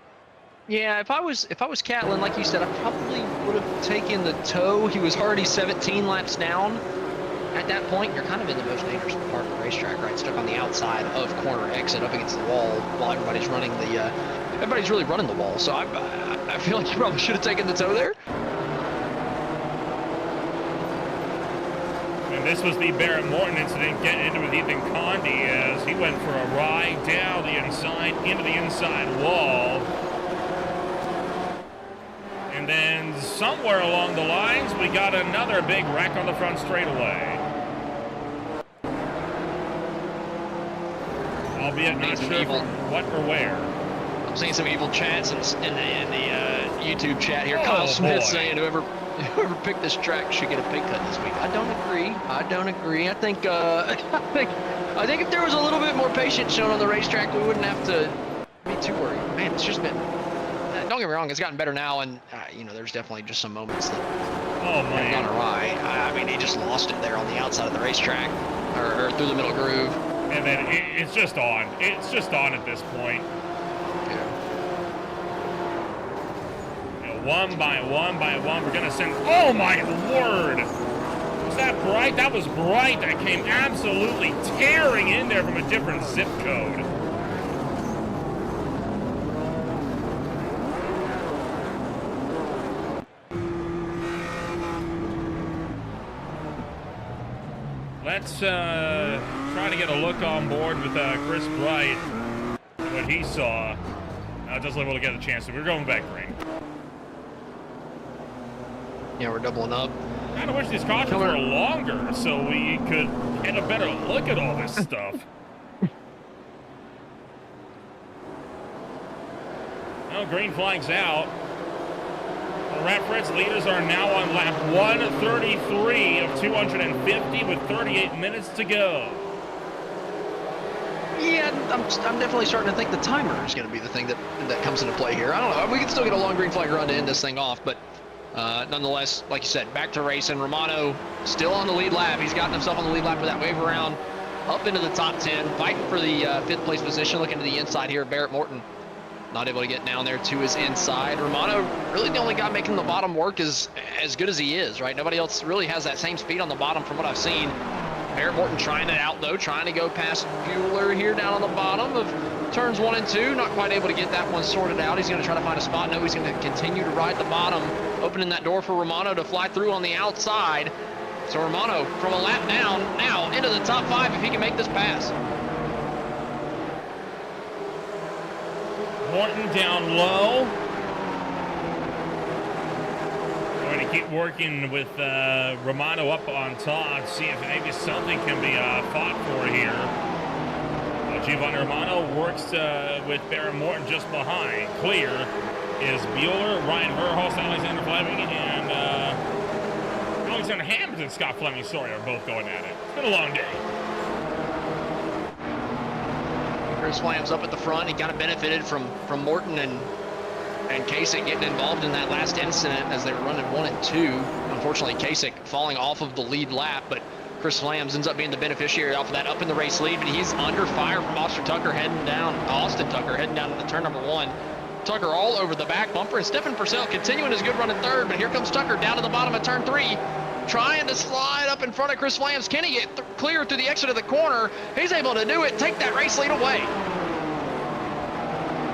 Yeah, if I was Catlin, like you said, I probably would have taken the toe. He was already 17 laps down. At that point, you're kind of in the most dangerous part of the racetrack, right? Stuck on the outside of corner exit, up against the wall, while everybody's running the. Everybody's really running the wall. So I feel like you probably should have taken the toe there. And this was the Barrett Morton incident, getting into with Ethan Condi as he went for a ride down the inside, into the inside wall. And then somewhere along the lines, we got another big wreck on the front straightaway. Albeit not sure what or where. I'm seeing some evil chats in the YouTube chat here. Kyle Smith saying whoever picked this track should get a pay cut this week. I don't agree. I think if there was a little bit more patience shown on the racetrack, we wouldn't have to be too worried. Man, it's just been. Don't get me wrong, it's gotten better now, and there's definitely just some moments that have gone awry. I mean, he just lost it there on the outside of the racetrack, or through the middle groove. And then it's just on. It's just on at this point. Yeah. One by one, we're gonna send. Oh my Lord! Was that Bright? That was Bright that came absolutely tearing in there from a different zip code. Let's try to get a look on board with Chris Bright and what he saw. Just able to get a chance. So we're going back green. Yeah, we're doubling up. I kind of wish these cautions were longer so we could get a better look at all this stuff. Well, green flag's out. The reference leaders are now on lap 133 of 250 with 38 minutes to go. Yeah, I'm definitely starting to think the timer is going to be the thing that comes into play here. I don't know. We can still get a long green flag run to end this thing off, but nonetheless, like you said, back to racing. Romano still on the lead lap. He's gotten himself on the lead lap with that wave around, up into the top 10, fighting for the 5th place position, looking to the inside here. Barrett Morton not able to get down there to his inside. Romano really the only guy making the bottom work as good as he is, right? Nobody else really has that same speed on the bottom from what I've seen. Barrett Morton trying it out though, trying to go past Bueller here down on the bottom of turns 1 and 2. Not quite able to get that one sorted out. He's going to try to find a spot. No, he's going to continue to ride the bottom, opening that door for Romano to fly through on the outside. So Romano from a lap down now into the top 5 if he can make this pass. Morton down low. Going to keep working with Romano up on top. See if maybe something can be fought for here. Giovanni Romano works with Barrett Morton just behind. Clear is Bueller, Ryan Verhulst, Alexander Fleming, and Alexander Hamilton and Scott Fleming, sorry, are both going at it. It's been a long day. Chris Flam's up at the front. He kind of benefited from Morton and Kasich getting involved in that last incident as they were running 1 and 2. Unfortunately, Kasich falling off of the lead lap, but Chris Flams ends up being the beneficiary off of that up in the race lead, but he's under fire from Austin Tucker heading down into turn number 1. Tucker all over the back bumper, and Stephen Purcell continuing his good run in 3rd, but here comes Tucker down to the bottom of turn 3. Trying to slide up in front of Chris Flams. Can he get clear through the exit of the corner? He's able to do it. Take that race lead away.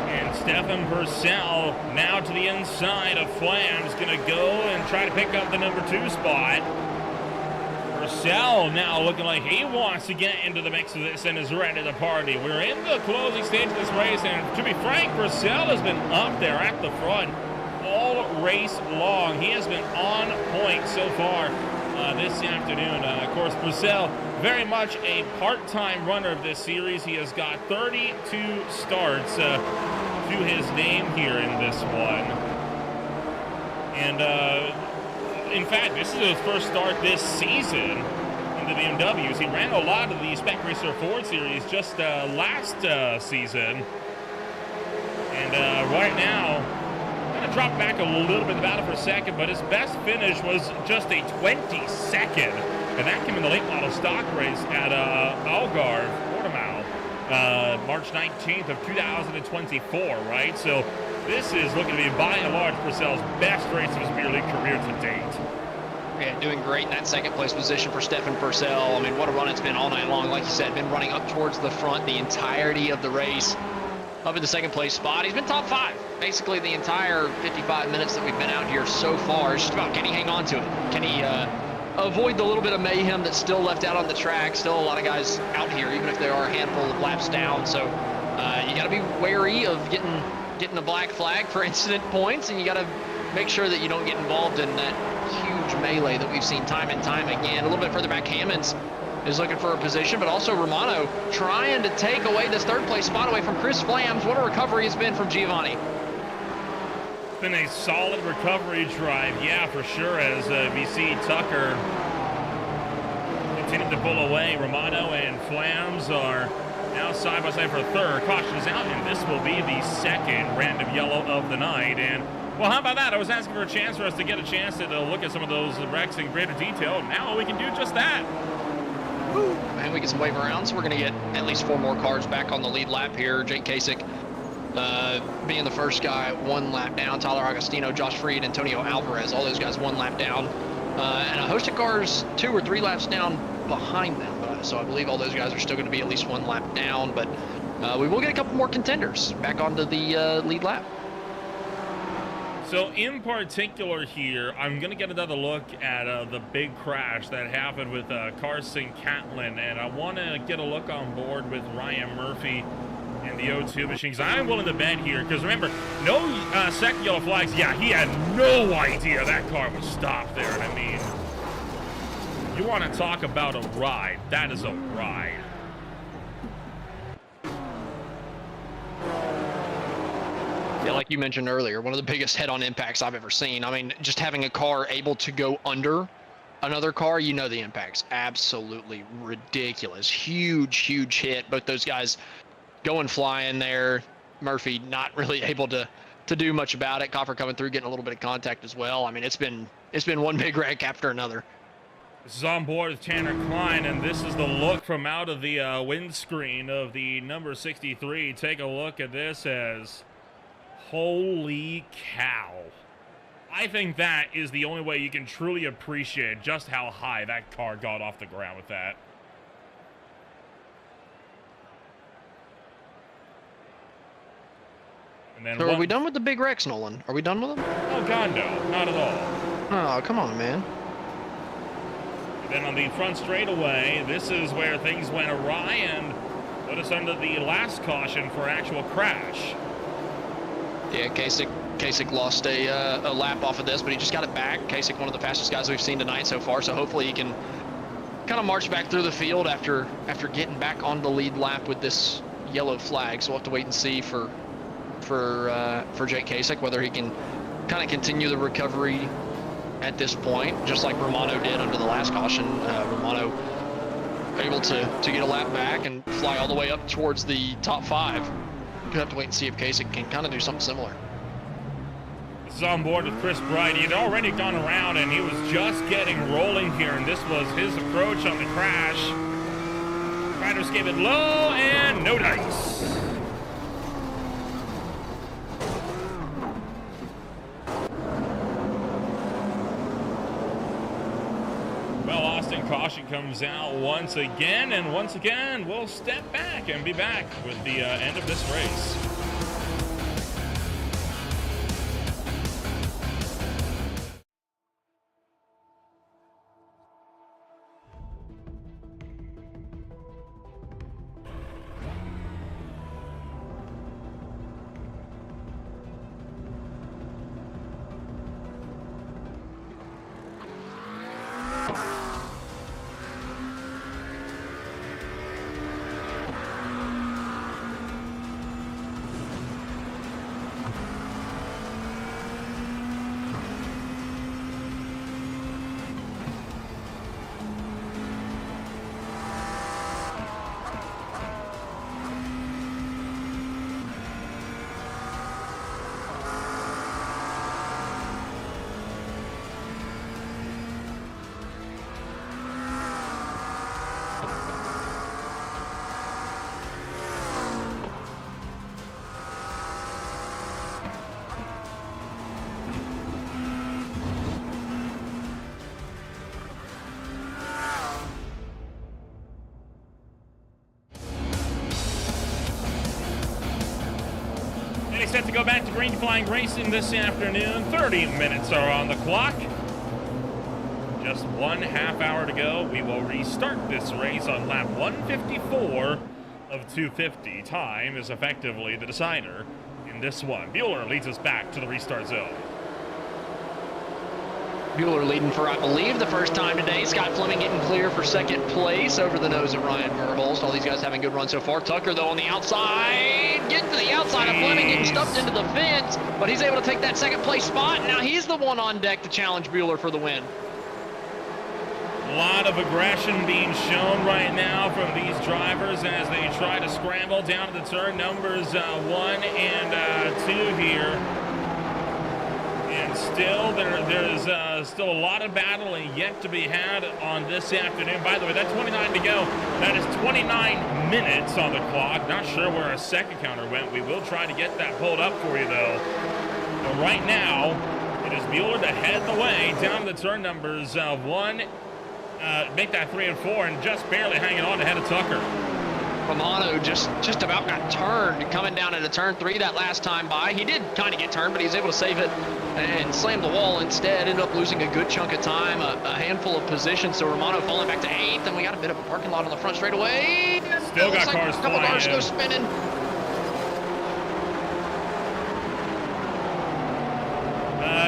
And Stephen Purcell now to the inside of Flams. Going to go and try to pick up the number 2 spot. Purcell now looking like he wants to get into the mix of this and is ready to party. We're in the closing stage of this race, and to be frank, Purcell has been up there at the front all race long. He has been on point so far this afternoon. Of course, Purcell, very much a part-time runner of this series. He has got 32 starts to his name here in this one. And in fact, this is his first start this season in the BMWs. He ran a lot of the Spec Racer Ford series just last season. And right now, dropped back a little bit in the battle for a second, but his best finish was just a 22nd, and that came in the late model stock race at Algarve, Portimao, March 19th of 2024, right? So this is looking to be, by and large, Purcell's best race of his beer league career to date. Yeah, doing great in that second place position for Stefan Purcell. I mean, what a run it's been all night long. Like you said, been running up towards the front the entirety of the race. Up in the second place spot. He's been top 5 basically the entire 55 minutes that we've been out here so far. It's just about, can he hang on to it? Can he avoid the little bit of mayhem that's still left out on the track? Still a lot of guys out here, even if there are a handful of laps down. So you got to be wary of getting a black flag for incident points, and you got to make sure that you don't get involved in that huge melee that we've seen time and time again. A little bit further back, Hammonds is looking for a position, but also Romano trying to take away this third place spot away from Chris Flams. What a recovery has been from Giovanni. It's been a solid recovery drive, yeah, for sure, as VC Tucker continued to pull away. Romano and Flams are now side by side for third. Caution is out, and this will be the second random yellow of the night. And well, how about that? I was asking for a chance for us to get a chance to look at some of those wrecks in greater detail. Now we can do just that. And we get some wave around, so we're going to get at least 4 more cars back on the lead lap here. Jake Kasich being the first guy 1 lap down. Tyler Agostino, Josh Freed, Antonio Alvarez, all those guys 1 lap down. And a host of cars 2 or 3 laps down behind them. So I believe all those guys are still going to be at least 1 lap down. But we will get a couple more contenders back onto the lead lap. So in particular here, I'm going to get another look at the big crash that happened with Carson Catlin, and I want to get a look on board with Ryan Murphy and the O2 machine, because I'm willing to bet here, because remember, no second yellow flags. Yeah, he had no idea that car was stopped there, and I mean, you want to talk about a ride. That is a ride. Yeah, like you mentioned earlier, one of the biggest head-on impacts I've ever seen. I mean, just having a car able to go under another car, you know the impact's absolutely ridiculous. Huge, huge hit. Both those guys going flying there. Murphy not really able to do much about it. Coffer coming through, getting a little bit of contact as well. I mean, it's been one big wreck after another. This is on board with Tanner Klein, and this is the look from out of the windscreen of the number 63. Take a look at this as... holy cow. I think that is the only way you can truly appreciate just how high that car got off the ground with that. And then so are we done with the big wrecks, Nolan? Are we done with them? Oh, God, no. Not at all. Oh, come on, man. And then on the front straightaway, this is where things went awry and put us under the last caution for actual crash. Yeah, Kasich lost a lap off of this, but he just got it back. Kasich, one of the fastest guys we've seen tonight so far, so hopefully he can kind of march back through the field after getting back on the lead lap with this yellow flag. So we'll have to wait and see for Jake Kasich, whether he can kind of continue the recovery at this point, just like Romano did under the last caution. Romano able to get a lap back and fly all the way up towards the top 5. We'll have to wait and see if Kasich can kind of do something similar. This is on board with Chris Bright. He had already gone around and he was just getting rolling here, and this was his approach on the crash. Trying to escape it low and no dice. Well, Austin, caution comes out once again, and once again, we'll step back and be back with the end of this race. Speedway set to go back to green flying racing this afternoon. 30 minutes are on the clock. Just 1/2 hour to go. We will restart this race on lap 154 of 250. Time is effectively the decider in this one. Bueller leads us back to the restart zone. Bueller leading for, I believe, the first time today. Scott Fleming getting clear for second place over the nose of Ryan Verhulst. All these guys having good runs so far. Tucker, though, on the outside. Getting to the outside of Fleming, getting stuffed into the fence. But he's able to take that second place spot. And now he's the one on deck to challenge Bueller for the win. A lot of aggression being shown right now from these drivers as they try to scramble down to the turn numbers 1 and 2 here. And still, there's still a lot of battling yet to be had on this afternoon. By the way, that's 29 to go. That is 29 minutes on the clock. Not sure where our second counter went. We will try to get that pulled up for you, though. But right now, it is Bueller to head the way down to the turn numbers 1. Make that 3 and 4, and just barely hanging on ahead of Tucker. Romano just about got turned coming down into turn 3 that last time by. He did kind of get turned, but he was able to save it and slam the wall instead. Ended up losing a good chunk of time, a handful of positions. So Romano falling back to 8th, and we got a bit of a parking lot on the front straightaway. Still got cars a couple flying cars in. go spinning.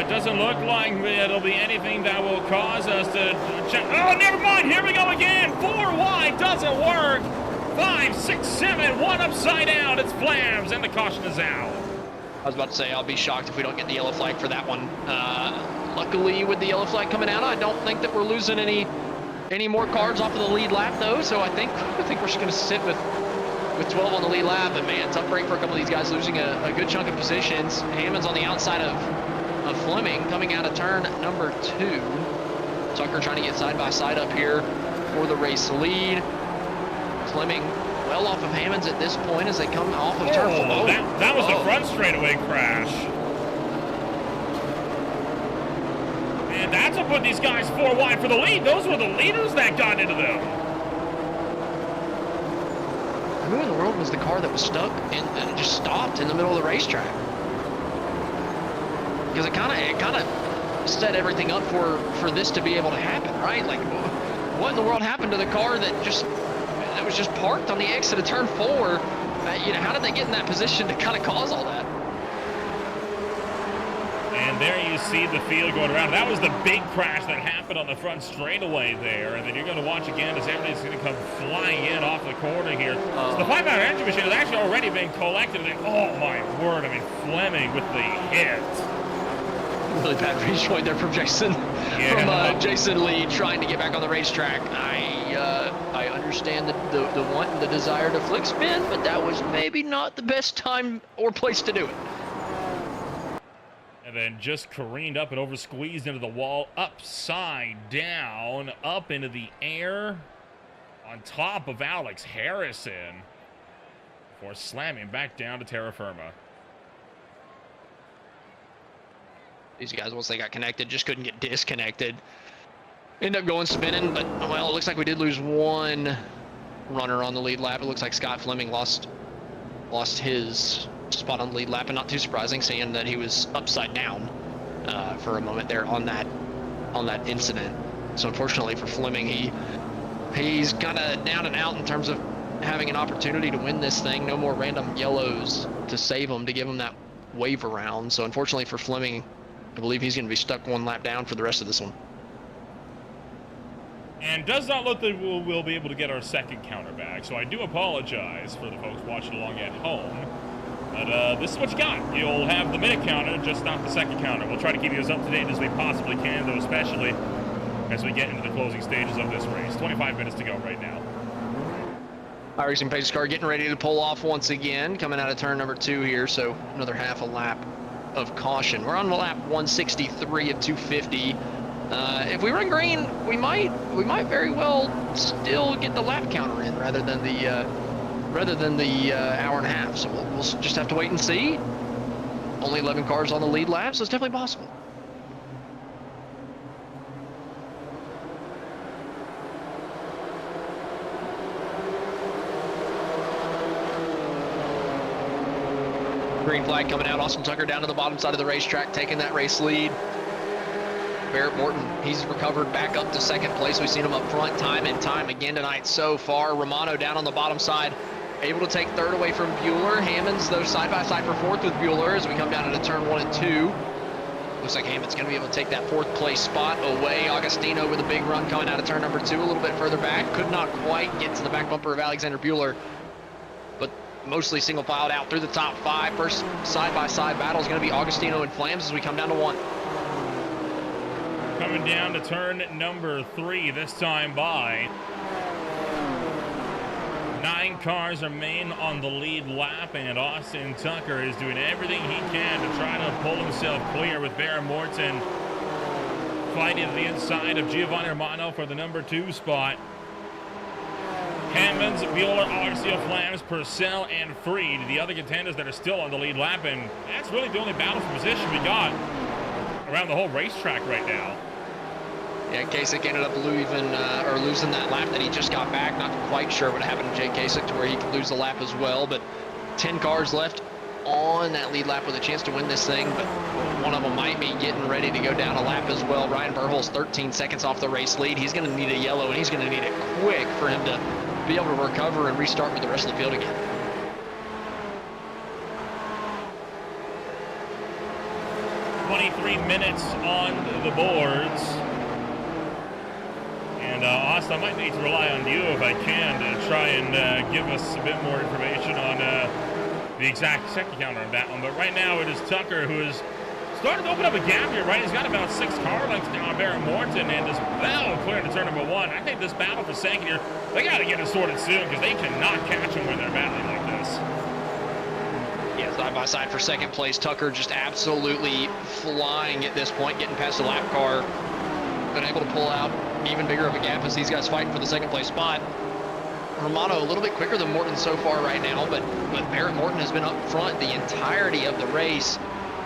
Doesn't look like it'll be anything that will cause us to check. Oh, never mind. Here we go again. 4 wide doesn't work. 5, 6, 7, 1 upside down. It's Flams, and the caution is out. I was about to say, I'll be shocked if we don't get the yellow flag for that one. Luckily, with the yellow flag coming out, I don't think that we're losing any more cards off of the lead lap, though. So I think we're just going to sit with 12 on the lead lap. And man, tough break for a couple of these guys, losing a good chunk of positions. Hammond's on the outside of Fleming coming out of turn number 2. Tucker trying to get side by side up here for the race lead. Fleming well off of Hammonds at this point as they come off of turn 4. That was the front straightaway crash. And that's what put these guys 4 wide for the lead. Those were the leaders that got into them. Who in the world was the car that was stuck and just stopped in the middle of the racetrack? Because it kind of set everything up for this to be able to happen, right? Like, what in the world happened to the car that was just parked on the exit of turn 4? How did they get in that position to kind of cause all that? And there you see the field going around. That was the big crash that happened on the front straightaway there. And then you're going to watch again as everybody's going to come flying in off the corner here. So the 5-hour engine machine has actually already been collected. And oh my word! I mean, Fleming with the hit. Really bad rejoin there from Jason. From Jason Lee trying to get back on the racetrack. I understand the want and the desire to flick spin, but that was maybe not the best time or place to do it. And then just careened up and over squeezed into the wall, upside down, up into the air, on top of Alex Harrison, before slamming back down to terra firma. These guys, once they got connected, just couldn't get disconnected. End up going spinning, but, well, it looks like we did lose one runner on the lead lap. It looks like Scott Fleming lost his spot on the lead lap, and not too surprising, seeing that he was upside down for a moment there on that incident. So unfortunately for Fleming, he's kind of down and out in terms of having an opportunity to win this thing. No more random yellows to save him, to give him that wave around. So unfortunately for Fleming, I believe he's going to be stuck 1 lap down for the rest of this one. And does not look that we'll be able to get our second counter back. So I do apologize for the folks watching along at home. But this is what you got. You'll have the minute counter, just not the second counter. We'll try to keep you as up to date as we possibly can, though, especially as we get into the closing stages of this race. 25 minutes to go right now. iRacing Pace's car getting ready to pull off once again, coming out of turn number 2 here, so another half a lap of caution. We're on lap 163 of 250. If we run green, we might very well still get the lap counter in rather than the hour and a half. So we'll just have to wait and see. Only 11 cars on the lead lap, so it's definitely possible. green flag coming out. Austin Tucker down to the bottom side of the racetrack, taking that race lead. Barrett Morton, he's recovered back up to second place. We've seen him up front time and time again tonight so far. Romano down on the bottom side, able to take third away from Bueller. Hammonds, though, side by side for fourth with Bueller as we come down into turn 1 and 2. Looks like Hammond's going to be able to take that fourth place spot away. Agostino with a big run coming out of turn number 2, a little bit further back. Could not quite get to the back bumper of Alexander Bueller, but mostly single filed out through the top 5. First side-by-side battle is going to be Agostino and Flams as we come down to 1. Coming down to turn number 3, this time by 9 cars remain on the lead lap, and Austin Tucker is doing everything he can to try to pull himself clear, with Barrett Morton fighting to the inside of Giovanni Romano for the number 2 spot. Hammonds, Bueller, Agostino, Flams, Purcell, and Freed, the other contenders that are still on the lead lap, and that's really the only battle for position we got around the whole racetrack right now. Yeah, Kasich ended up losing that lap that he just got back. Not quite sure what happened to Jake Kasich to where he could lose the lap as well, but 10 cars left on that lead lap with a chance to win this thing, but one of them might be getting ready to go down a lap as well. Ryan Burhol's 13 seconds off the race lead. He's going to need a yellow, and he's going to need it quick for him to be able to recover and restart with the rest of the field again. $23 minutes on the boards. And Austin, I might need to rely on you if I can to try and give us a bit more information on the exact second counter on that one. But right now it is Tucker who is starting to open up a gap here, right? He's got about 6 car lengths now on Barrett Morton, and is well clear to turn number 1. I think this battle for second here, they got to get it sorted soon because they cannot catch him when they're battling like this. Yeah, side by side for second place. Tucker just absolutely flying at this point, getting past the lap car. Been able to pull out even bigger of a gap as these guys fighting for the second place spot. Romano a little bit quicker than Morton so far right now, but Barrett Morton has been up front the entirety of the race,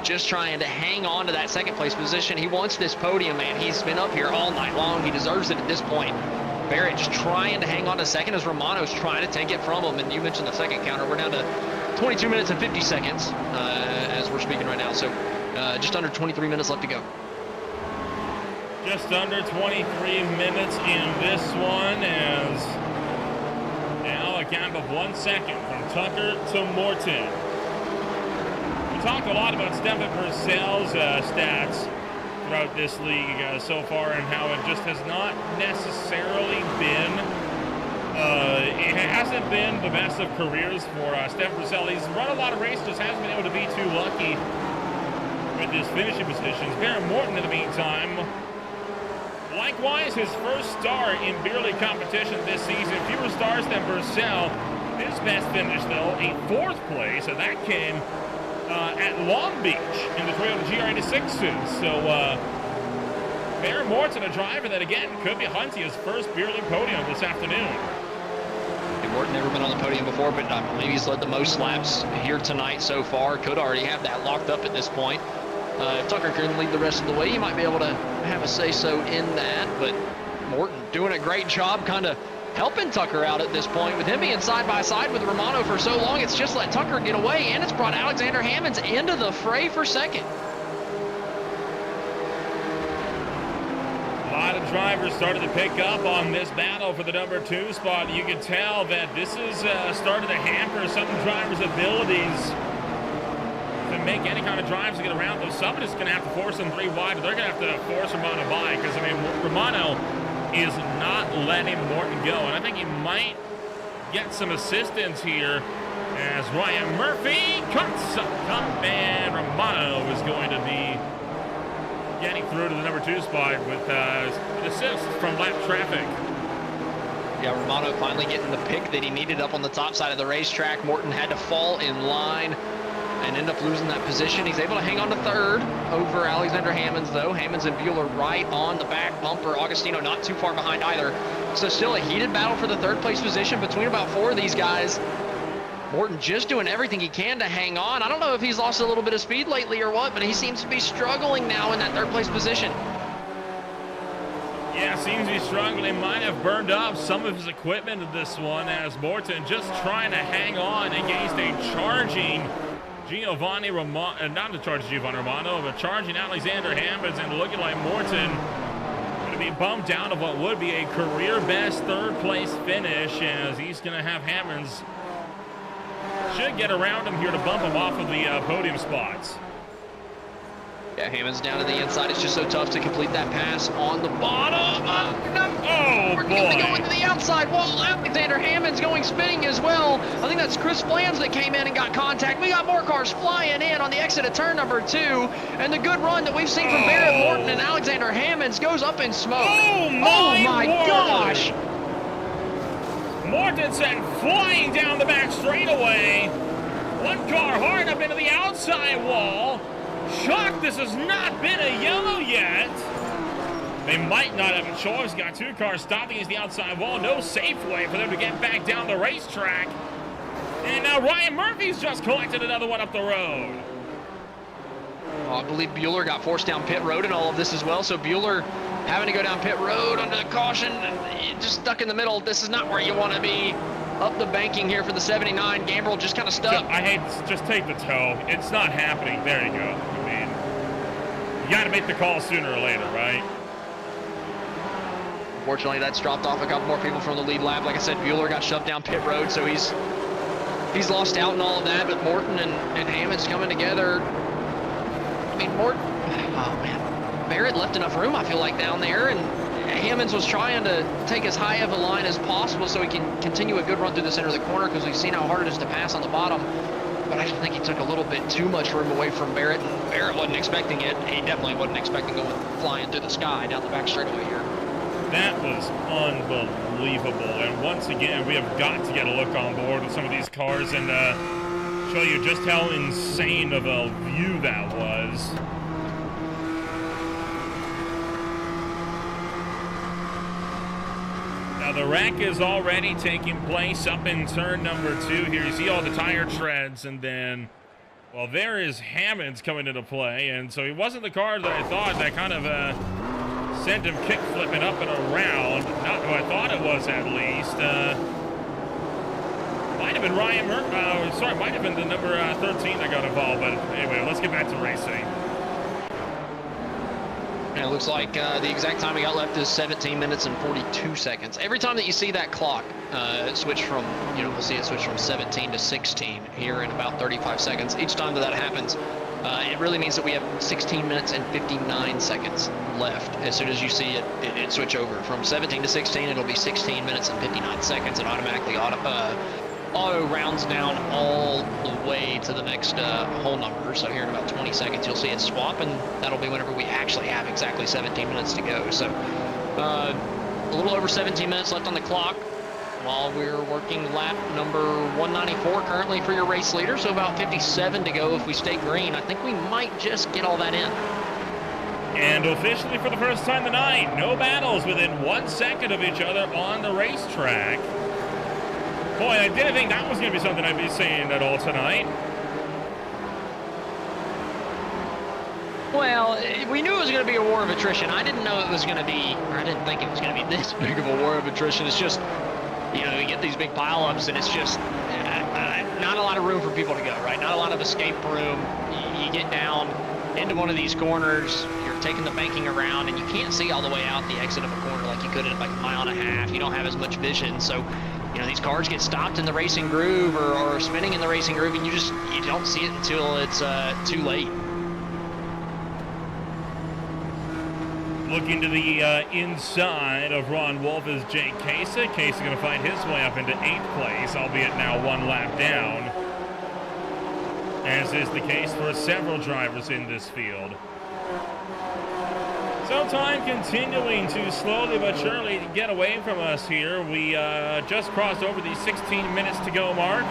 just trying to hang on to that second place position. He wants this podium, man. He's been up here all night long. He deserves it at this point. Barrett just trying to hang on to second as Romano's trying to take it from him. And you mentioned the second counter. We're down to 22 minutes and 50 seconds as we're speaking right now. So just under 23 minutes left to go. Just under 23 minutes in this one, as now a gap of 1 second from Tucker to Morton. We talked a lot about Stefan Purcell's stats throughout this league so far, and how it just has not necessarily been, it hasn't been the best of careers for Stefan Purcell. He's run a lot of races, just hasn't been able to be too lucky with his finishing positions. Barrett Morton, in the meantime, likewise, his first start in beer league competition this season, fewer stars than Purcell. His best finish, though, a 4th place, and that came at Long Beach in the Toyota GR86s. So, Barrett Morton, a driver that, again, could be hunting his first beer league podium this afternoon. And Morton never been on the podium before, but I believe he's led the most laps here tonight so far. Could already have that locked up at this point. If Tucker can lead the rest of the way, he might be able to have a say-so in that, but Morton doing a great job kind of helping Tucker out at this point. With him being side-by-side with Romano for so long, it's just let Tucker get away, and it's brought Alexander Hammonds into the fray for second. A lot of drivers started to pick up on this battle for the number 2 spot. You can tell that this is starting to hamper some drivers' abilities to make any kind of drives to get around those. Somebody's going to have to force them 3 wide, but they're going to have to force Romano by, because, I mean, Romano is not letting Morton go, and I think he might get some assistance here as Ryan Murphy cuts up, and Romano is going to be getting through to the number 2 spot with an assist from lap traffic. Yeah, Romano finally getting the pick that he needed up on the top side of the racetrack. Morton had to fall in line and end up losing that position. He's able to hang on to 3rd over Alexander Hammonds, though. Hammonds and Bueller right on the back bumper. Agostino not too far behind either. So still a heated battle for the 3rd place position between about 4 of these guys. Morton just doing everything he can to hang on. I don't know if he's lost a little bit of speed lately or what, but he seems to be struggling now in that 3rd place position. Yeah, seems he's struggling. Might have burned up some of his equipment in this one, as Morton just trying to hang on against a charging Giovanni Romano, not to charge Giovanni Romano, but charging Alexander Hammonds and looking like Morton going to be bumped down of what would be a career best third place finish, as he's going to have Hammonds should get around him here to bump him off of the podium spots. Yeah, Hammond's down to the inside. It's just so tough to complete that pass on the bottom. Oh, We're boy. going to the outside wall. Alexander Hammond's going spinning as well. I think that's Chris Flams that came in and got contact. We got more cars flying in on the exit of turn number 2. And the good run that we've seen from Barrett Morton and Alexander Hammonds goes up in smoke. Oh, my word. Gosh. Mortensen flying down the back straightaway. One car hard up into the outside wall. Shocked this has not been a yellow yet. They might not have a choice. Got 2 cars stopping as the outside wall. No safe way for them to get back down the racetrack. And now Ryan Murphy's just collected another one up the road. I believe Bueller got forced down pit road in all of this as well. So Bueller having to go down pit road under the caution. Just stuck in the middle. This is not where you want to be. Up the banking here for the 79. Gambrel just kind of stuck. I hate to just take the toe. It's not happening. There you go. I mean, you got to make the call sooner or later, right? Unfortunately, that's dropped off a couple more people from the lead lap. Like I said, Bueller got shoved down pit road, so he's lost out in all of that. But Morton and Hammond's coming together. I mean, Morton, oh man, Barrett left enough room, I feel like, down there, and Hammonds was trying to take as high of a line as possible so he can continue a good run through the center of the corner, because we've seen how hard it is to pass on the bottom. But I just think he took a little bit too much room away from Barrett, and Barrett wasn't expecting it. He definitely wasn't expecting going flying through the sky down the back straightaway here. That was unbelievable. And once again, we have got to get a look on board with some of these cars and show you just how insane of a view that was. Now the wreck is already taking place up in turn number 2 here. You see all the tire treads, and then, well, there is Hammonds coming into play, and so he wasn't the car that I thought that kind of sent him kick flipping up and around. Not who I thought it was, at least. Might have been Ryan might have been the number 13 that got involved, but anyway, let's get back to racing. And it looks like the exact time we got left is 17 minutes and 42 seconds. Every time that you see that clock switch from, we'll see it switch from 17 to 16 here in about 35 seconds. Each time that happens, it really means that we have 16 minutes and 59 seconds left. As soon as you see it switch over from 17 to 16, it'll be 16 minutes and 59 seconds, and automatically auto rounds down all the way to the next whole number. So here in about 20 seconds, you'll see it swap, and that'll be whenever we actually have exactly 17 minutes to go. So a little over 17 minutes left on the clock while we're working lap number 194 currently for your race leader. So about 57 to go if we stay green. I think we might just get all that in. And officially for the first time tonight, no battles within 1 second of each other on the racetrack. Boy, I didn't think that was going to be something I'd be saying at all tonight. Well, we knew it was going to be a war of attrition. I didn't know it was going to be, or I didn't think it was going to be this big of a war of attrition. It's just, you get these big pileups, and it's just not a lot of room for people to go, right? Not a lot of escape room. You get down into one of these corners, you're taking the banking around, and you can't see all the way out the exit of a corner like you could at like a mile and a half. You don't have as much vision, so these cars get stopped in the racing groove or spinning in the racing groove, and you don't see it until it's too late. Looking to the inside of Ron Wolf is Jake Casa. Casa going to find his way up into 8th place, albeit now 1 lap down, as is the case for several drivers in this field. So time continuing to slowly but surely get away from us here. We just crossed over the 16 minutes to go mark.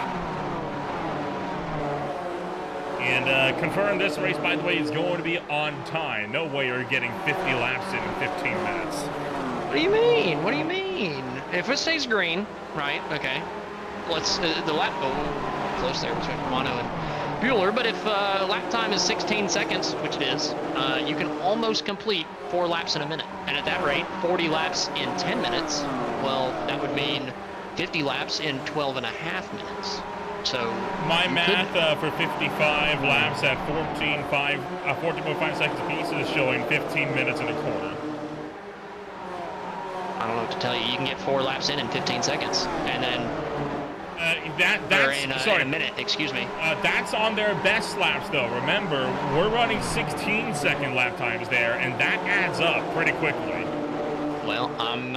And confirm this race, by the way, is going to be on time. No way you're getting 50 laps in 15 minutes. What do you mean? What do you mean? If it stays green, right, okay. Let's, the lap, close there between Romano and Bueller, but if lap time is 16 seconds, which it is, you can almost complete 4 laps in a minute. And at that rate, 40 laps in 10 minutes, well, that would mean 50 laps in 12 and a half minutes. So my math for 55 laps at 14.5 seconds apiece is showing 15 minutes and a quarter. I don't know what to tell you. You can get 4 laps in 15 seconds, and then in a minute. Excuse me. That's on their best laps, though. Remember, we're running 16-second lap times there, and that adds up pretty quickly. Well, I'm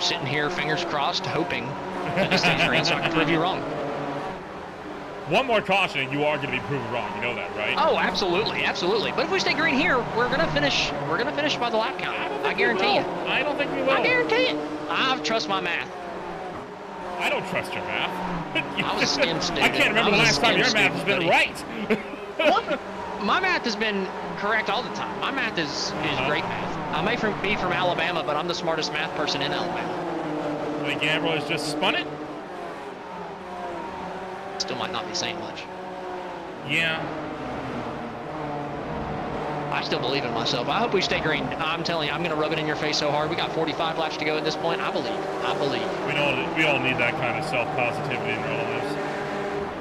sitting here, fingers crossed, hoping that this thing's green, so I can prove you wrong. One more caution, and you are going to be proven wrong. You know that, right? Oh, absolutely, absolutely. But if we stay green here, we're gonna finish. We're gonna finish by the lap count. I guarantee you. I don't think we will. I guarantee it. I trust my math. I don't trust your math. I was a skim student. I can't remember the last time your math has been right. What? My math has been correct all the time. My math is great math. I may be from Alabama, but I'm the smartest math person in Alabama. The Gamble has just spun it? Still might not be saying much. Yeah. I still believe in myself. I hope we stay green. I'm telling you, I'm going to rub it in your face so hard. We got 45 laps to go at this point. I believe. We all need that kind of self-positivity in our lives.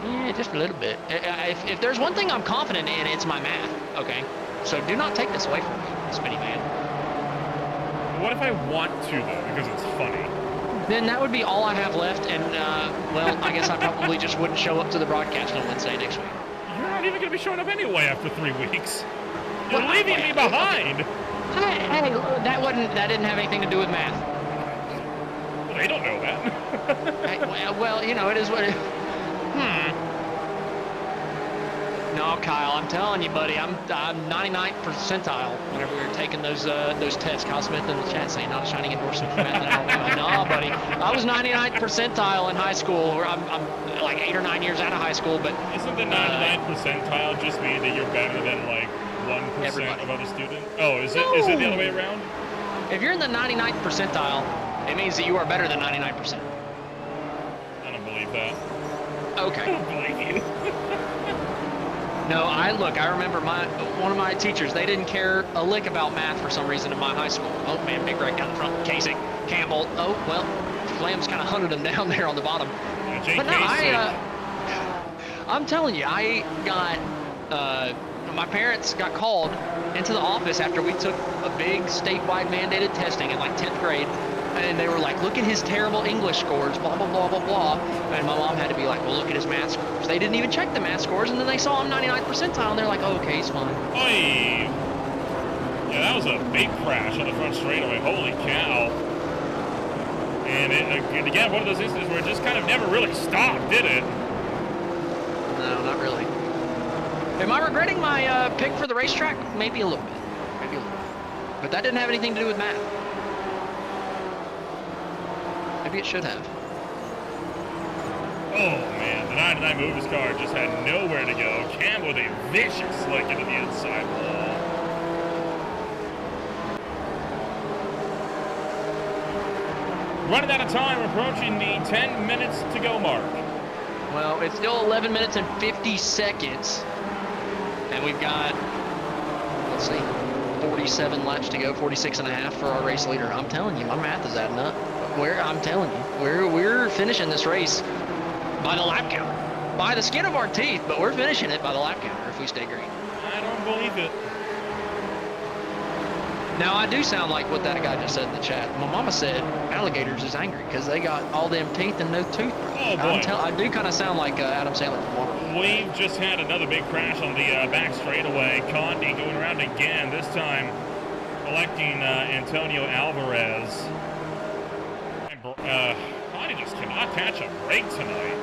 Yeah, just a little bit. If there's one thing I'm confident in, it's my math. Okay? So do not take this away from me, Spinny Man. What if I want to, though, because it's funny? Then that would be all I have left, and, well, I guess I probably just wouldn't show up to the broadcast on Wednesday next week. You're not even going to be showing up anyway after 3 weeks. You're Well, leaving me behind. Hey, that didn't have anything to do with math. Well, they don't know that. Well, you know, it is what it... No, Kyle, I'm telling you, buddy, I'm 99th percentile whenever we were taking those tests. Kyle Smith in the chat saying not a shining endorsement for math in Alabama. No, buddy, I was 99th percentile in high school. I'm like 8 or 9 years out of high school, but... Isn't the 99th percentile just mean that you're better than, like, 1% of other students? Oh, is it the other way around? If you're in the 99th percentile, it means that you are better than 99%. I don't believe that. Okay. I don't believe you. No, I remember one of my teachers, they didn't care a lick about math for some reason in my high school. Oh man, big wreck down the front. Kasich, Campbell. Oh, well, Flames kind of hunted him down there on the bottom. Yeah, but no, I'm telling you, I got, my parents got called into the office after we took a big statewide mandated testing in like 10th grade. And they were like, look at his terrible English scores, blah, blah, blah, blah, blah. And my mom had to be like, well, look at his math scores. They didn't even check the math scores, and then they saw him 99th percentile, and they're like, oh, okay, he's fine. Oy. Yeah, that was a big crash on the front straightaway. Holy cow. And again, one of those instances where it just kind of never really stopped, did it? No, not really. Am I regretting my pick for the racetrack? Maybe a little bit. Maybe a little bit. But that didn't have anything to do with math. Maybe it should have. Oh, man. The 99 Movers car just had nowhere to go. Cam with a vicious slick into the inside wall. Running out of time, approaching the 10 minutes to go mark. Well, it's still 11 minutes and 50 seconds. And we've got, let's see, 47 laps to go, 46 and a half for our race leader. I'm telling you, my math is adding up. I'm telling you, we're finishing this race by the lap count. By the skin of our teeth, but we're finishing it by the lap counter if we stay green. I don't believe it. Now, I do sound like what that guy just said in the chat. My mama said alligators is angry because they got all them teeth and no toothbrush. Oh, boy. I do kind of sound like Adam Sandler from Waterworld. We've just had another big crash on the back straightaway. Condi going around again, this time collecting Antonio Alvarez. Condi just cannot catch a break tonight.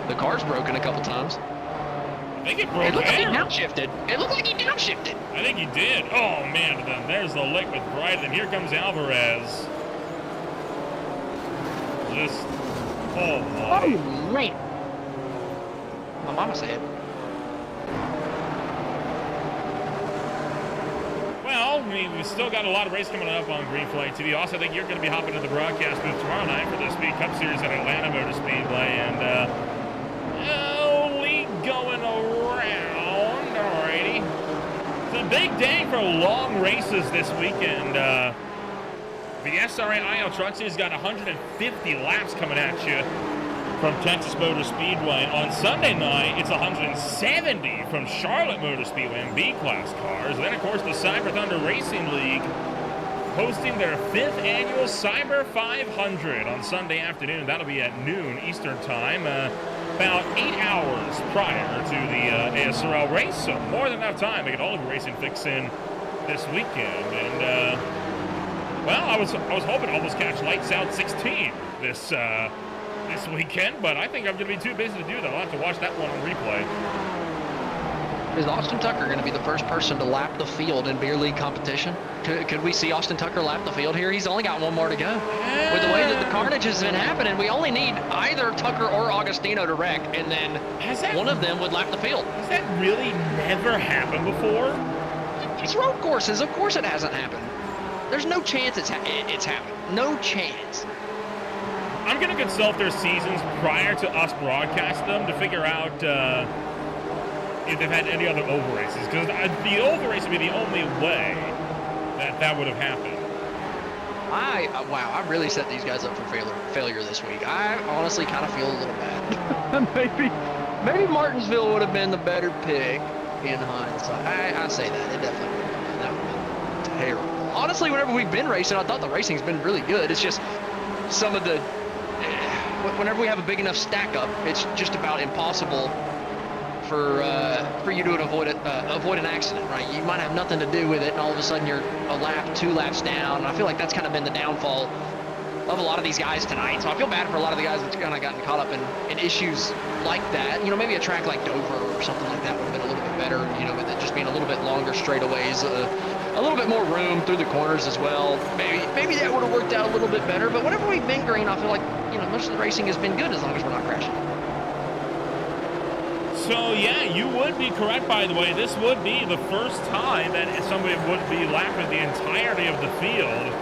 The car's broken a couple times. I think it broke. It looked like he downshifted. It looked like he downshifted. I think he did. Oh, man. And then there's the lick with Bright. And here comes Alvarez. Just, oh, my. Oh, man. My mama said. Well, we still got a lot of race coming up on Green Flag TV. Also, I think you're going to be hopping to the broadcast booth tomorrow night for the Speed Cup Series at Atlanta Motor Speedway. And, only going around. Alrighty. It's a big day for long races this weekend. The SRA IL Truck Series got 150 laps coming at you from Texas Motor Speedway. On Sunday night, it's 170 from Charlotte Motor Speedway and B-Class cars. And then, of course, the Cyber Thunder Racing League hosting their 5th annual Cyber 500 on Sunday afternoon. That'll be at noon Eastern Time, about 8 hours prior to the ASRL race. So more than enough time to get all of your racing fix in this weekend. And, well, I was hoping to almost catch Lights Out 16 this weekend, but I think I'm going to be too busy to do that. I'll have to watch that one on replay. Is Austin Tucker going to be the first person to lap the field in beer league competition? Could we see Austin Tucker lap the field here? He's only got one more to go. With the way that the carnage has been happening, we only need either Tucker or Agostino to wreck, and then one of them would lap the field. Has that really never happened before? It's road courses. Of course it hasn't happened. There's no chance it's happened. No chance. I'm going to consult their seasons prior to us broadcast them to figure out if they've had any other oval races, because the oval race would be the only way that would have happened. Wow, I really set these guys up for failure this week. I honestly kind of feel a little bad. maybe Martinsville would have been the better pick in hindsight. I say that. It definitely would have been. That would have been terrible. Honestly, whenever we've been racing, I thought the racing's been really good. It's just some of the... Whenever we have a big enough stack up, it's just about impossible for you to avoid an accident, right? You might have nothing to do with it, and all of a sudden you're a lap, 2 laps down. And I feel like that's kind of been the downfall of a lot of these guys tonight. So I feel bad for a lot of the guys that's kind of gotten caught up in issues like that. You know, maybe a track like Dover or something like that would have been a little bit better. You know, with it just being a little bit longer straightaways, a little bit more room through the corners as well. Maybe that would have worked out a little bit better. But whenever we've been green, I feel like, you know, most of the racing has been good as long as we're not crashing. So, yeah, you would be correct, by the way. This would be the first time that somebody would be lapping the entirety of the field.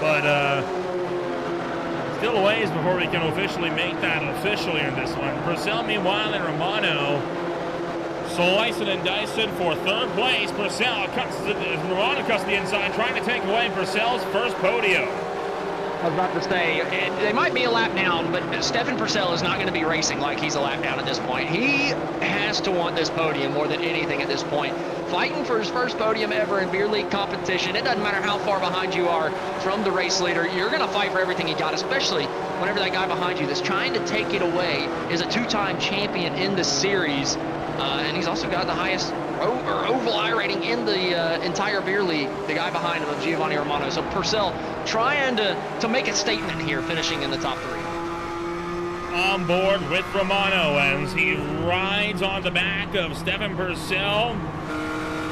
But, still a ways before we can officially make that official here in this one. Purcell, meanwhile, and Romano slicing and dicing for 3rd place. Purcell Romano cuts the inside, trying to take away Purcell's first podium. I was about to say, they might be a lap down, but Stefan Purcell is not going to be racing like he's a lap down at this point. He has to want this podium more than anything at this point. Fighting for his first podium ever in beer league competition. It doesn't matter how far behind you are from the race leader. You're going to fight for everything he got, especially whenever that guy behind you that's trying to take it away is a 2-time champion in the series. And he's also got the highest oval I rating in the entire beer league. The guy behind him of Giovanni Romano. So Purcell trying to make a statement here, finishing in the top 3. On board with Romano as he rides on the back of Stefan Purcell.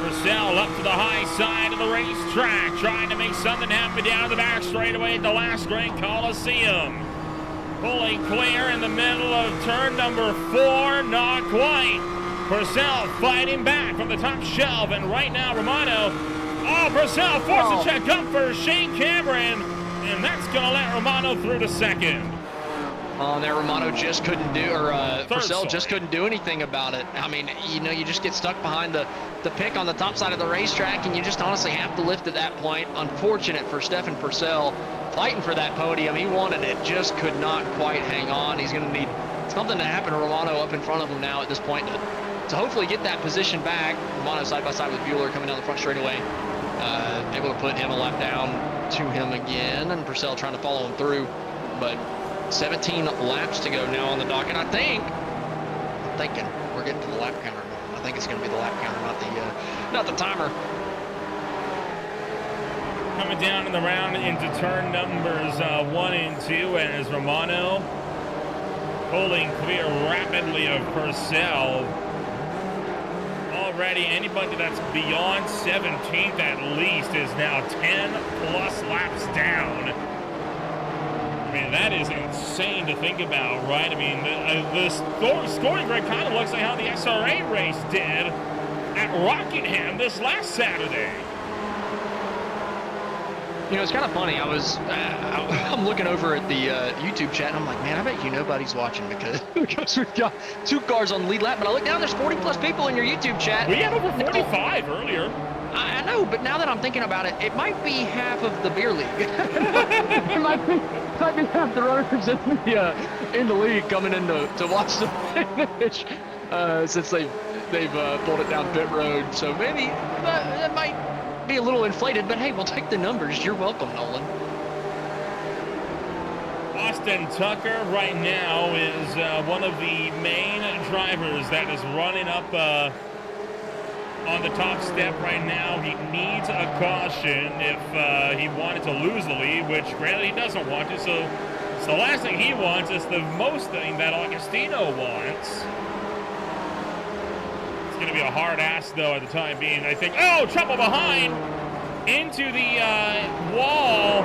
Purcell up to the high side of the racetrack, trying to make something happen down the back straightaway at the last Great Coliseum. Pulling clear in the middle of turn number 4, not quite. Purcell fighting back from the top shelf, and right now Romano, Purcell forced to check up for Shane Cameron, and that's going to let Romano through to 2nd. There Romano just couldn't do, or Purcell just couldn't do anything about it. I mean, you know, you just get stuck behind the pick on the top side of the racetrack, and you just honestly have to lift at that point. Unfortunate for Stefan Purcell, fighting for that podium. He wanted it, just could not quite hang on. He's going to need something to happen to Romano up in front of him now at this point to hopefully get that position back. Romano side by side with Bueller coming down the front straightaway. Able to put him a lap down to him again, and Purcell trying to follow him through, but 17 laps to go now on the dock, and I'm thinking we're getting to the lap counter. I think it's going to be the lap counter, not the timer. Coming down in the round into turn numbers 1 and 2, and as Romano pulling clear rapidly of Purcell. Already anybody that's beyond 17th at least is now 10 plus laps down. I mean, that is insane to think about, right? I mean, the scoring grid kind of looks like how the SRA race did at Rockingham this last Saturday. You know, it's kind of funny. I'm looking over at the YouTube chat, and I'm like, man, I bet nobody's watching because we've got 2 cars on the lead lap. But I look down, there's 40 plus people in your YouTube chat. We had over 45 earlier. I know, but now that I'm thinking about it, it might be half of the beer league. It might be half the runners in the league coming in to watch the finish since they've pulled it down pit road. So maybe that might be a little inflated, but hey, we'll take the numbers. You're welcome, Nolan. Austin Tucker right now is one of the main drivers that is running up on the top step right now. He needs a caution if he wanted to lose the lead, which granted he doesn't want to. So the last thing he wants is the most thing that Agostino wants. It's going to be a hard ass though at the time being, I think. Oh, trouble behind into the wall.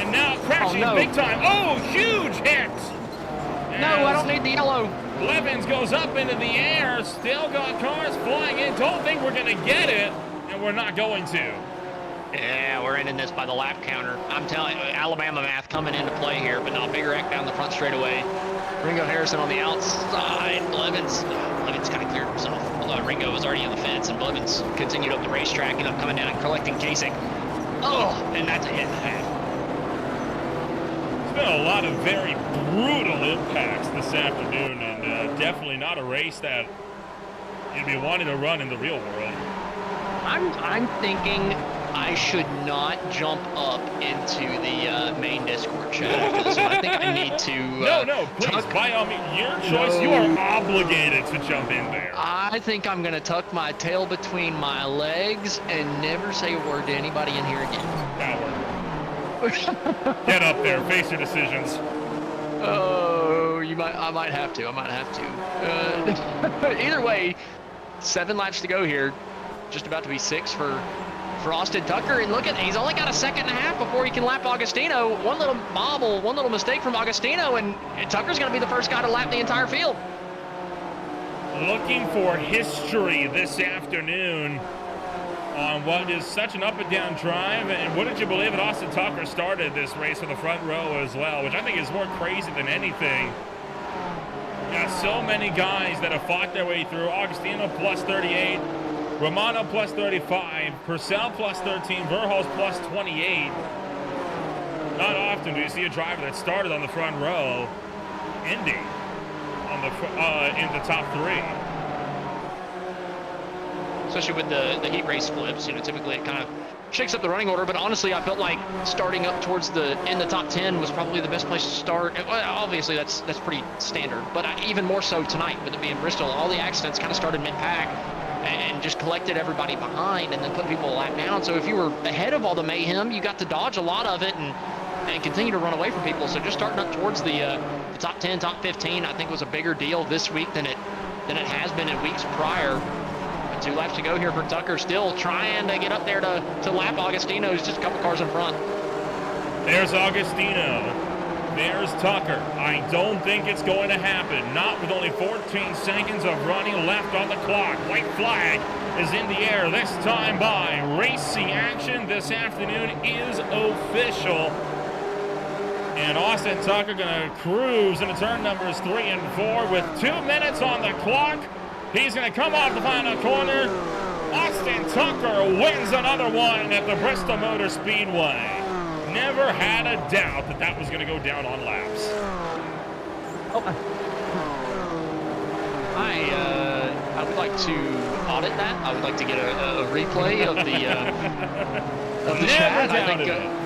And now crashing big time. Oh, huge hit. No, I don't need the yellow. Blevins goes up into the air. Still got cars flying in. Don't think we're going to get it. And we're not going to. Yeah, we're ending this by the lap counter. I'm telling you, Alabama math coming into play here, but not big wreck down the front straightaway. Ringo Harrison on the outside. Blevins kind of cleared himself. Ringo was already on the fence, and Blevins continued up the racetrack and up coming down and collecting casing. Oh, and that's a hit and a half. There's been a lot of very brutal impacts this afternoon, and definitely not a race that you'd be wanting to run in the real world. I'm thinking I should not jump up into the main Discord chat after this one. I think I need to... no, please, by all means, your choice. No. You are obligated to jump in there. I think I'm going to tuck my tail between my legs and never say a word to anybody in here again. Coward. Get up there. Face your decisions. Oh, I might have to. Either way, 7 laps to go here. Just about to be 6 for Austin Tucker. And look at, he's only got a second and a half before he can lap Agostino. One little bobble, one little mistake from Agostino, and Tucker's going to be the first guy to lap the entire field. Looking for history this afternoon on what is such an up and down drive. And wouldn't you believe it, Austin Tucker started this race in the front row as well, which I think is more crazy than anything. Got so many guys that have fought their way through. Agostino plus 38, Romano plus 35, Purcell plus 13, Verhulst plus 28. Not often do you see a driver that started on the front row ending on the in the top 3. Especially with the heat race flips, typically it kind of shakes up the running order. But honestly, I felt like starting up towards in the top 10 was probably the best place to start. Well, obviously that's pretty standard, but even more so tonight with it being Bristol. All the accidents kind of started mid-pack and just collected everybody behind and then put people a lap down. So if you were ahead of all the mayhem, you got to dodge a lot of it and continue to run away from people. So just starting up towards the top 10, top 15, I think was a bigger deal this week than it has been in weeks prior. 2 laps to go here for Tucker, still trying to get up there to lap Agostino, who's just a couple cars in front. There's Agostino. There's Tucker. I don't think it's going to happen. Not with only 14 seconds of running left on the clock. White flag is in the air this time by racing action this afternoon is official. And Austin Tucker going to cruise into turn numbers 3 and 4 with 2 minutes on the clock. He's going to come off the final corner. Austin Tucker wins another one at the Bristol Motor Speedway. Never had a doubt that was going to go down on laps. I would like to audit that. I would like to get a replay of the chat.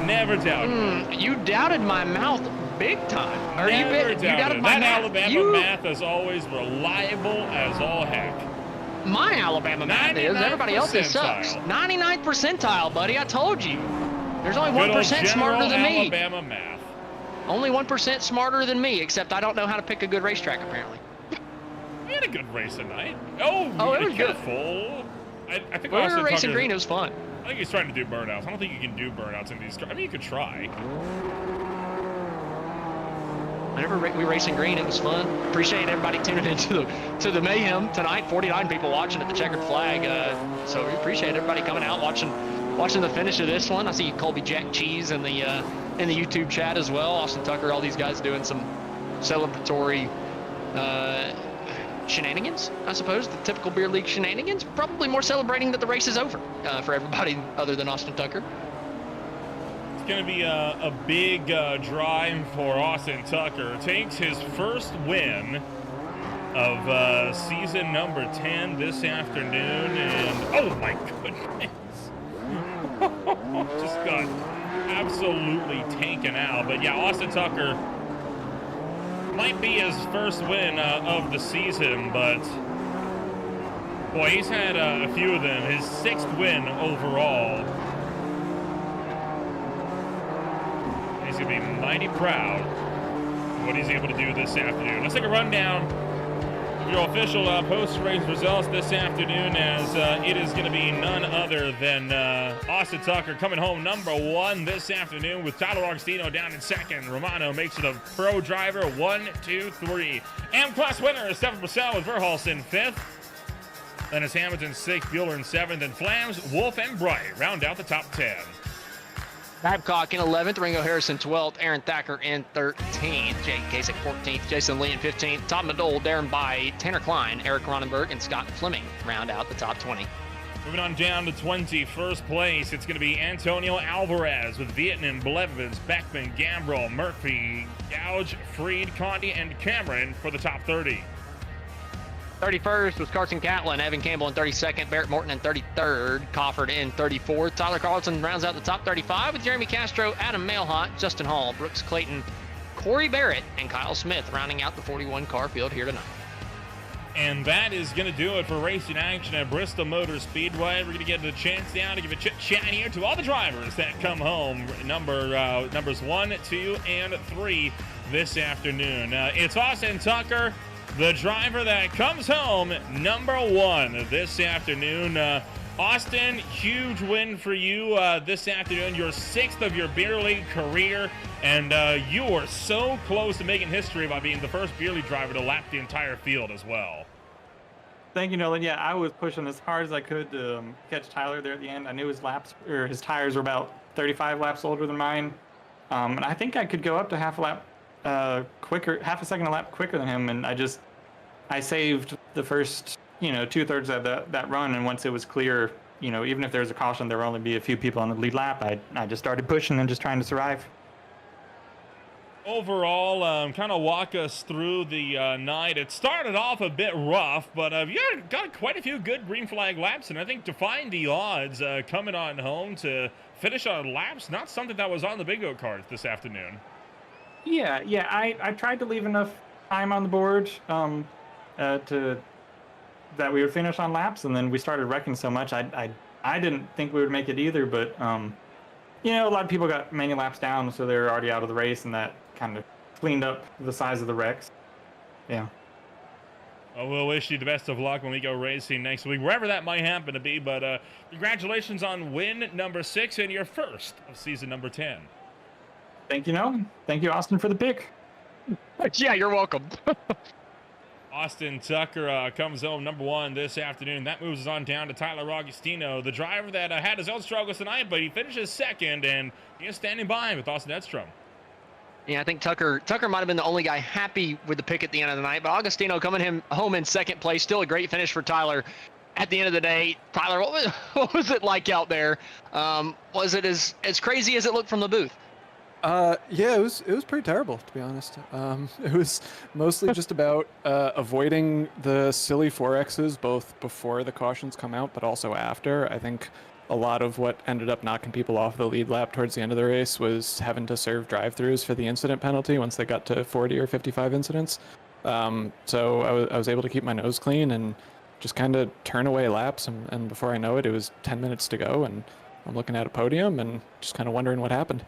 Never doubted. You doubted my mouth big time. You doubted my math. Alabama math is always reliable as all heck. My Alabama math is. Everybody else's sucks. 99th percentile, buddy. I told you. There's only 1% smarter than me. Alabama math. Only 1% smarter than me, except I don't know how to pick a good racetrack, apparently. We had a good race tonight. It was careful. I think when we were racing green, it was fun. I think he's trying to do burnouts. I don't think you can do burnouts in these cars. I mean, you could try. Whenever we race in green, it was fun. Appreciate everybody tuning in to the mayhem tonight. 49 people watching at the checkered flag. So we appreciate everybody coming out watching the finish of this one. I see Colby Jack Cheese in the YouTube chat as well. Austin Tucker, all these guys doing some celebratory shenanigans, I suppose, the typical beer league shenanigans. Probably more celebrating that the race is over for everybody other than Austin Tucker. It's going to be a big drive for Austin Tucker. Takes his first win of season number 10 this afternoon, and oh my goodness. Just got absolutely taken out. But yeah, Austin Tucker might be his first win of the season, but boy, he's had a few of them. His 6th win overall. He's going to be mighty proud of what he's able to do this afternoon. Let's take a rundown of your official post-race results this afternoon, as it is going to be none other than Austin Tucker coming home number 1 this afternoon, with Tyler Augustino down in 2nd. Romano makes it a pro driver, 1, 2, 3. M-Class winner is 7% with Verhulst in 5th. Then it's Hamilton 6th, Bueller in 7th, and Flams, Wolf, and Bright round out the top 10. Babcock in 11th, Ringo Harrison 12th, Aaron Thacker in 13th, Jake Kasich 14th, Jason Lee in 15th, Todd Madole, Darren Bai, Tanner Klein, Eric Ronenberg, and Scott Fleming round out the top 20. Moving on down to 21st place, it's going to be Antonio Alvarez with Vietnam, Blevins, Beckman, Gambrell, Murphy, Gouge, Freed, Condi, and Cameron for the top 30. 31st was Carson Catlin, Evan Campbell in 32nd, Barrett Morton in 33rd, Cofford in 34th. Tyler Carlson rounds out the top 35 with Jeremy Castro, Adam Mailhot, Justin Hall, Brooks Clayton, Corey Barrett, and Kyle Smith rounding out the 41 car field here tonight. And that is going to do it for racing action at Bristol Motor Speedway. We're going to get the chance now to give a chit-chat here to all the drivers that come home, numbers 1, 2, and 3 this afternoon. It's Austin Tucker, the driver that comes home number 1 this afternoon. Austin, huge win for you this afternoon, your 6th of your beer league career, and you were so close to making history by being the first beer league driver to lap the entire field as well. Thank you, Nolan. Yeah, I was pushing as hard as I could to catch Tyler there at the end. I knew his tires were about 35 laps older than mine, and I think I could go up to half a second a lap quicker than him, and I saved the first 2/3 of that run, and once it was clear, even if there was a caution, there would only be a few people on the lead lap. I just started pushing and just trying to survive. Overall, kind of walk us through the night. It started off a bit rough, but you got quite a few good green flag laps, and I think defying the odds coming on home to finish on laps, not something that was on the bingo cards this afternoon. Yeah, I tried to leave enough time on the board that we would finish on laps, and then we started wrecking so much. I didn't think we would make it either, but a lot of people got many laps down, so they were already out of the race, and that kind of cleaned up the size of the wrecks. Yeah. Well, we'll wish you the best of luck when we go racing next week, wherever that might happen to be. But congratulations on win number 6 and your first of season number 10. Thank you, Nolan. Thank you, Austin, for the pick. Yeah, you're welcome. Austin Tucker comes home number 1 this afternoon. That moves us on down to Tyler Augustino, the driver that had his own struggles tonight, but he finishes 2nd, and he is standing by with Austin Edstrom. Yeah, I think Tucker might have been the only guy happy with the pick at the end of the night, but Augustino coming home in 2nd place. Still a great finish for Tyler. At the end of the day, Tyler, what was it like out there? Was it as crazy as it looked from the booth? Yeah, it was pretty terrible, to be honest. It was mostly just about avoiding the silly 4Xs, both before the cautions come out, but also after. I think a lot of what ended up knocking people off the lead lap towards the end of the race was having to serve drive-throughs for the incident penalty once they got to 40 or 55 incidents. So I was able to keep my nose clean and just kind of turn away laps, and before I know it, it was 10 minutes to go, and I'm looking at a podium and just kind of wondering what happened.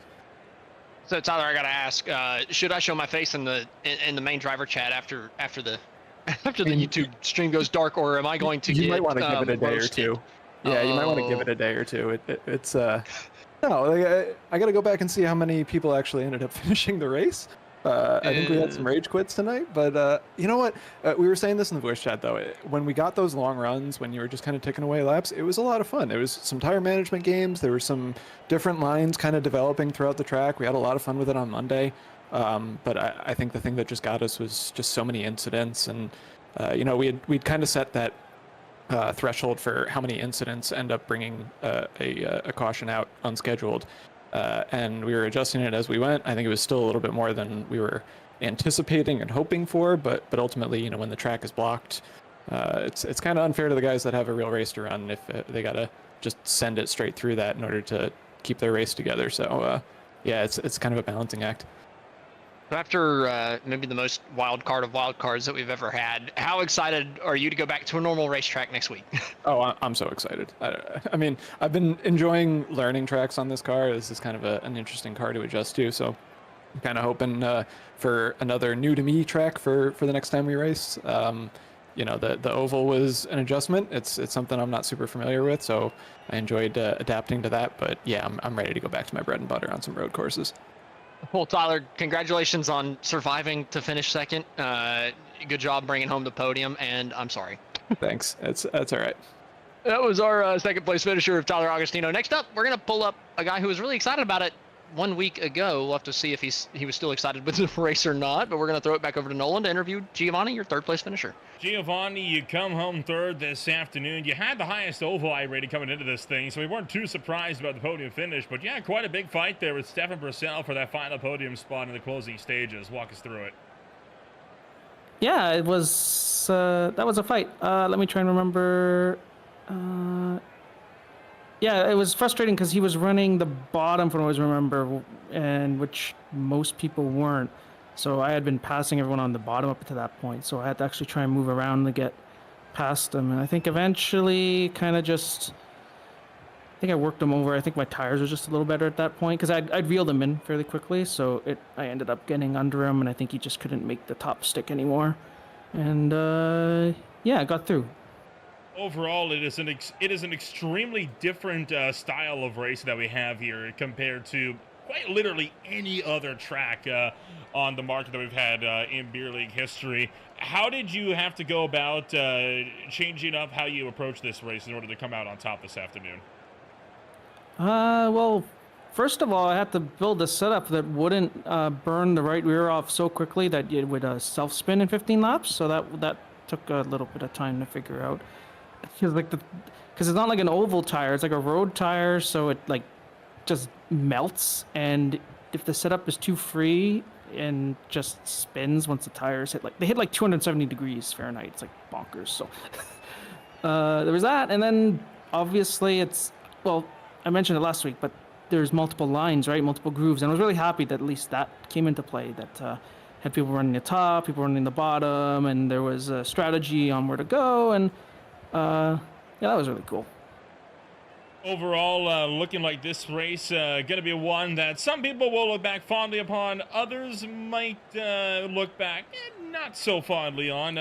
So Tyler, I gotta ask, should I show my face in the main driver chat after the YouTube stream goes dark, or am I going to? You might want to give it a day or two. Yeah, you might want to give it a day or two. It's no, I got to go back and see how many people actually ended up finishing the race. I think we had some rage quits tonight, but you know what? We were saying this in the voice chat, though. When we got those long runs, when you were just kind of ticking away laps, it was a lot of fun. There was some tire management games. There were some different lines kind of developing throughout the track. We had a lot of fun with it on Monday. But I think the thing that just got us was just so many incidents. And we'd kind of set that threshold for how many incidents end up bringing a caution out unscheduled, and we were adjusting it as we went. I think it was still a little bit more than we were anticipating and hoping for, but ultimately, when the track is blocked, it's kind of unfair to the guys that have a real race to run if they gotta just send it straight through that in order to keep their race together. So it's kind of a balancing act. After maybe the most wild card of wild cards that we've ever had, how excited are you to go back to a normal racetrack next week? Oh, I'm so excited. I mean, I've been enjoying learning tracks on this car. This is kind of an interesting car to adjust to. So I'm kind of hoping for another new to me track for the next time we race. The oval was an adjustment. It's something I'm not super familiar with, so I enjoyed adapting to that. But yeah, I'm ready to go back to my bread and butter on some road courses. Well, Tyler, congratulations on surviving to finish second. Good job bringing home the podium, and I'm sorry. Thanks. That's all right. That was our second place finisher of Tyler Augustino. Next up, we're going to pull up a guy who was really excited about it 1 week ago. We'll have to see if he was still excited with the race or not, but we're going to throw it back over to Nolan to interview Giovanni, your third place finisher. Giovanni, you come home third this afternoon. You had the highest oval I rating coming into this thing, so we weren't too surprised about the podium finish, but yeah, quite a big fight there with Stefan Bristol for that final podium spot in the closing stages. Walk us through it. Yeah, it was that was a fight. Let me try and remember. Yeah, it was frustrating because he was running the bottom, from what I always remember, and which most people weren't. So I had been passing everyone on the bottom up to that point. So I had to actually try and move around to get past them. And I think eventually I think I worked him over. I think my tires were just a little better at that point because I'd reeled him in fairly quickly. So I ended up getting under him, and I think he just couldn't make the top stick anymore. And I got through. Overall, it is an extremely different style of race that we have here compared to quite literally any other track on the market that we've had in beer league history. How did you have to go about changing up how you approach this race in order to come out on top this afternoon? Well, first of all, I had to build a setup that wouldn't burn the right rear off so quickly that it would self-spin in 15 laps. So that took a little bit of time to figure out. Because it's not like an oval tire, it's like a road tire, so it just melts, and if the setup is too free and just spins once the tires hit 270 degrees Fahrenheit. It's bonkers. So there was that, and then obviously I mentioned it last week, but there's multiple lines, right? Multiple grooves, and I was really happy that at least that came into play, that had people running the top, people running the bottom, and there was a strategy on where to go, and that was really cool. Overall, looking like this race going to be one that some people will look back fondly upon. Others might look back not so fondly on.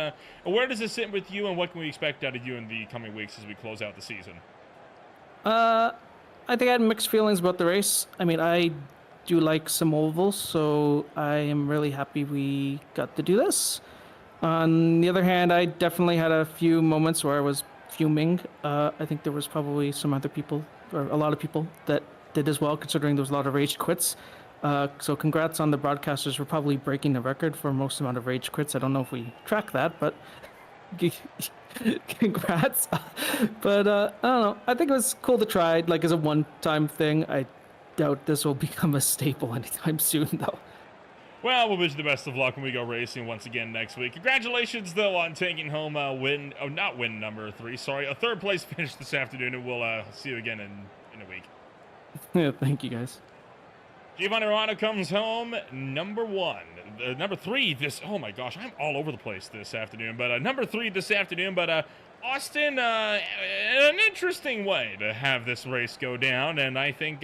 Where does it sit with you, and what can we expect out of you in the coming weeks as we close out the season? I think I had mixed feelings about the race. I mean, I do like some ovals, so I am really happy we got to do this. On the other hand, I definitely had a few moments where I was fuming. I think there was probably some other people, or a lot of people, that did as well, considering there was a lot of rage quits. So congrats on the broadcasters for probably breaking the record for most amount of rage quits. I don't know if we track that, but congrats. But I don't know. I think it was cool to try, as a one-time thing. I doubt this will become a staple anytime soon, though. Well, we'll wish you the best of luck when we go racing once again next week. Congratulations, though, on taking home number 3. Sorry, a third place finish this afternoon, and we'll see you again in a week. Yeah, thank you, guys. Giovanni Romano comes home number 1. Number 3 oh my gosh, I'm all over the place this afternoon. But number 3 this afternoon, but Austin, an interesting way to have this race go down, and I think...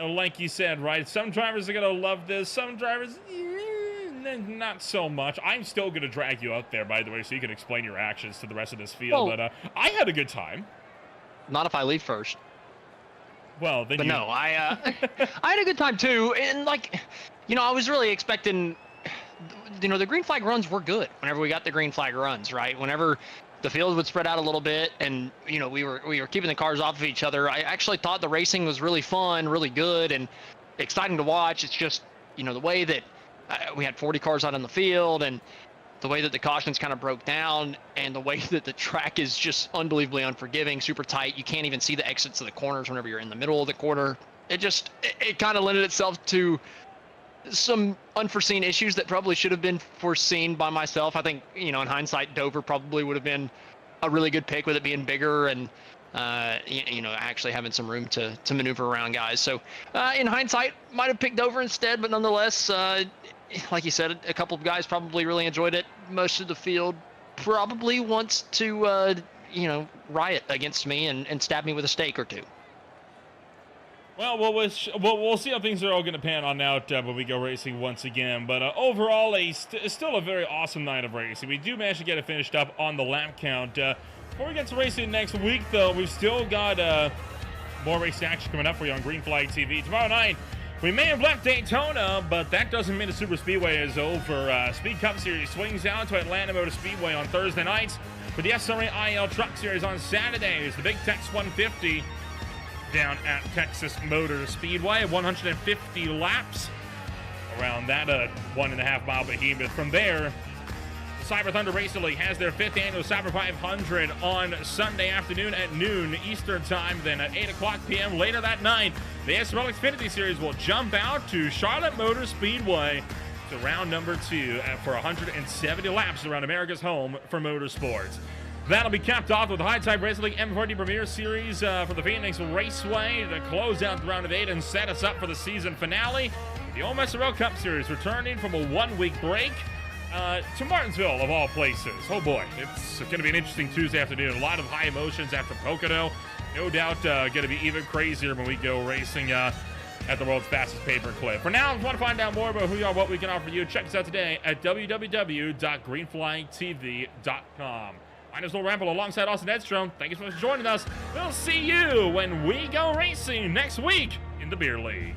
like you said, right, some drivers are going to love this, some drivers, not so much. I'm still going to drag you out there, by the way, so you can explain your actions to the rest of this field, but I had a good time. Not if I lead first. Well, then no, I had a good time, too, and, I was really expecting, the green flag runs were good whenever we got the green flag runs, right? Whenever the field would spread out a little bit, and we were keeping the cars off of each other. I actually thought the racing was really fun, really good, and exciting to watch. It's just the way that we had 40 cars out on the field, and the way that the cautions kind of broke down and the way that the track is just unbelievably unforgiving, super tight. You can't even see the exits of the corners whenever you're in the middle of the corner. It kind of lended itself to some unforeseen issues that probably should have been foreseen by myself. I think, in hindsight, Dover probably would have been a really good pick with it being bigger and, actually having some room to maneuver around guys. So in hindsight, might have picked Dover instead, but nonetheless, like you said, a couple of guys probably really enjoyed it. Most of the field probably wants to, riot against me and stab me with a stake or two. Well, we'll see how things are all going to pan on out when we go racing once again. But overall, still a very awesome night of racing. We do manage to get it finished up on the lap count. Before we get to racing next week, though, we've still got more race action coming up for you on Green Flag TV. Tomorrow night, we may have left Daytona, but that doesn't mean the Super Speedway is over. Speed Cup Series swings out to Atlanta Motor Speedway on Thursday nights. For the SRA IL Truck Series on Saturdays, the Big Tex 150 down at Texas Motor Speedway, 150 laps around that 1.5 mile behemoth. From there, the Cyber Thunder Racing League has their 5th annual Cyber 500 on Sunday afternoon at noon Eastern Time. Then at 8 o'clock p.m. later that night, the SRL Xfinity Series will jump out to Charlotte Motor Speedway to round number 2 for 170 laps around America's home for motorsports. That'll be capped off with the High Type Racing League M40 Premier Series for the Phoenix Raceway to close out the round of 8 and set us up for the season finale. The Ole Miss Rail Cup Series returning from a 1-week break to Martinsville, of all places. Oh boy, it's going to be an interesting Tuesday afternoon. A lot of high emotions after Pocono. No doubt going to be even crazier when we go racing at the world's fastest paperclip. For now, if you want to find out more about who you are, what we can offer you, check us out today at www.greenflagtv.com. I'm Will Ramble alongside Austin Edstrom. Thank you so much for joining us. We'll see you when we go racing next week in the Beer League.